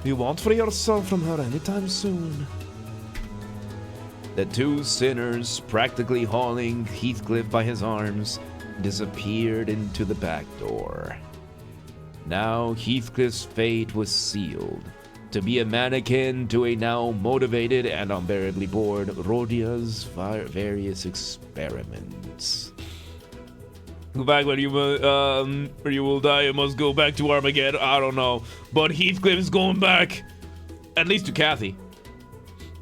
You won't free yourself from her anytime soon. The two sinners, practically hauling Heathcliff by his arms, disappeared into the back door. Now Heathcliff's fate was sealed. To be a mannequin to a now motivated and unbearably bored Rodia's various experiments. Go back when you will die. You must go back to Armageddon. I don't know, but Heathcliff is going back, at least to Kathy.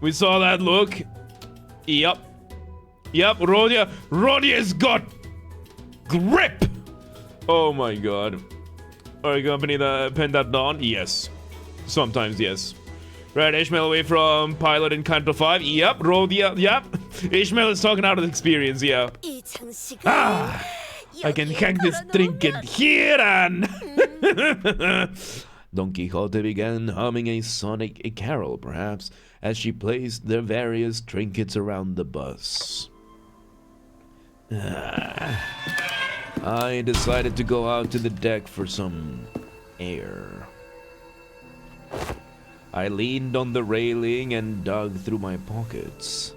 We saw that look. Yep. Rodia's got grip. Oh my god. Are you company that pen that down? Yes. Sometimes yes. Right, Ishmael away from pilot in Canto 5. Yep. Rhodia. Yep. Ishmael is talking out of experience, yeah. Ah, I can hang this trinket here and... Don Quixote began humming a sonic carol, perhaps, as she placed the various trinkets around the bus. I decided to go out to the deck for some air. I leaned on the railing and dug through my pockets.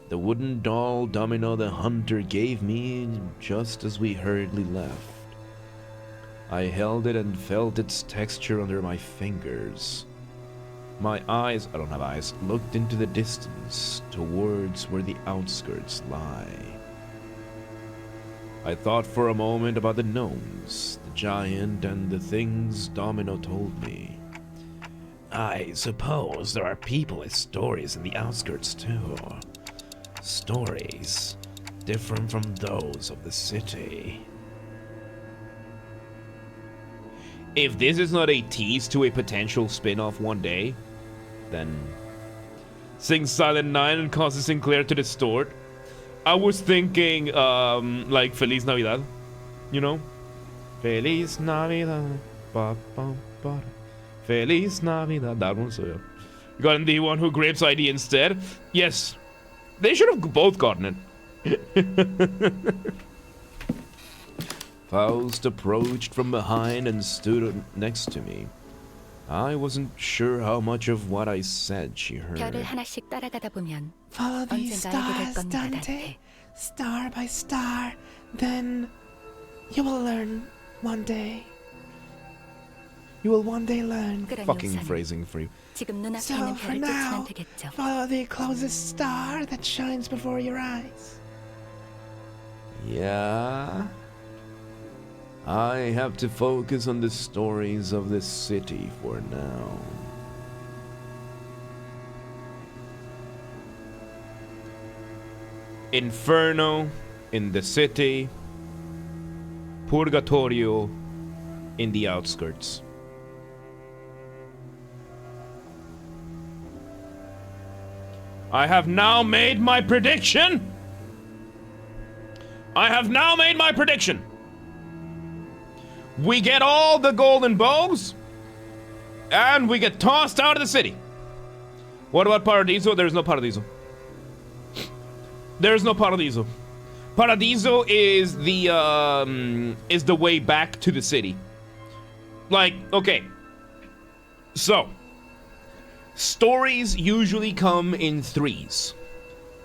The wooden doll domino the hunter gave me just as we hurriedly left. I held it and felt its texture under my fingers. My eyes, I don't have eyes, looked into the distance, towards where the outskirts lie. I thought for a moment about the gnomes, the giant, and the things Domino told me. I suppose there are people with stories in the outskirts too. Stories different from those of the city. If this is not a tease to a potential spin-off one day, then sing Silent Night and causes Sinclair to distort. I was thinking, like Feliz Navidad, you know? Feliz Navidad, ba ba ba. Feliz Navidad, that one, so yeah. Gotten the one who grapes ID instead? Yes. They should have both gotten it. Faust approached from behind and stood next to me. I wasn't sure how much of what I said she heard. Follow these stars, Dante. Star by star. Then you will learn one day. You will one day learn. Fucking phrasing for you. So for now, follow the closest star that shines before your eyes. Yeah? I have to focus on the stories of this city for now. Inferno in the city. Purgatorio in the outskirts. I have now made my prediction! I have now made my prediction! We get all the golden bows, and we get tossed out of the city. What about Paradiso? There's no Paradiso. There's no Paradiso. Paradiso is the way back to the city. Like, okay. So, stories usually come in threes.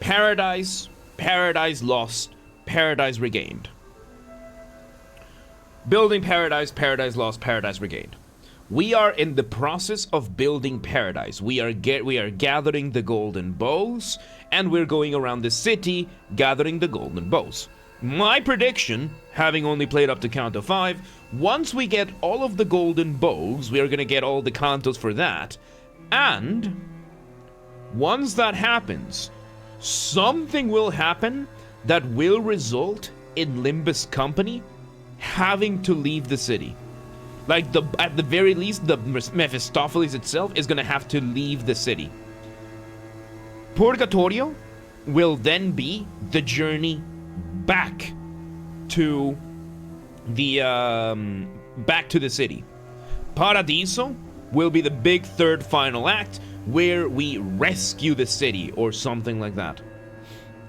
Paradise, Paradise Lost, Paradise Regained. Building Paradise, Paradise Lost, Paradise Regained. We are in the process of building Paradise. We are gathering the golden bows, and we're going around the city gathering the golden bows. My prediction, having only played up to count of 5, once we get all of the golden bows, we are gonna get all the cantos for that. And once that happens, something will happen that will result in Limbus Company having to leave the city. Like, at the very least, the Mephistopheles itself is gonna have to leave the city. Purgatorio will then be the journey back to the city. Paradiso will be the big third final act where we rescue the city or something like that.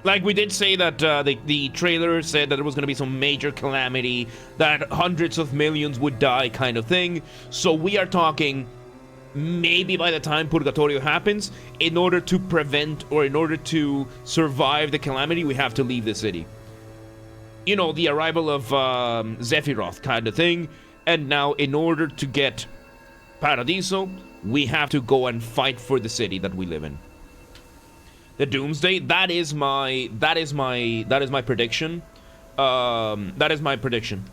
Like, we did say that the trailer said that there was going to be some major calamity, that hundreds of millions would die kind of thing. So we are talking maybe by the time Purgatorio happens, in order to prevent or in order to survive the calamity, we have to leave the city. You know, the arrival of Sephiroth kind of thing. And now, in order to get Paradiso, we have to go and fight for the city that we live in. The Doomsday, that is my prediction. That is my prediction.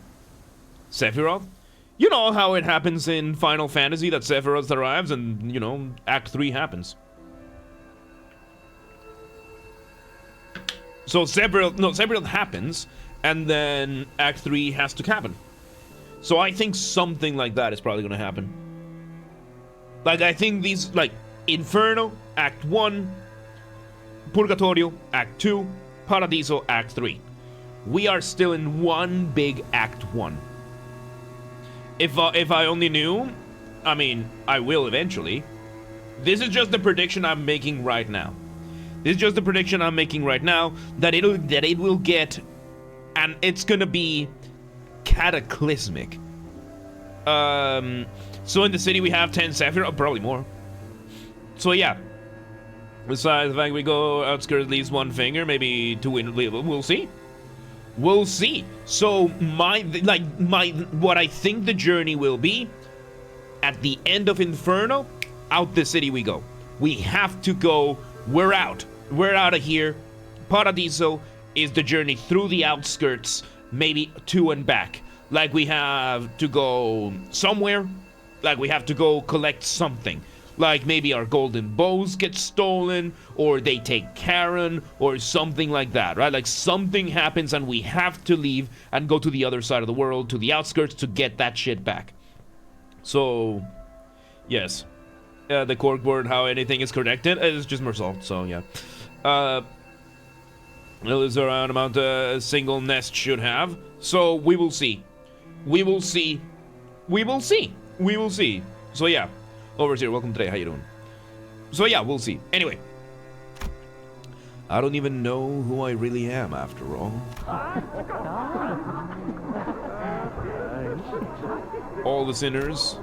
Sephiroth? You know how it happens in Final Fantasy that Sephiroth arrives and, you know, Act 3 happens. So Sephiroth happens, and then Act 3 has to happen. So I think something like that is probably going to happen. Like, I think these, like, Inferno, Act 1, Purgatorio, Act 2, Paradiso, Act 3. We are still in one big Act 1. If I only knew, I mean, I will eventually. This is just the prediction I'm making right now. This is just the prediction I'm making right now that it will get, and it's gonna be cataclysmic. So in the city we have 10 Sephiroth, probably more. So yeah. Besides the fact we go outskirts at least one finger, maybe to win, we'll see. We'll see. So what I think the journey will be, at the end of Inferno, out the city we go. We have to go. We're out. We're out of here. Paradiso is the journey through the outskirts, maybe to and back. Like we have to go somewhere. Like we have to go collect something. Like maybe our golden bows get stolen, or they take Karen, or something like that, right? Like something happens and we have to leave and go to the other side of the world, to the outskirts, to get that shit back. So, yes. The corkboard, how anything is connected, is just Mersault, so yeah. Is around amount a single nest should have. So we will see. We will see. We will see. We will see. So yeah. Overseer, welcome today. How you doing? So yeah, we'll see. Anyway. I don't even know who I really am after all. All the sinners.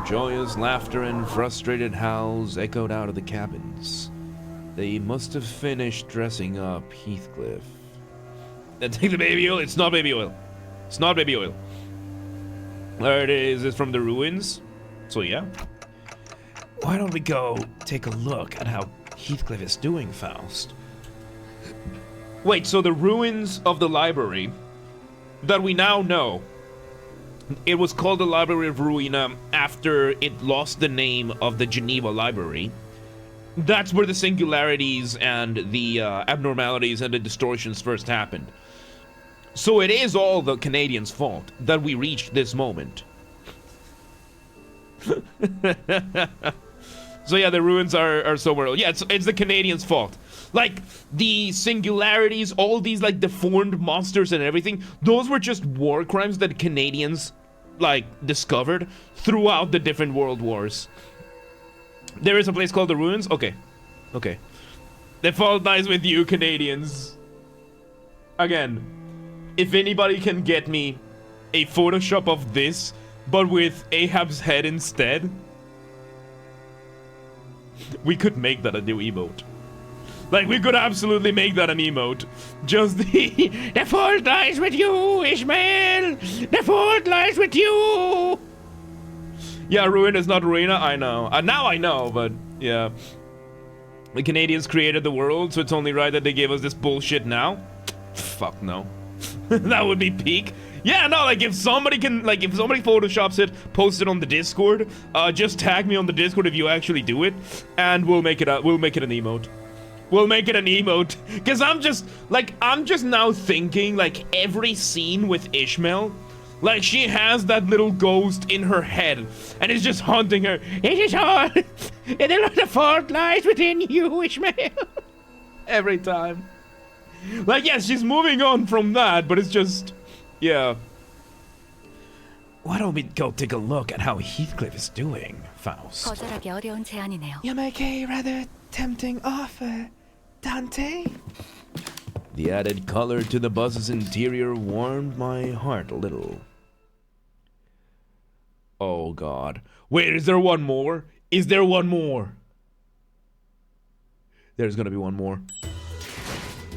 Joyous laughter and frustrated howls echoed out of the cabins. They must have finished dressing up Heathcliff. Take the baby oil. It's not baby oil. It's not baby oil. There it is. It's from the ruins. So yeah. Why don't we go take a look at how Heathcliff is doing, Faust? Wait, so the ruins of the library that we now know, it was called the Library of Ruina after it lost the name of the Geneva Library. That's where the singularities and the abnormalities and the distortions first happened. So it is all the Canadians' fault that we reached this moment. So yeah, the ruins are somewhere else. Yeah, it's the Canadians' fault. Like, the singularities, all these, like, deformed monsters and everything, those were just war crimes that Canadians, like, discovered throughout the different world wars. There is a place called the ruins? Okay. Okay. The fault lies with you, Canadians. Again, if anybody can get me a Photoshop of this, but with Ahab's head instead, we could make that a new emote. Like, we could absolutely make that an emote. Just the fault lies with you, Ishmael! The fault lies with you! Yeah, Ruin is not Ruina, I know. Now I know, but yeah. The Canadians created the world, so it's only right that they gave us this bullshit now? Fuck no. That would be peak. Yeah, no, like, if somebody can, like, if somebody photoshops it, post it on the Discord, just tag me on the Discord if you actually do it, and we'll make it an emote. We'll make it an emote. Because I'm just now thinking, like, every scene with Ishmael, like, she has that little ghost in her head, and it's just haunting her. It is all, the fault lies within you, Ishmael. Every time. Like, yes, she's moving on from that, but it's just, yeah. Why don't we go take a look at how Heathcliff is doing, Faust? 거절하기 어려운 제안이네요. You make a rather tempting offer, Dante. The added color to the buzz's interior warmed my heart a little. Oh god. Wait, is there one more? Is there one more? There's gonna be one more.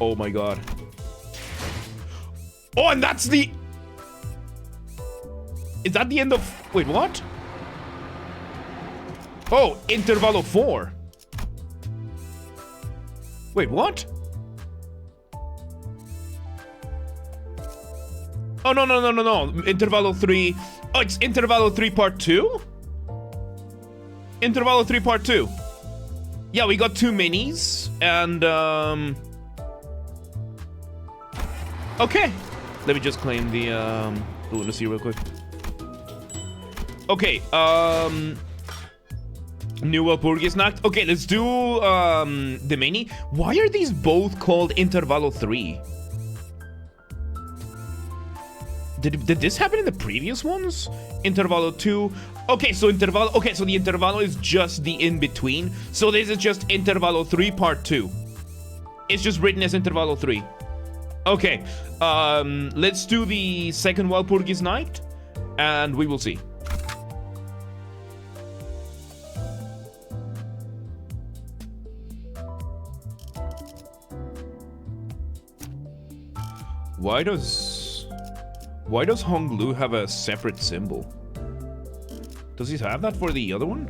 Oh my god. Oh, and that's the... Is that the end of... Wait, what? Oh, Intervallo 4. Wait, what? Oh, no. Intervallo 3. Oh, it's Intervallo 3 Part 2? Intervallo 3 Part 2. Yeah, we got 2 minis, and, okay. Let me just claim the lunacy real quick. Okay, New Walpurgis Nacht. Okay, let's do the mini. Why are these both called Intervallo 3? Did this happen in the previous ones? Intervallo 2. Okay, so Intervallo. Okay, so the Intervallo is just the in-between. So this is just Intervallo 3 Part 2. It's just written as Intervallo 3. Okay, let's do the second Walpurgis Night, and we will see. Why does Honglu have a separate symbol? Does he have that for the other one?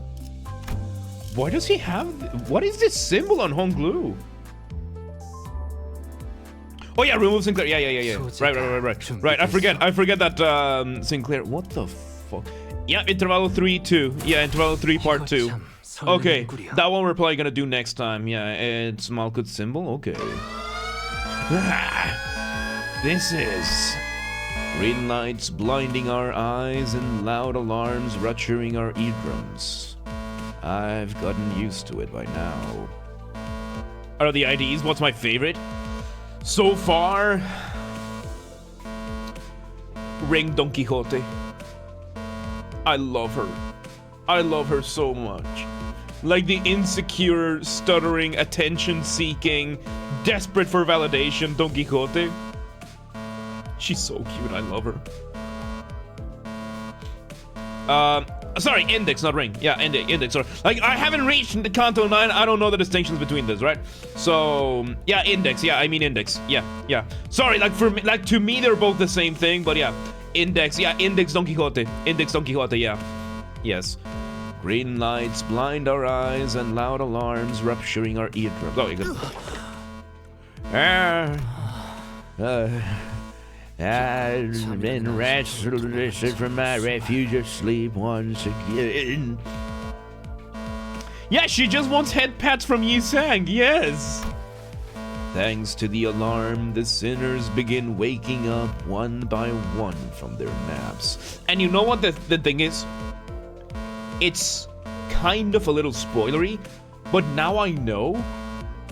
Why does he have... What is this symbol on Honglu? Oh yeah, remove Sinclair. Yeah. Right. I forget that Sinclair. What the fuck? Yeah, Intervallo 3 too. Yeah, Intervallo 3 Part 2. Okay, that one we're probably gonna do next time. Yeah, it's Malkuth's symbol. Okay. This is green lights blinding our eyes and loud alarms rupturing our eardrums. I've gotten used to it by now. Are the IDs? What's my favorite? So far, Ring Don Quixote. I love her. I love her so much. Like the insecure, stuttering, attention-seeking, desperate for validation Don Quixote. She's so cute, I love her. Sorry, Index, not Ring. Yeah, Index, sorry. Like, I haven't reached the Kanto 9, I don't know the distinctions between this, right? So, yeah, Index, yeah, I mean Index. Yeah. Sorry, like, for me, like, to me, they're both the same thing, but yeah. Index, yeah, Index Don Quixote. Index Don Quixote, yeah. Yes. Green lights blind our eyes and loud alarms rupturing our eardrums. Oh, you're good. I've been restless from my refuge of sleep once again. Yeah, she just wants head pats from Yi Sang, yes! Thanks to the alarm, the sinners begin waking up one by one from their naps. And you know what the thing is? It's kind of a little spoilery, but now I know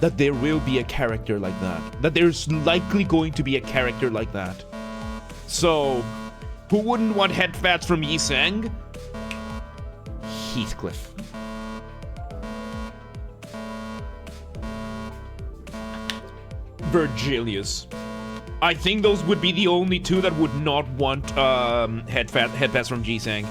that there will be a character like that. That there's likely going to be a character like that. So, who wouldn't want head pats from Yi Sang? Heathcliff. Virgilius. I think those would be the only two that would not want head pats from Yi Sang.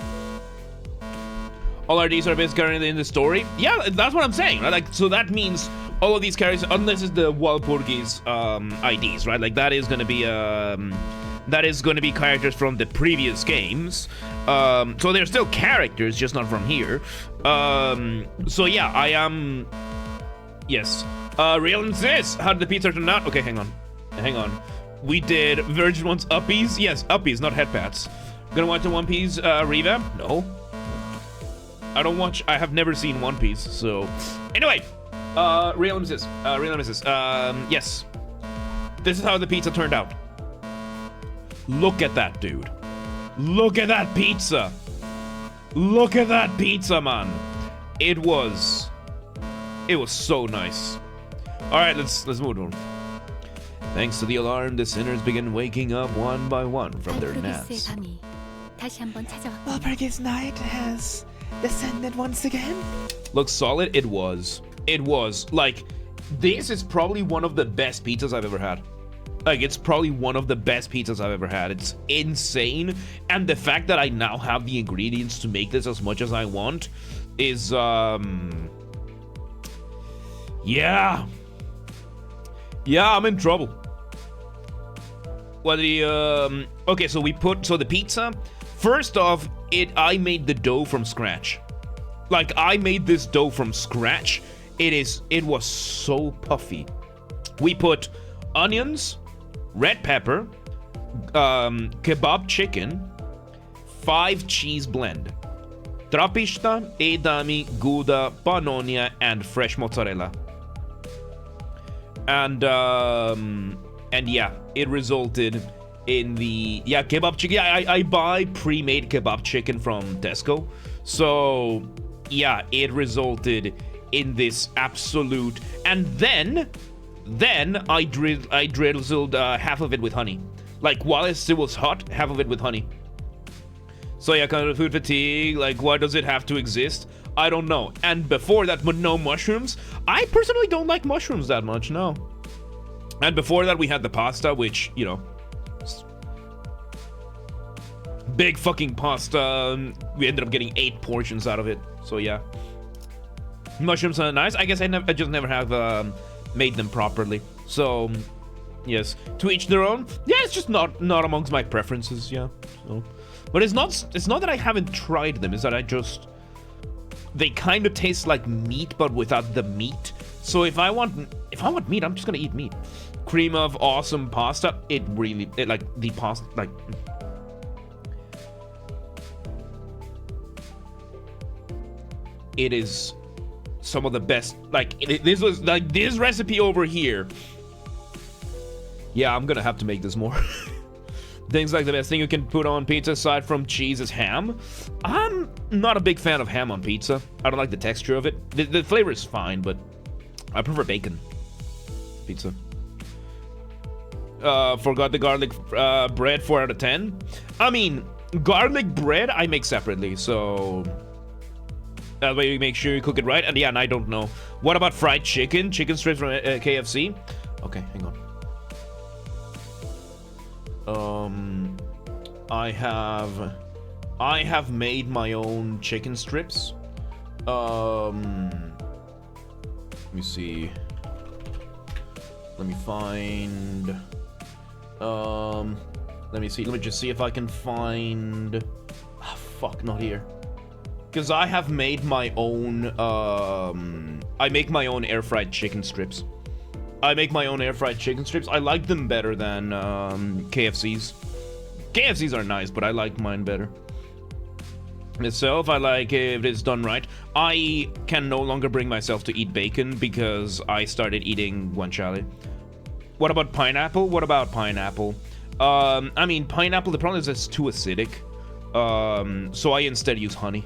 All RDs are based currently in the story. Yeah, that's what I'm saying, right? Like, so that means all of these characters, unless it's the Walpurgis IDs, right? Like, that is gonna be characters from the previous games. So they're still characters, just not from here. So yeah, I am. Yes. Real Sis, how did the pizza turn out? Okay, hang on. We did Virgin One's uppies. Yes, uppies, not head pats. Gonna watch the One Piece revamp? No. I have never seen One Piece, so. Anyway, Real Nemesis. Yes. This is how the pizza turned out. Look at that, dude. Look at that pizza. Look at that pizza, man. It was so nice. All right, let's move on. Thanks to the alarm, the sinners begin waking up one by one from their naps. Walpurgis Night has descended once again. Looks solid. It was. Like, this is probably one of the best pizzas I've ever had. Like, it's probably one of the best pizzas I've ever had. It's insane. And the fact that I now have the ingredients to make this as much as I want is, yeah, I'm in trouble. Well, okay, so the pizza, first off, I made the dough from scratch. Like, I made this dough from scratch. It was so puffy. We put onions, red pepper, kebab chicken, 5 cheese blend, trapista, edamame, gouda, pannonia, and fresh mozzarella. And yeah, it resulted in the kebab chicken. Yeah, I buy pre-made kebab chicken from Tesco. So yeah, it resulted in this absolute. And then I drizzled half of it with honey. Like, while it still was hot, half of it with honey. So yeah, kind of food fatigue, like, why does it have to exist? I don't know. And before that, but no mushrooms. I personally don't like mushrooms that much, no. And before that, we had the pasta, which, you know, big fucking pasta. We ended up getting 8 portions out of it. So yeah, mushrooms are nice. I guess I just never have made them properly. So yes, to each their own. Yeah, it's just not amongst my preferences. Yeah. So, but it's not that I haven't tried them. It's that they kind of taste like meat, but without the meat. So if I want meat, I'm just gonna eat meat. Cream of awesome pasta. It like the pasta, like. It is some of the best. Like, this was like this recipe over here. Yeah, I'm gonna have to make this more. Things like the best thing you can put on pizza aside from cheese is ham. I'm not a big fan of ham on pizza. I don't like the texture of it. The flavor is fine, but I prefer bacon pizza. Forgot the garlic bread, 4 out of 10. I mean, garlic bread I make separately, so that way you make sure you cook it right. And yeah, and I don't know. What about fried chicken? Chicken strips from KFC? Okay, hang on. I have made my own chicken strips. Let me see. Let me find. Let me see. Let me just see if I can find. Ah, fuck, not here. Because I have made my own. I make my own air fried chicken strips. I like them better than KFC's. KFC's are nice, but I like mine better. Itself, I like if it's done right. I can no longer bring myself to eat bacon because I started eating guanciale. What about pineapple? I mean, pineapple, the problem is it's too acidic. So I instead use honey.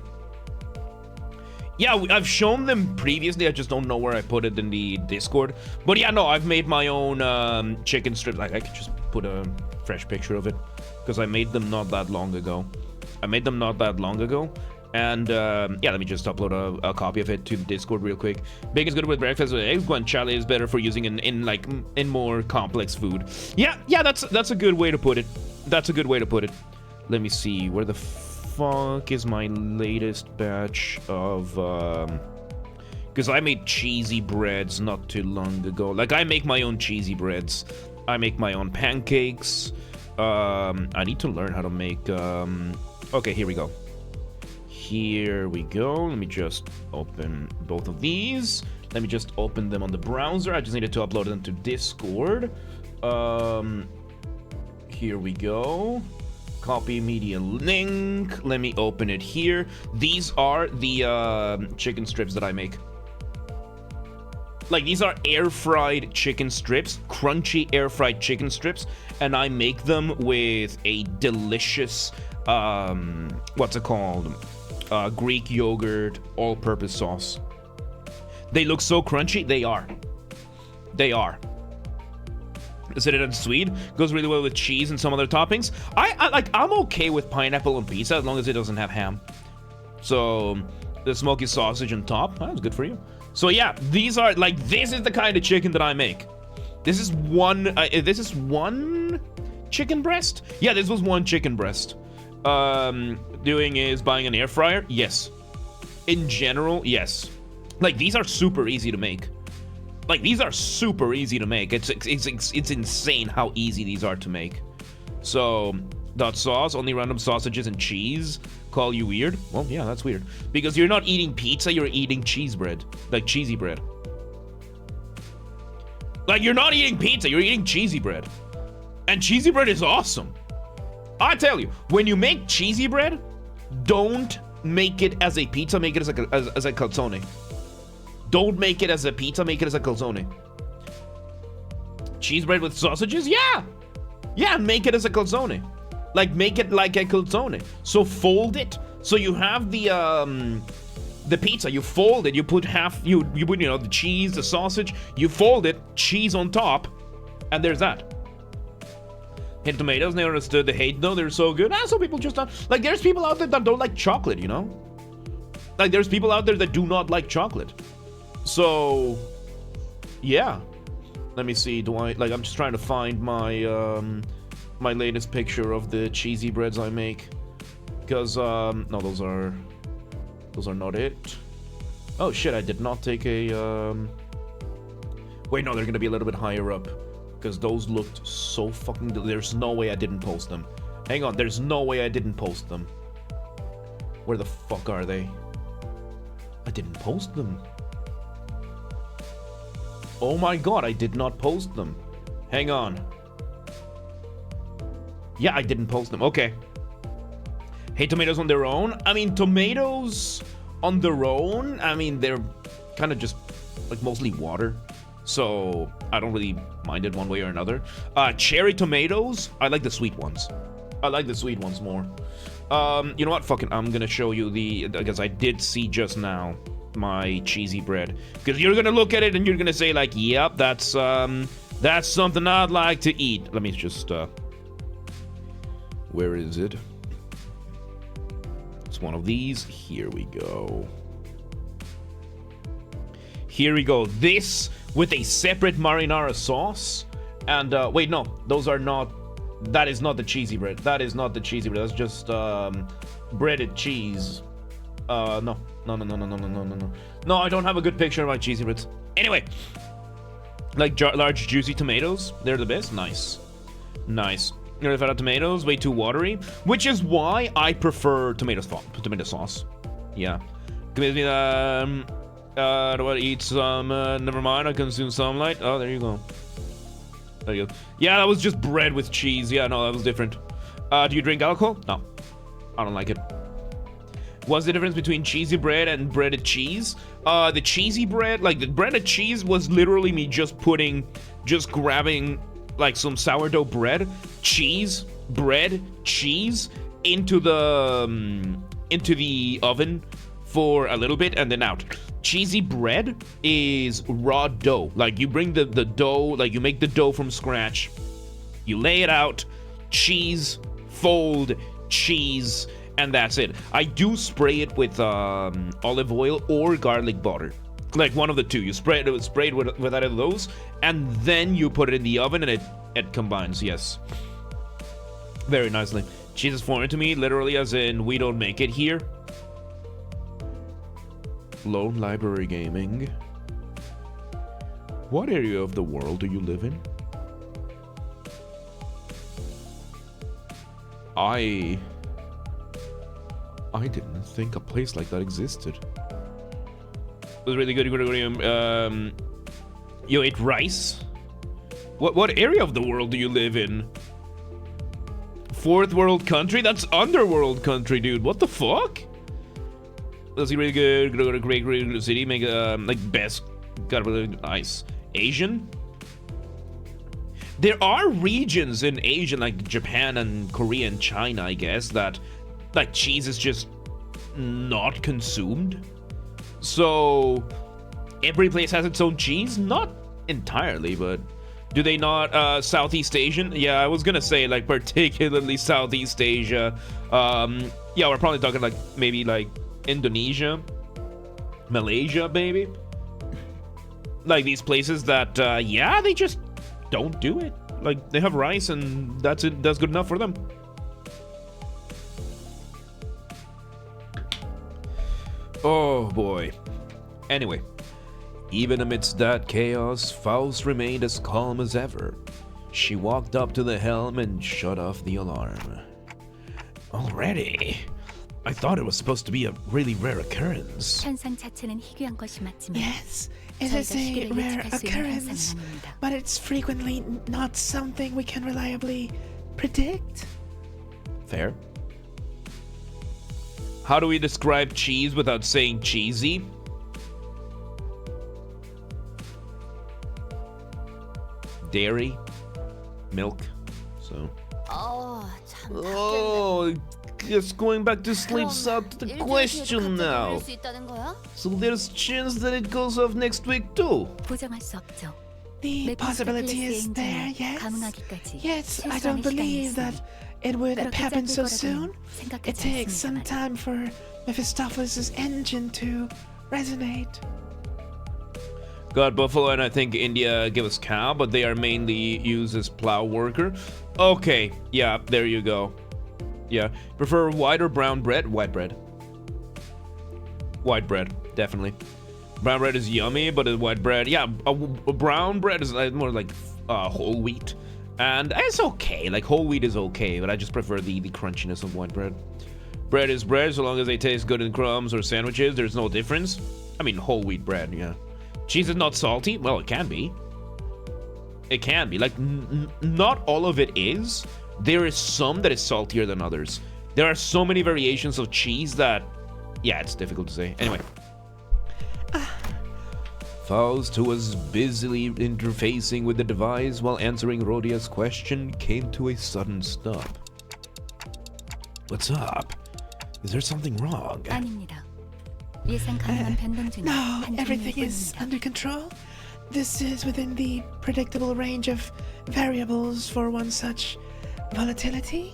Yeah, I've shown them previously. I just don't know where I put it in the Discord. But yeah, no, I've made my own chicken strips. Like, I could just put a fresh picture of it because I made them not that long ago. And yeah, let me just upload a copy of it to the Discord real quick. Bacon's good with breakfast. Eggs guanciale is better for using in more complex food. Yeah, that's a good way to put it. Let me see, where the fuck is my latest batch of because I made cheesy breads not too long ago. Like, I make my own cheesy breads. I make my own pancakes. I need to learn how to make okay, here we go. Let me just open both of these. Let me just open them on the browser. I just needed to upload them to Discord. Here we go. Copy media link. Let me open it here. These are the chicken strips that I make. Like, these are air-fried chicken strips, crunchy air-fried chicken strips, and I make them with a delicious, what's it called? Greek yogurt all-purpose sauce. They look so crunchy. They are. Acidic and sweet. Goes really well with cheese and some other toppings. I'm okay with pineapple on pizza as long as it doesn't have ham. So the smoky sausage on top, that's good for you. So yeah, these are like, this is the kind of chicken that I make. This is one chicken breast. Yeah, this was one chicken breast. Doing is buying an air fryer. Yes. In general, yes. Like, these are super easy to make. It's insane how easy these are to make. So, that sauce, only random sausages and cheese. Call you weird? Well, yeah, that's weird. Because you're not eating pizza, you're eating cheese bread. Like, cheesy bread. Like, you're not eating pizza, you're eating cheesy bread. And cheesy bread is awesome. I tell you, when you make cheesy bread, don't make it as a pizza, make it as a calzone. Don't make it as a pizza, make it as a calzone. Cheese bread with sausages? Yeah! Yeah, make it as a calzone. Like, make it like a calzone. So fold it. So you have the the pizza, you fold it, you put half, you put, you know, the cheese, the sausage, you fold it, cheese on top, and there's that. Hate tomatoes, never understood the hate though, they're so good. Some people just don't, like, there's people out there that don't like chocolate, you know? Like, there's people out there that do not like chocolate. So, yeah. Let me see, I'm just trying to find my, my latest picture of the cheesy breads I make. Because, no, those are not it. Oh shit, I did not take a, wait, no, they're gonna be a little bit higher up. Because those looked so fucking, there's no way I didn't post them. Hang on, there's no way I didn't post them. Where the fuck are they? I didn't post them. Oh my god, I did not post them. Hang on. Yeah, I didn't post them. Okay. Hate tomatoes on their own? I mean, tomatoes on their own, I mean, they're kind of just, like, mostly water. So, I don't really mind it one way or another. Cherry tomatoes, I like the sweet ones. I like the sweet ones more. You know what? Fuck it. I'm gonna show you because I did see just now my cheesy bread. Because you're gonna look at it and you're gonna say, like, yep, that's something I'd like to eat. Let me just, where is it? It's one of these. Here we go. Here we go. This with a separate marinara sauce. And, wait, no. Those are not... That is not the cheesy bread. That is not the cheesy bread. That's just, breaded cheese. No. No, I don't have a good picture of my cheesy breads. Anyway. Like, large, juicy tomatoes. They're the best. Nice. Nice. If I had tomatoes, way too watery. Which is why I prefer tomato sauce. Yeah. Give me, do I eat some? Never mind, I consume sunlight. Oh, there you go. There you go. Yeah, that was just bread with cheese. Yeah, no, that was different. Do you drink alcohol? No. I don't like it. What's the difference between cheesy bread and breaded cheese? The cheesy bread, like the breaded cheese was literally me just grabbing like some sourdough bread, cheese, bread, cheese into the oven for a little bit and then out. Cheesy bread is raw dough. Like, you bring the dough, like, you make the dough from scratch. You lay it out, cheese, fold, cheese, and that's it. I do spray it with olive oil or garlic butter. Like, one of the two. You spray it with either of those, and then you put it in the oven, and it combines, yes. Very nicely. Cheese is foreign to me, literally, as in, we don't make it here. Lone Library Gaming. What area of the world do you live in? I didn't think a place like that existed. It was really good, Gregorium. You ate rice? What area of the world do you live in? Fourth world country? That's underworld country, dude. What the fuck? That's really good. Go to great city. Make like best. Got really nice. Asian. There are regions in Asia, like Japan and Korea and China, I guess, that like cheese is just not consumed. So every place has its own cheese. Not entirely, but do they not? Southeast Asian. Yeah, I was gonna say like particularly Southeast Asia. Yeah, we're probably talking like maybe like Indonesia, Malaysia, maybe. Like these places that, yeah, they just don't do it. Like, they have rice and that's it. That's good enough for them. Oh, boy. Anyway. Even amidst that chaos, Faust remained as calm as ever. She walked up to the helm and shut off the alarm. Already? I thought it was supposed to be a really rare occurrence. Yes, it is a rare occurrence, but it's frequently not something we can reliably predict. Fair. How do we describe cheese without saying cheesy? Dairy, milk, so 참 Oh, just going back to sleep's out to the question now. 수 있다는 거야? So there's chance that it goes off next week too. 보장할 수 없죠. The possibility is there, yes. Yes, I don't believe that it would happen so soon. It takes some time for Mephistopheles' engine to resonate. Got buffalo and I think India give us cow, but they are mainly used as plow worker. Okay, yeah, there you go. Yeah, prefer white or brown bread? White bread. White bread, definitely. Brown bread is yummy, but white bread, yeah, brown bread is more like whole wheat. And it's okay, like whole wheat is okay, but I just prefer the crunchiness of white bread. Bread is bread, so long as they taste good in crumbs or sandwiches, there's no difference. I mean, whole wheat bread, yeah. Cheese is not salty? Well, it can be. It can be. Like, not all of it is. There is some that is saltier than others. There are so many variations of cheese that... yeah, it's difficult to say. Anyway. Faust, who was busily interfacing with the device while answering Rodia's question, came to a sudden stop. What's up? Is there something wrong? No, everything is under control. This is within the predictable range of variables for one such volatility.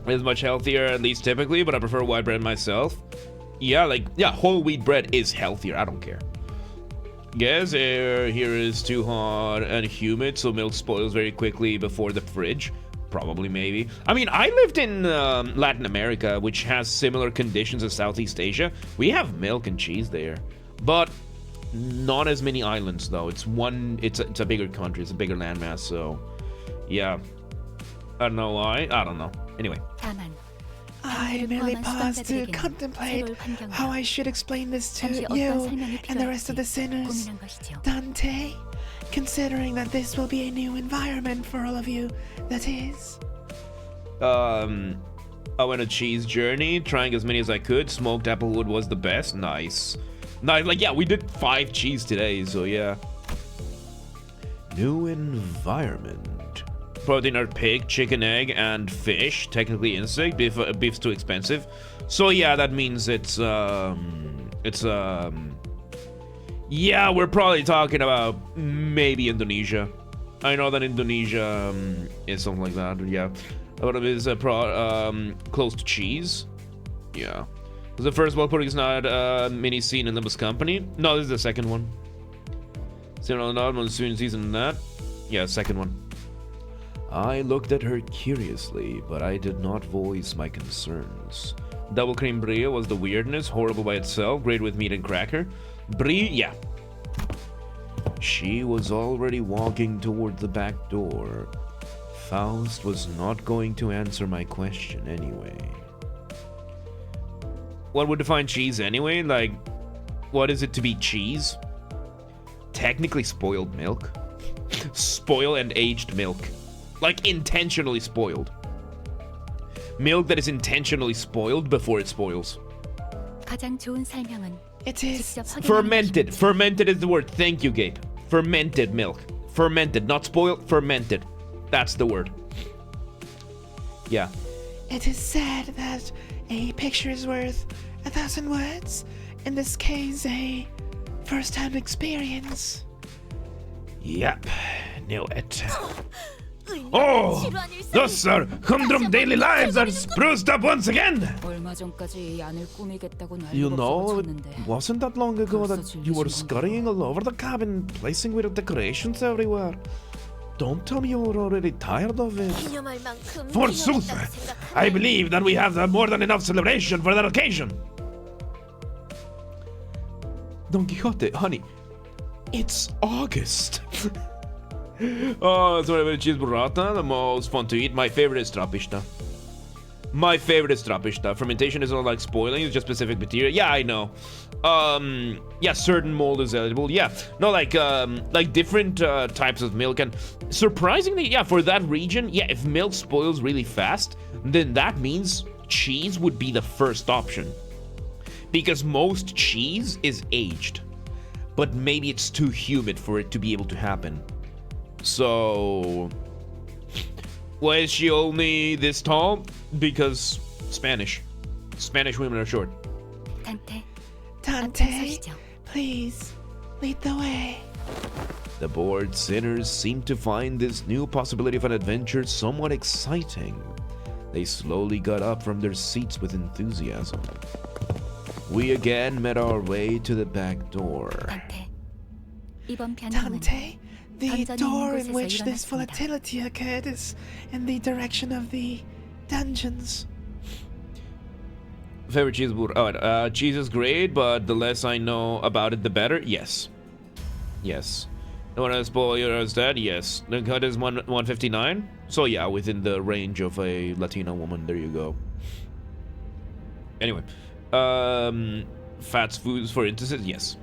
It's much healthier, at least typically, but I prefer white bread myself. Yeah, whole wheat bread is healthier. I don't care. Guess air here is too hot and humid, so milk spoils very quickly before the fridge. Probably, maybe. I mean, I lived in Latin America, which has similar conditions as Southeast Asia. We have milk and cheese there, but not as many islands, though. It's a bigger country. It's a bigger landmass, so yeah. I don't know why. I don't know. Anyway. I merely paused to contemplate how I should explain this to you and the rest of the sinners. Dante, considering that this will be a new environment for all of you, that is. I went a cheese journey, trying as many as I could. Smoked applewood was the best. Nice. Like, yeah, we did 5 cheese today, so yeah. New environment. Protein are pig, chicken, egg, and fish. Technically insect. Beef's too expensive. So yeah, that means yeah, we're probably talking about maybe Indonesia. I know that Indonesia is something like that. Yeah, but it is close to cheese. Yeah. The first Walpurgis is not mini scene in Limbus Company. No, this is the second one. Seen on the monsoon season that. Yeah, second one. I looked at her curiously, but I did not voice my concerns. Double cream brie was the weirdness, horrible by itself, great with meat and cracker. Brie, yeah. She was already walking toward the back door. Faust was not going to answer my question anyway. What would define cheese anyway? Like, what is it to be cheese? Technically spoiled milk. Spoiled and aged milk. Like, intentionally spoiled. Milk that is intentionally spoiled before it spoils. It is fermented. Fermented is the word. Thank you, Gabe. Fermented milk. Fermented, not spoiled, fermented. That's the word. Yeah. It is said that a picture is worth 1,000 words. In this case, a first-hand experience. Yep. Knew it. Oh, thus our humdrum daily lives are spruced up once again. You know, it wasn't that long ago that you were scurrying all over the cabin, placing weird decorations everywhere. Don't tell me you were already tired of it. Forsooth, I believe that we have more than enough celebration for that occasion. Don Quixote, honey, it's August. Oh, sorry about cheese burrata, the most fun to eat. My favorite is trapista. My favorite is trapista. Fermentation is not like spoiling, it's just specific material. Yeah, I know. Yeah, certain mold is eligible. Yeah, no, like different types of milk. And surprisingly, yeah, for that region, yeah, if milk spoils really fast, then that means cheese would be the first option. Because most cheese is aged. But maybe it's too humid for it to be able to happen. So Why is she only this tall? Because Spanish. Spanish women are short. Dante, please lead the way. The bored sinners seem to find this new possibility of an adventure somewhat exciting. They slowly got up from their seats with enthusiasm. We again made our way to the back door. Dante, the door in which this volatility occurred is in the direction of the dungeons. Favorite cheeseburger? Cheese is great, but the less I know about it, the better. Yes. Yes. Don't want to spoil yours, Dad. Yes. The cut is 159. So yeah, within the range of a Latina woman. There you go. Anyway, fast foods for instances. Yes.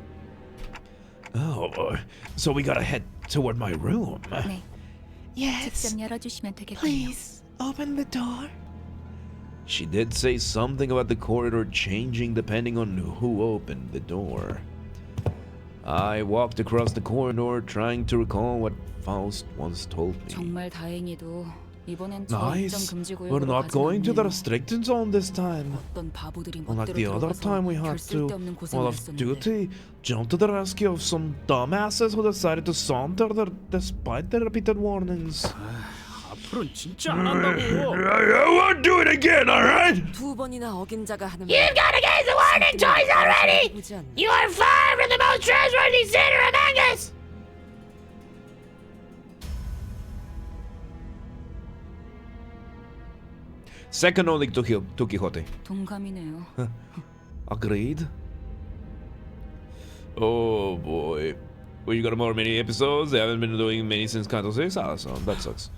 Oh, so we gotta head toward my room. Yes. Please open the door. She did say something about the corridor changing depending on who opened the door. I walked across the corridor trying to recall what Faust once told me. Nice. We're not going to the restricted zone this time. Unlike the other time we had to, while off duty, jump to the rescue of some dumbasses who decided to saunter there despite the repeated warnings. 앞으로는 진짜 안 한다고. I won't do it again, alright? 두 번이나 어긴자가 하는 You've got to get the warning twice already! You are far from the most trustworthy sinner among us! Second only to Quixote. 동감이네요. Agreed. Oh boy. We got more many episodes. They haven't been doing many since Kanto 6. Awesome. That sucks.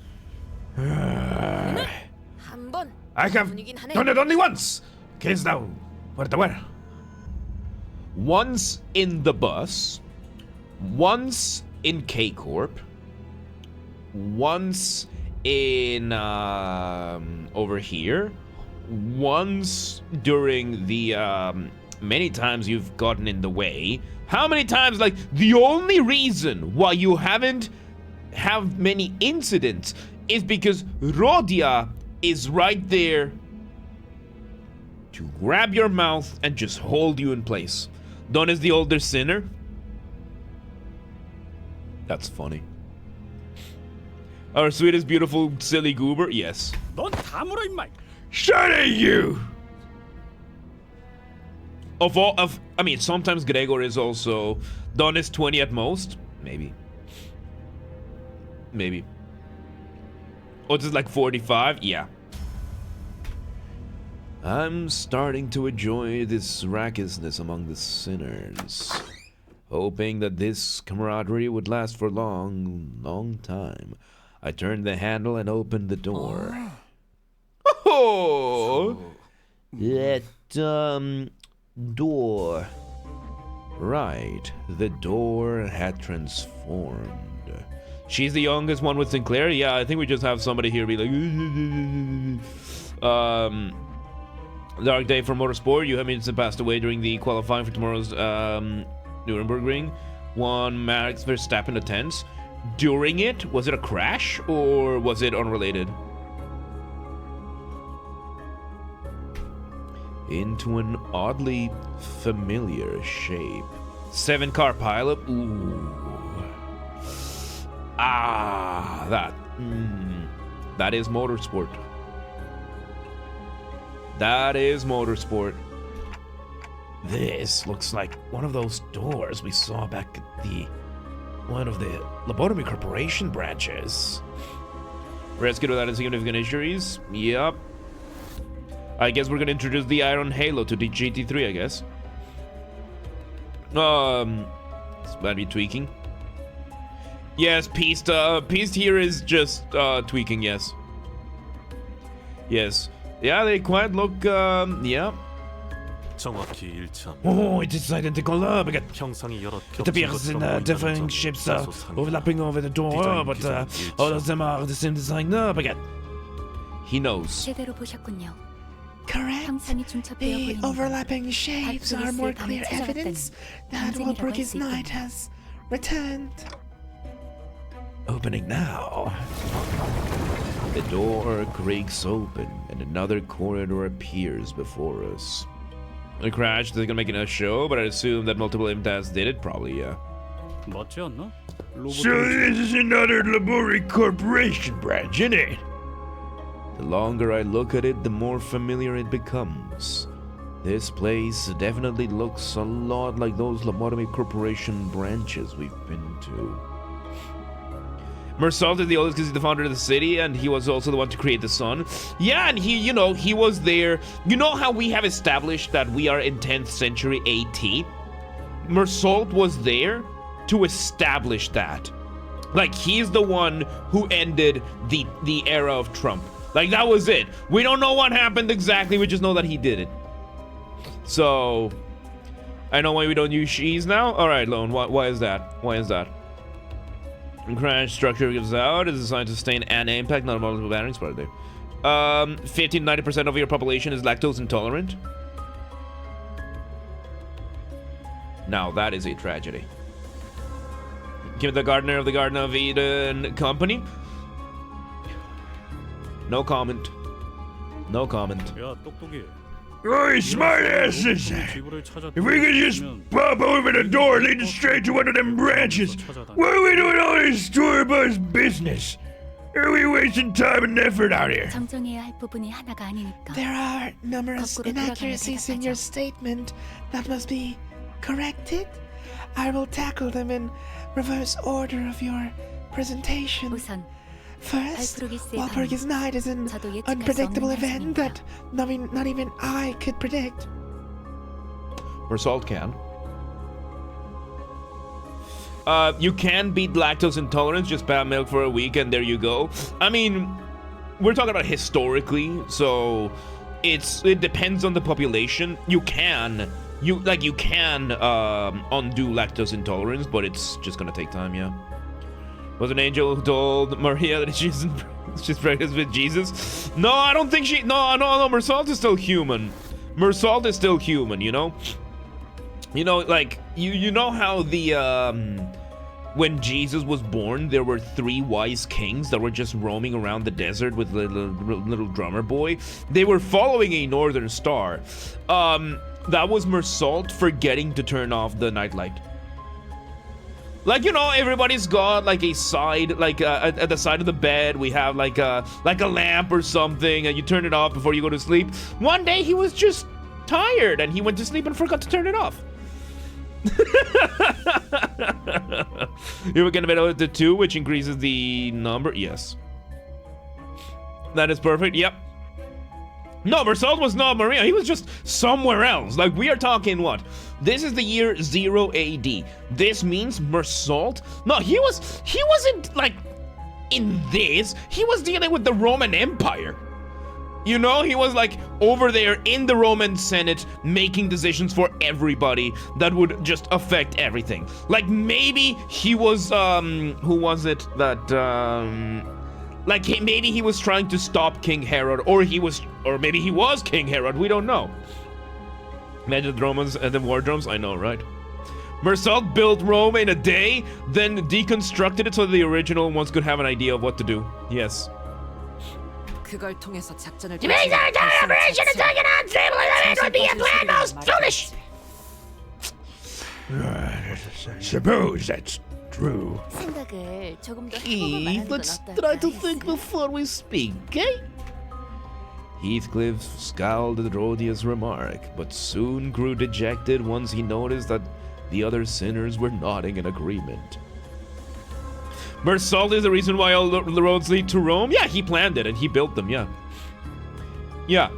한 번. I have done it only once. Kids now. Where? Once in the bus. Once in K-Corp. Once in over here. Once during the many times you've gotten in the way. How many times? Like, the only reason why you haven't have many incidents is because Rodia is right there to grab your mouth and just hold you in place. Don is the older sinner. That's funny. Our sweetest, beautiful, silly goober. Yes. 넌 다물어 임마. Shut at you! I mean, sometimes Gregor is also. Don is 20 at most. Maybe. Oh, this is like 45? Yeah. I'm starting to enjoy this raucousness among the sinners. Hoping that this camaraderie would last for a long time. I turned the handle and opened the door. Oh! That, door. Right, the door had transformed. She's the youngest one with Sinclair? Yeah, I think we just have somebody here be like... Dark day for motorsport. You have Hamilton passed away during the qualifying for tomorrow's Nuremberg Ring. One Max Verstappen attends. During it, was it a crash or was it unrelated? Into an oddly familiar shape. 7-car pileup. Ooh. Ah, that is motorsport. That is motorsport. This looks like one of those doors we saw back at one of the Lobotomy Corporation branches. Rescue without insignificant injuries. Yep. I guess we're gonna introduce the Iron Halo to the GT3, I guess. This might be tweaking. Yes, Piest here is just tweaking, yes. Yes. Yeah, they quite look, yeah. 정확히 일치합니다. Oh, it is identical. But 형상이 여러 it appears in different shapes overlapping over the door, but all of them are the same design. But he knows. 제대로 보셨군요. Correct. The overlapping shapes are more clear evidence that Walpurgis Night has returned. Opening now. The door creaks open and another corridor appears before us. The crash, they're gonna make it a show, but I assume that multiple imtas did it? Probably, yeah. 맞지 않나? So this is another Labori Corporation branch, isn't it? The longer I look at it, the more familiar it becomes. This place definitely looks a lot like those Lobotomy Corporation branches we've been to. Mersault is the oldest because he's the founder of the city, and he was also the one to create the sun. Yeah, and he, he was there. You know how we have established that we are in 10th century AT? Mersault was there to establish that. Like, he's the one who ended the era of Trump. Like, that was it. We don't know what happened exactly, we just know that he did it. So, I know why we don't use she's now. Alright, Lone, why is that? Why is that? Crash structure gives out. Is designed to sustain an impact, not a multiple batteries, part of there. 15-90% of your population is lactose intolerant. Now, that is a tragedy. Give the gardener of the Garden of Eden Company. No comment. No comment. 야, 똑똑이. Oi, smartasses! If we could just pop over the door leading straight to one of them branches, why are we doing all this tour bus business? Are we wasting time and effort out here? 정정해야 할 부분이 하나가 아니니까. There are numerous inaccuracies in your statement that must be corrected. I will tackle them in reverse order of your presentation. 우선 First, Walpurgis Night is an unpredictable event that not even I could predict. Mersault can. You can beat lactose intolerance, just ban milk for a week and there you go. I mean, we're talking about historically, so it depends on the population. You can undo lactose intolerance, but it's just gonna take time, yeah. Was an angel who told Maria that she's pregnant with Jesus? No, I don't think she... No, Mersault is still human. Mersault is still human, you know? You know, like, you know how the, when Jesus was born, there were 3 wise kings that were just roaming around the desert with little drummer boy? They were following a northern star. That was Mersault forgetting to turn off the nightlight. Like, you know, everybody's got like a side, like at the side of the bed, we have like a lamp or something, and you turn it off before you go to sleep. One day he was just tired and he went to sleep and forgot to turn it off. You were gonna bet the 2, which increases the number. Yes. That is perfect. Yep. No, Mersault was not Maria. He was just somewhere else. Like, we are talking what? This is the year 0 AD. This means Mersault. No, he wasn't like in this. He was dealing with the Roman Empire. You know, he was like over there in the Roman Senate making decisions for everybody that would just affect everything. Like, maybe he was who was it that like, maybe he was trying to stop King Herod, or maybe he was King Herod, we don't know. Imagine the Romans and the war drums, I know, right? Mersault built Rome in a day, then deconstructed it so the original ones could have an idea of what to do. Yes. 그걸 통해서 작전을 To make our entire operation until an unstable event would be a plan most foolish! Suppose that's true. 생각을 조금 더 해보고 Heath, 말하는 건 let's 어떨까 try to think 했어. before we speak, eh? Heathcliff scowled at Rhodia's remark, but soon grew dejected once he noticed that the other sinners were nodding in agreement. Mersault is the reason why all the roads lead to Rome? Yeah, he planned it and he built them, yeah. Yeah.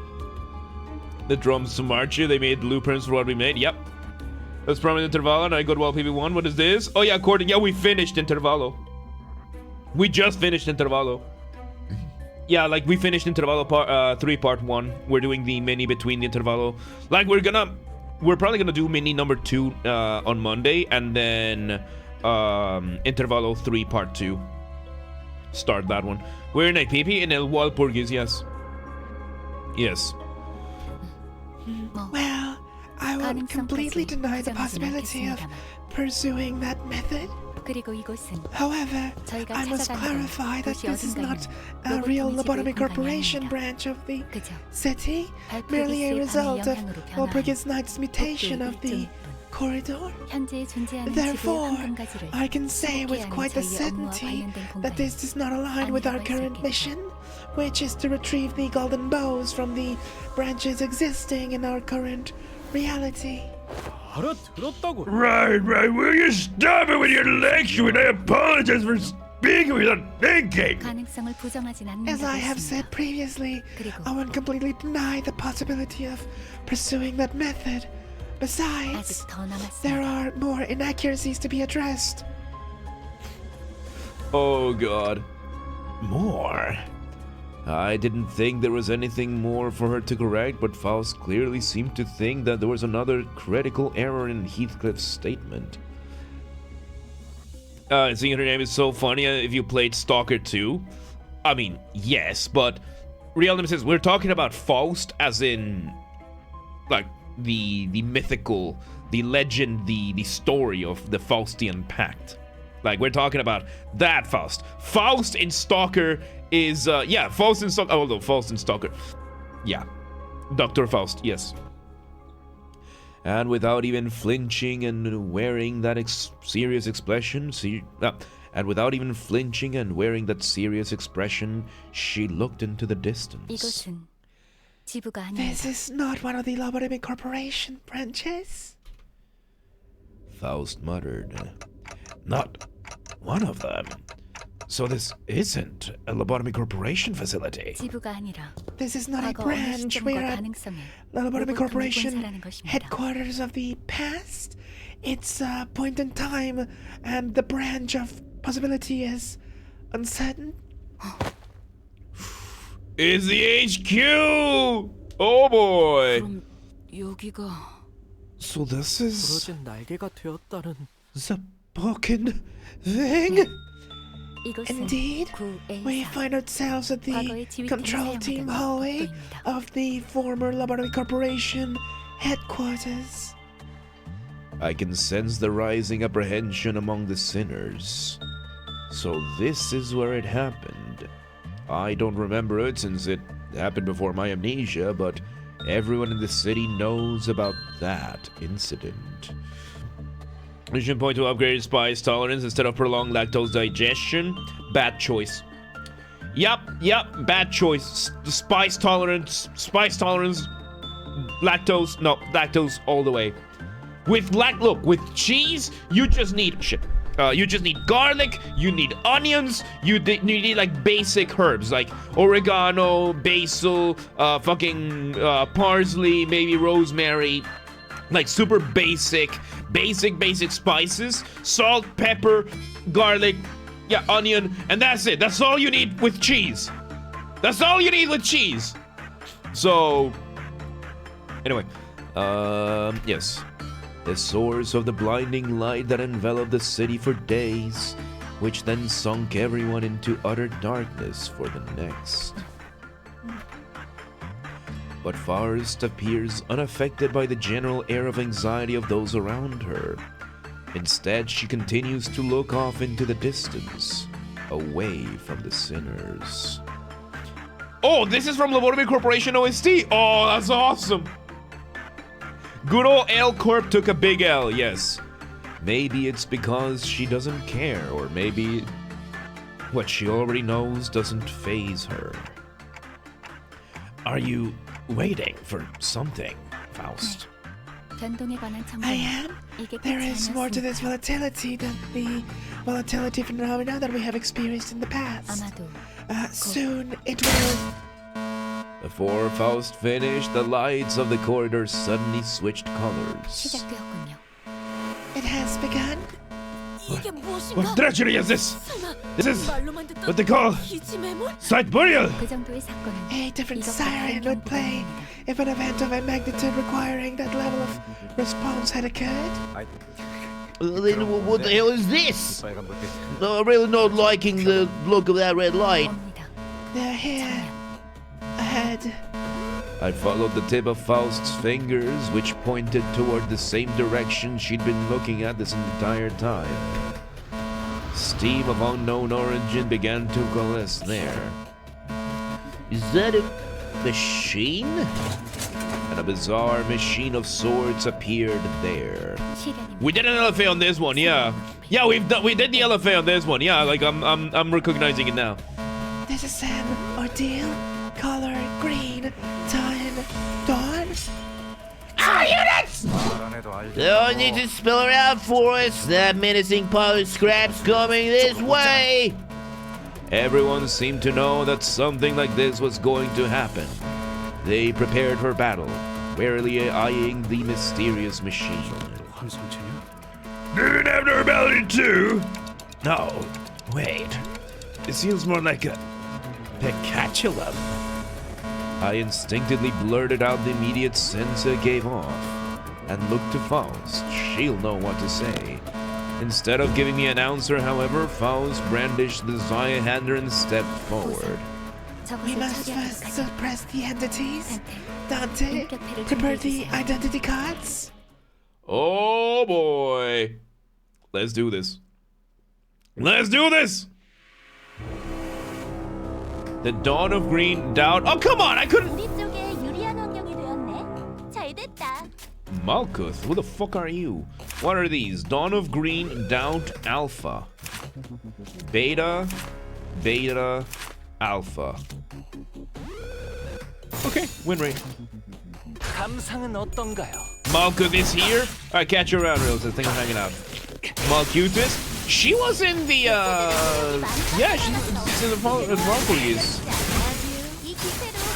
The drums to march you, they made blueprints for what we made, yep. Let's promise Intervallo and I go to WALPV1. What is this? Oh yeah, according, yeah, we finished Intervallo. We just finished Intervallo. Yeah, like we finished Intervallo part 3 part 1. We're doing the mini between the Intervallo. Like we're probably gonna do mini number 2 on Monday, and then Intervallo 3 part 2. Start that one. We're in a PP in El Walpurgis, yes. Yes. Well, I won't completely deny the possibility of pursuing that method. However, I must clarify that this is not a real lobotomy corporation branch of the city, merely a result of WALPURGIS Knight's mutation of the corridor. Therefore, I can say with quite a certainty that this does not align with our current mission, which is to retrieve the golden bows from the branches existing in our current reality. Right. Will you stop it with your lecture? I apologize for speaking without thinking. As I have said previously, I won't completely deny the possibility of pursuing that method. Besides, there are more inaccuracies to be addressed. Oh god. More? I didn't think there was anything more for her to correct, but Faust clearly seemed to think that there was another critical error in Heathcliff's statement. Seeing her name is so funny if you played Stalker 2. I mean, yes, but Real says we're talking about Faust as in, like, the mythical, the legend, the story of the Faustian Pact. Like, we're talking about that Faust. Faust in Stalker is, Faust in Stalker, although Faust in Stalker. Yeah. Dr. Faust, yes. And without even flinching and wearing that serious expression, she looked into the distance. This is not one of the lobotomy corporation branches. Faust muttered. Not one of them. So this isn't a lobotomy corporation facility. This is not a branch. We are at the lobotomy corporation headquarters of the past. It's a point in time, and the branch of possibility is uncertain. Is the HQ! Oh boy! So this is the broken thing? Indeed, we find ourselves at the control team hallway of the former Lobotomy Corporation headquarters. I can sense the rising apprehension among the sinners. So this is where it happened. I don't remember it since it happened before my amnesia, but everyone in the city knows about that incident. Mission point to upgrade spice tolerance instead of prolonged lactose digestion. Bad choice. Yep, bad choice. Spice tolerance, lactose all the way. With cheese, you just need you just need garlic, you need onions, you need like basic herbs like oregano, basil, parsley, maybe rosemary, like super basic spices, salt, pepper, garlic, onion, and that's it. That's all you need with cheese. So, anyway, yes. The source of the blinding light that enveloped the city for days, which then sunk everyone into utter darkness for the next. But Faust appears unaffected by the general air of anxiety of those around her. Instead, she continues to look off into the distance, away from the sinners. Oh, this is from Lobotomy Corporation OST! Oh, that's awesome! Good old L Corp took a big L, yes. Maybe it's because she doesn't care, or maybe what she already knows doesn't faze her. Are you waiting for something, Faust? I am. There is more to this volatility than the volatility phenomena that we have experienced in the past. Soon it will... Before Faust finished, the lights of the corridor suddenly switched colors. It has begun. What treachery is this? This is what they call sight burial. A different siren would play if an event of a magnitude requiring that level of response had occurred. Then what the hell is this? No, I'm really not liking the look of that red light. They're here. Ahead. I followed the tip of Faust's fingers, which pointed toward the same direction she'd been looking at this entire time. Steam of unknown origin began to coalesce there. Is that a machine? And a bizarre machine of sorts appeared there. We did an LFA on this one, yeah. Yeah, we did the LFA on this one, yeah. Like I'm recognizing it now. This is an ordeal. Color green. Time. Dawn. All units! Don't need to spell it out for us. That menacing pile of scraps coming this way. Everyone seemed to know that something like this was going to happen. They prepared for battle, warily eyeing the mysterious machine. Do you have the ability too? No, wait. It seems more like a Pikachu. I instinctively blurted out the immediate sensor gave off and looked to Faust. She'll know what to say. Instead of giving me an answer, however, Faust brandished the Zyhander and stepped forward. We must first suppress the entities. Dante, prepare the identity cards. Oh boy. Let's do this. Let's do this! The dawn of green doubt. Oh, come on! I couldn't. Malkuth, who the fuck are you? What are these? Dawn of green doubt alpha. Beta. Alpha. Okay, win rate. Malkuth is here. Alright, catch you around, Reels. I think I'm hanging out. Malkuth. She was in the, yeah, she's in the WALPURGIS.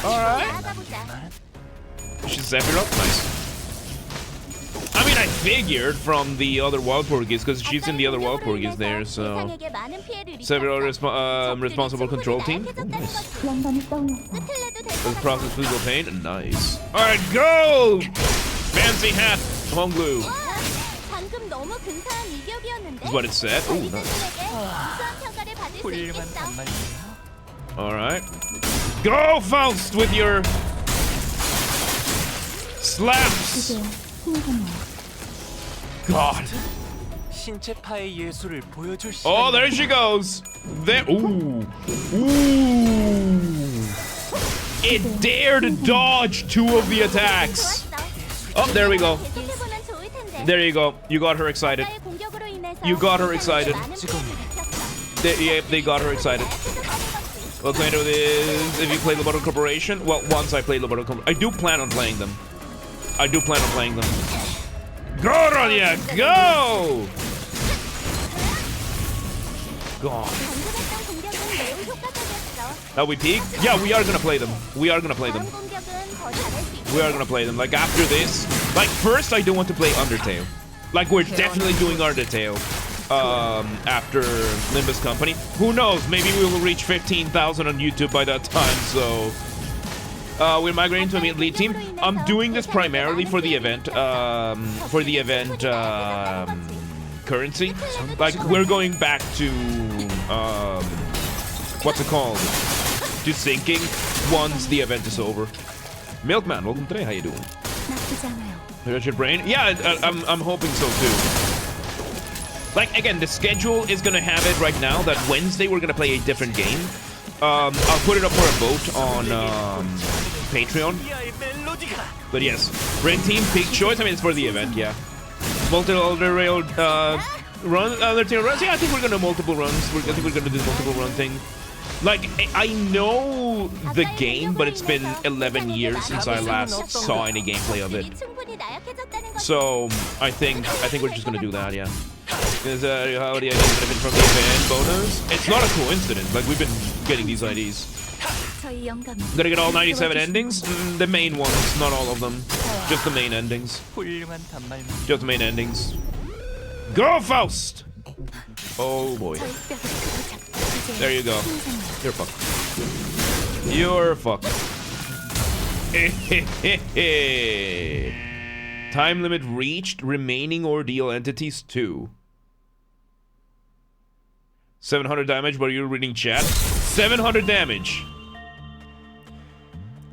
Alright. She's Sephiroth, nice. I mean, I figured from the other WALPURGIS, because she's in the other WALPURGIS there, so... Sephiroth responsible control team. Oh, nice. The process physical pain, nice. Alright, go! Fancy hat, home glue. Is what it said. Ooh, nice. Alright. Go, Faust, with your slaps! God. Oh, there she goes. There. Ooh. Ooh. It dared dodge 2 of the attacks. Oh, there we go. There you go. You got her excited. You got her excited. They got her excited. What kind of this? If you play the Mortal Corporation? Well, once I play the Mortal Corporation. I do plan on playing them. Go, Ronya, go! God. Now we peek? Yeah, we are gonna play them. Like, after this. Like, first, I don't want to play Undertale. Like, we're definitely doing Undertale. After Limbus Company. Who knows? Maybe we will reach 15,000 on YouTube by that time, so... we're migrating to a elite team. I'm doing this primarily for the event, currency. Like, we're going back to, what's it called? To syncing once the event is over. Milkman, welcome today. How you doing? How's your brain? Yeah, I'm hoping so too. Like, again, the schedule is gonna have it right now that Wednesday we're gonna play a different game. I'll put it up for a vote on Patreon. But yes, Red Team, pick choice. I mean, it's for the event, yeah. Multiple rail run, Undertale runs. Yeah, I think we're gonna multiple runs. I think we're gonna do the multiple run thing. Like, I know the game, but it's been 11 years since I last saw any gameplay of it. So I think we're just gonna do that, yeah. Is how the IDs benefit from the event bonus? It's not a coincidence. Like, we've been getting these IDs. Gonna get all 97 endings? The main ones, not all of them. Just the main endings. Just the main endings. Go, Faust! Oh boy. There you go. You're fucked. You're fucked. Time limit reached. Remaining ordeal entities 2. 700 damage, but you're reading chat. 700 damage.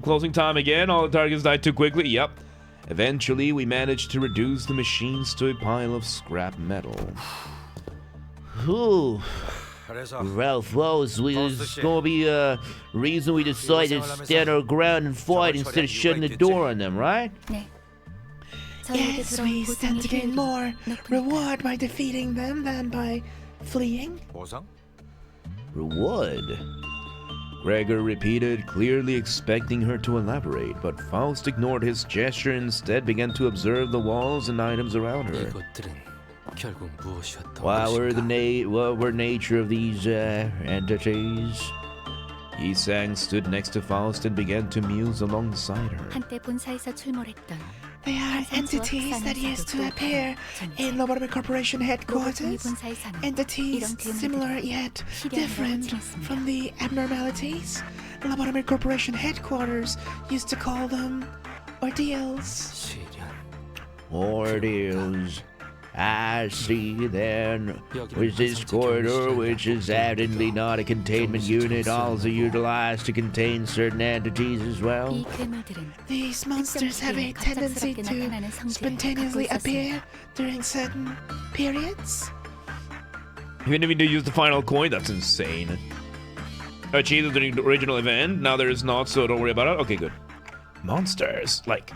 Closing time again. All the targets died too quickly. Yep. Eventually, we managed to reduce the machines to a pile of scrap metal. Whew. 그래서 Ralph Rose, it's gonna be a reason we decided to stand our ground and fight instead of shutting the door on them, right? 네. Yes, we stand to gain more reward by defeating them than by fleeing. 보상? Reward? Gregor repeated, clearly expecting her to elaborate, but Faust ignored his gesture and instead began to observe the walls and items around her. What were nature of these entities? Yi-sang stood next to Faust and began to muse alongside her. 한때 본사에서 출몰했던 They are entities that used to appear in Lobotomy Corporation headquarters. Entities similar yet different from the abnormalities. Lobotomy Corporation headquarters used to call them ordeals. Ordeals. I see then. Was this corridor, which is evidently not a containment unit, also utilized to contain certain entities as well? 이 괴물들은 These monsters have a tendency to spontaneously appear during certain periods. You didn't even use the final coin? That's insane. Achieved the original event, now there is not, so don't worry about it. Okay, good. Monsters? Like,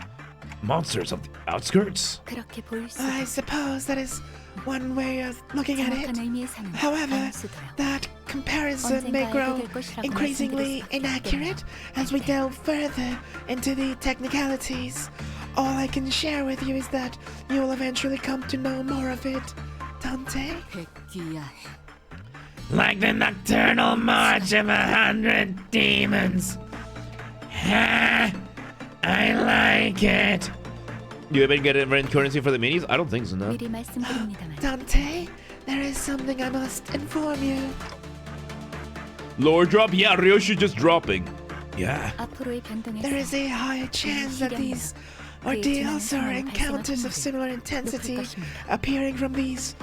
monsters of the outskirts? 그렇게 보일 수 I suppose that is one way of looking at it. However, that comparison may grow increasingly inaccurate as we delve further into the technicalities. All I can share with you is that you will eventually come to know more of it, Dante. Like the nocturnal march of 100 demons. Ha! I like it. You even get event currency for the minis? I don't think so, no. 미리 말씀드립니다만 Dante, there is something I must inform you. Lore drop? Yeah, Ryoshi just dropping. Yeah. 앞으로의 변동에서 There is a higher chance that these ordeals or encounters of similar intensity appearing from these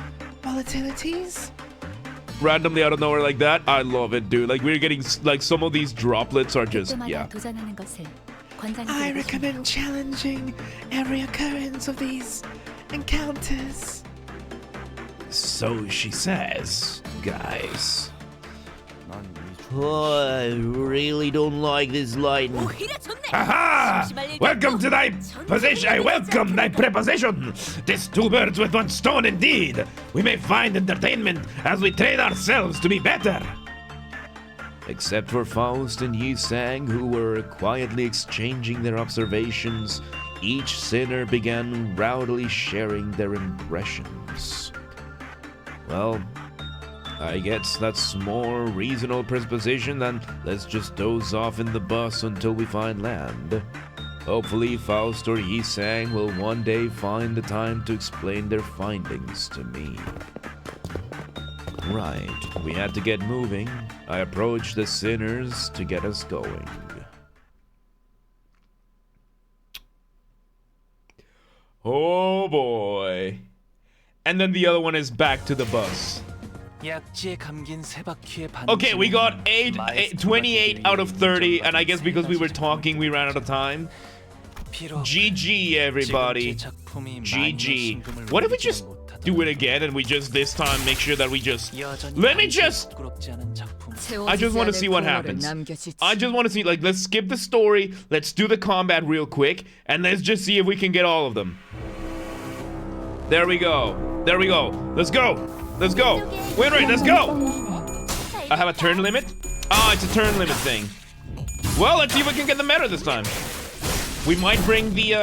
volatilities. Randomly out of nowhere like that? I love it, dude. Like, we're getting, like, some of these droplets are just, 그때마다 yeah. 도전하는 것을 I recommend challenging every occurrence of these encounters. So she says, guys. Oh, I really don't like this lighting. Aha! Welcome to thy position. I welcome thy preposition. This two birds with one stone indeed. We may find entertainment as we train ourselves to be better. Except for Faust and Yi-sang, who were quietly exchanging their observations, each sinner began rowdily sharing their impressions. Well, I guess that's more reasonable proposition than let's just doze off in the bus until we find land. Hopefully Faust or Yi-sang will one day find the time to explain their findings to me. Right, we had to get moving. I approached the sinners to get us going. Oh boy. And then the other one is back to the bus. Okay, we got 28 out of 30, and I guess because we were talking, we ran out of time. GG, everybody. GG. What if we just do it again and we just this time make sure that we just... Let me just... I just want to see what happens. I just want to see, like, let's skip the story, let's do the combat real quick, and let's just see if we can get all of them. There we go. There we go. Let's go. Let's go. Wait, let's go. I have a turn limit? Ah, it's a turn limit thing. Well, let's see if we can get the meta this time. We might bring the,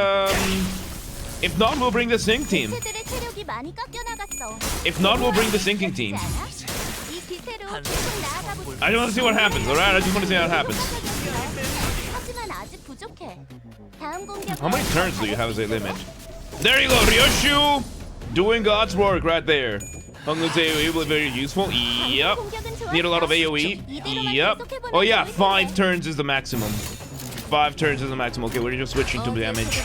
if not, we'll bring the sync team. If not, we'll bring the syncing team. I just want to see what happens, alright? I just want to see how it happens. How many turns do you have as a limit? There you go, Ryoshu! Doing God's work right there. Hunglin's AoE will be very useful. Yep. Need a lot of AoE. Yep. Oh yeah, 5 turns is the maximum. 5 turns is the maximum. Okay, we're just switching to damage.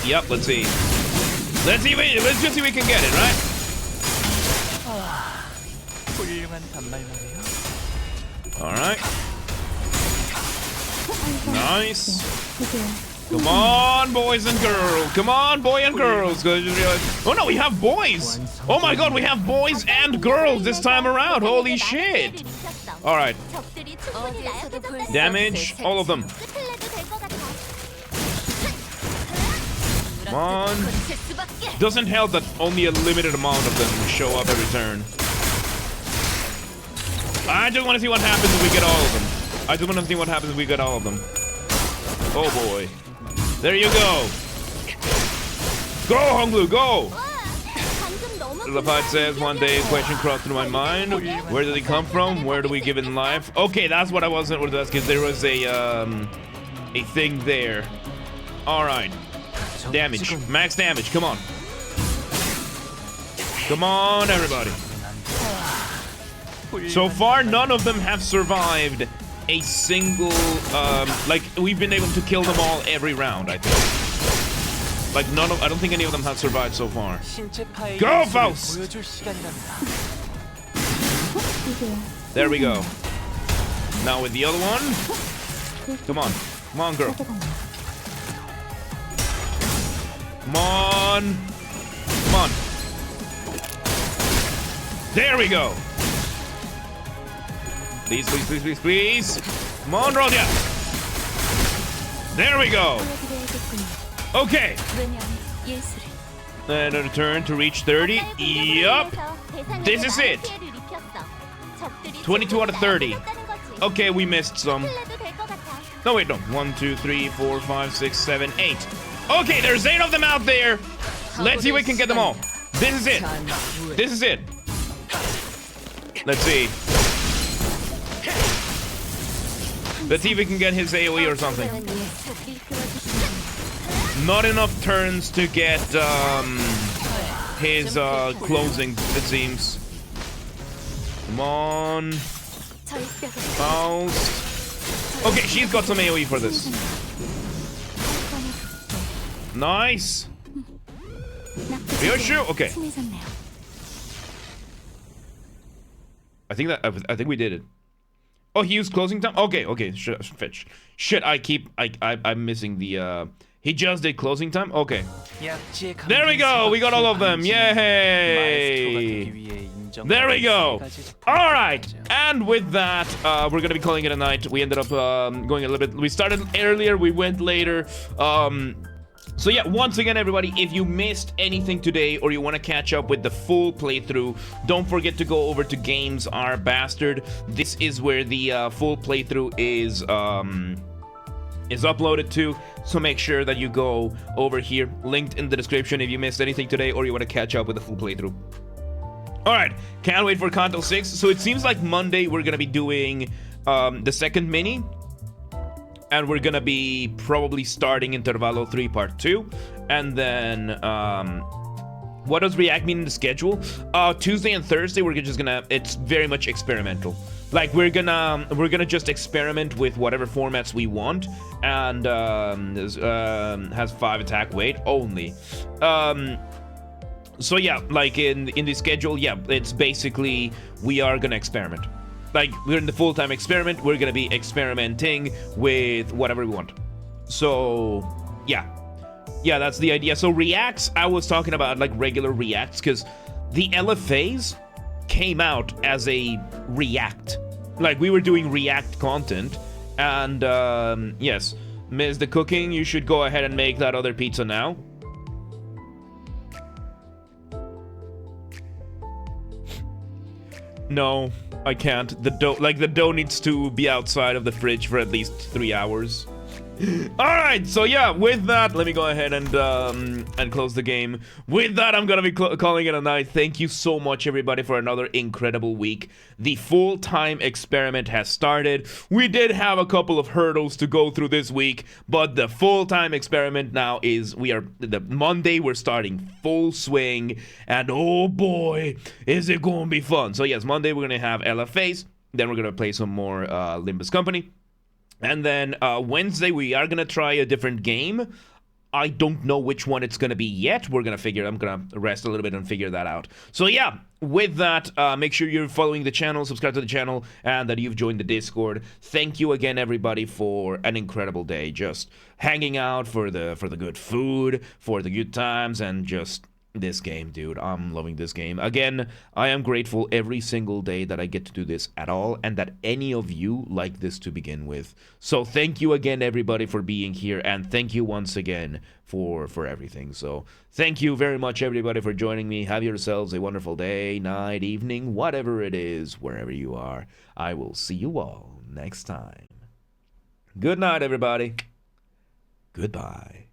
Yep, let's see. Let's just see if we can get it, right? Alright. Nice. Come on, boys and girls. Come on, boy and girls. Oh no, we have boys. Oh my god, we have boys and girls this time around. Holy shit. All right. Damage, all of them. Come on. Doesn't help that only a limited amount of them show up every turn. I just want to see what happens if we get all of them. I just want to see what happens if we get all of them. Oh boy. There you go. Go, Honglu, go! Lapad says, one day a question crossed through my mind. Where did he come from? Where do we give it in life? Okay, that's what I wasn't with us, because there was a thing there. Alright. Damage. Max damage, come on. Come on, everybody. So far, none of them have survived a single, like, we've been able to kill them all every round, I think. Like, I don't think any of them have survived so far. Go, Faust! There we go. Now with the other one. Come on. Come on, girl. Come on. Come on. There we go. Please, please, please, please, please. Come on, Rodya. There we go. Okay. And a return to reach 30. Yup. This is it. 22 out of 30. Okay, we missed some. No, wait, no. 1, 2, 3, 4, 5, 6, 7, 8. Okay, there's 8 of them out there. Let's see if we can get them all. This is it. This is it. Let's see. Let's see if we can get his AoE or something. Not enough turns to get his closing, it seems. Come on. Faust. Okay, she's got some AoE for this. Nice. Ryoshu? Okay. I think we did it. Oh, he used closing time? Okay, okay. Fetch. Shit, I'm missing the, he just did closing time? Okay. There we go! We got all of them! Yay! There we go! Alright! And with that, we're gonna be calling it a night. We ended up going a little bit... We started earlier, we went later. So yeah, once again, everybody, if you missed anything today or you want to catch up with the full playthrough, don't forget to go over to Games Are Bastard. This is where the full playthrough is uploaded to, so make sure that you go over here, linked in the description if you missed anything today or you want to catch up with the full playthrough. Alright, can't wait for Kanto 6. So it seems like Monday we're gonna be doing the second mini. And we're gonna be probably starting Intervallo 3 Part 2. And then, what does React mean in the schedule? Tuesday and Thursday, we're just gonna, it's very much experimental. Like, we're gonna just experiment with whatever formats we want. And, has 5 attack weight only. So yeah, like in the schedule, yeah, it's basically, we are gonna experiment. Like, we're in the full-time experiment, we're gonna be experimenting with whatever we want. So, yeah. Yeah, that's the idea. So, reacts, I was talking about, like, regular reacts, because the LFAs came out as a react. Like, we were doing react content, and, yes. Miss the cooking, you should go ahead and make that other pizza now. No, I can't. The dough needs to be outside of the fridge for at least 3 hours. Alright, so yeah, with that, let me go ahead and close the game. With that, I'm gonna be calling it a night. Thank you so much, everybody, for another incredible week. The full-time experiment has started. We did have a couple of hurdles to go through this week, but the full-time experiment now is, Monday, we're starting full swing, and oh boy, is it gonna be fun. So yes, Monday we're gonna have LFAs, then we're gonna play some more Limbus Company. And then Wednesday, we are going to try a different game. I don't know which one it's gonna be yet. I'm gonna rest a little bit and figure that out. So yeah, with that, make sure you're following the channel, subscribe to the channel, and that you've joined the Discord. Thank you again, everybody, for an incredible day. Just hanging out, for the good food, for the good times, and just this game, dude. I'm loving this game. Again, I am grateful every single day that I get to do this at all, and that any of you like this to begin with. So thank you again, everybody, for being here, and thank you once again for everything. So thank you very much, everybody, for joining me. Have yourselves a wonderful day, night, evening, whatever it is, wherever you are. I will see you all next time. Good night, everybody. Goodbye.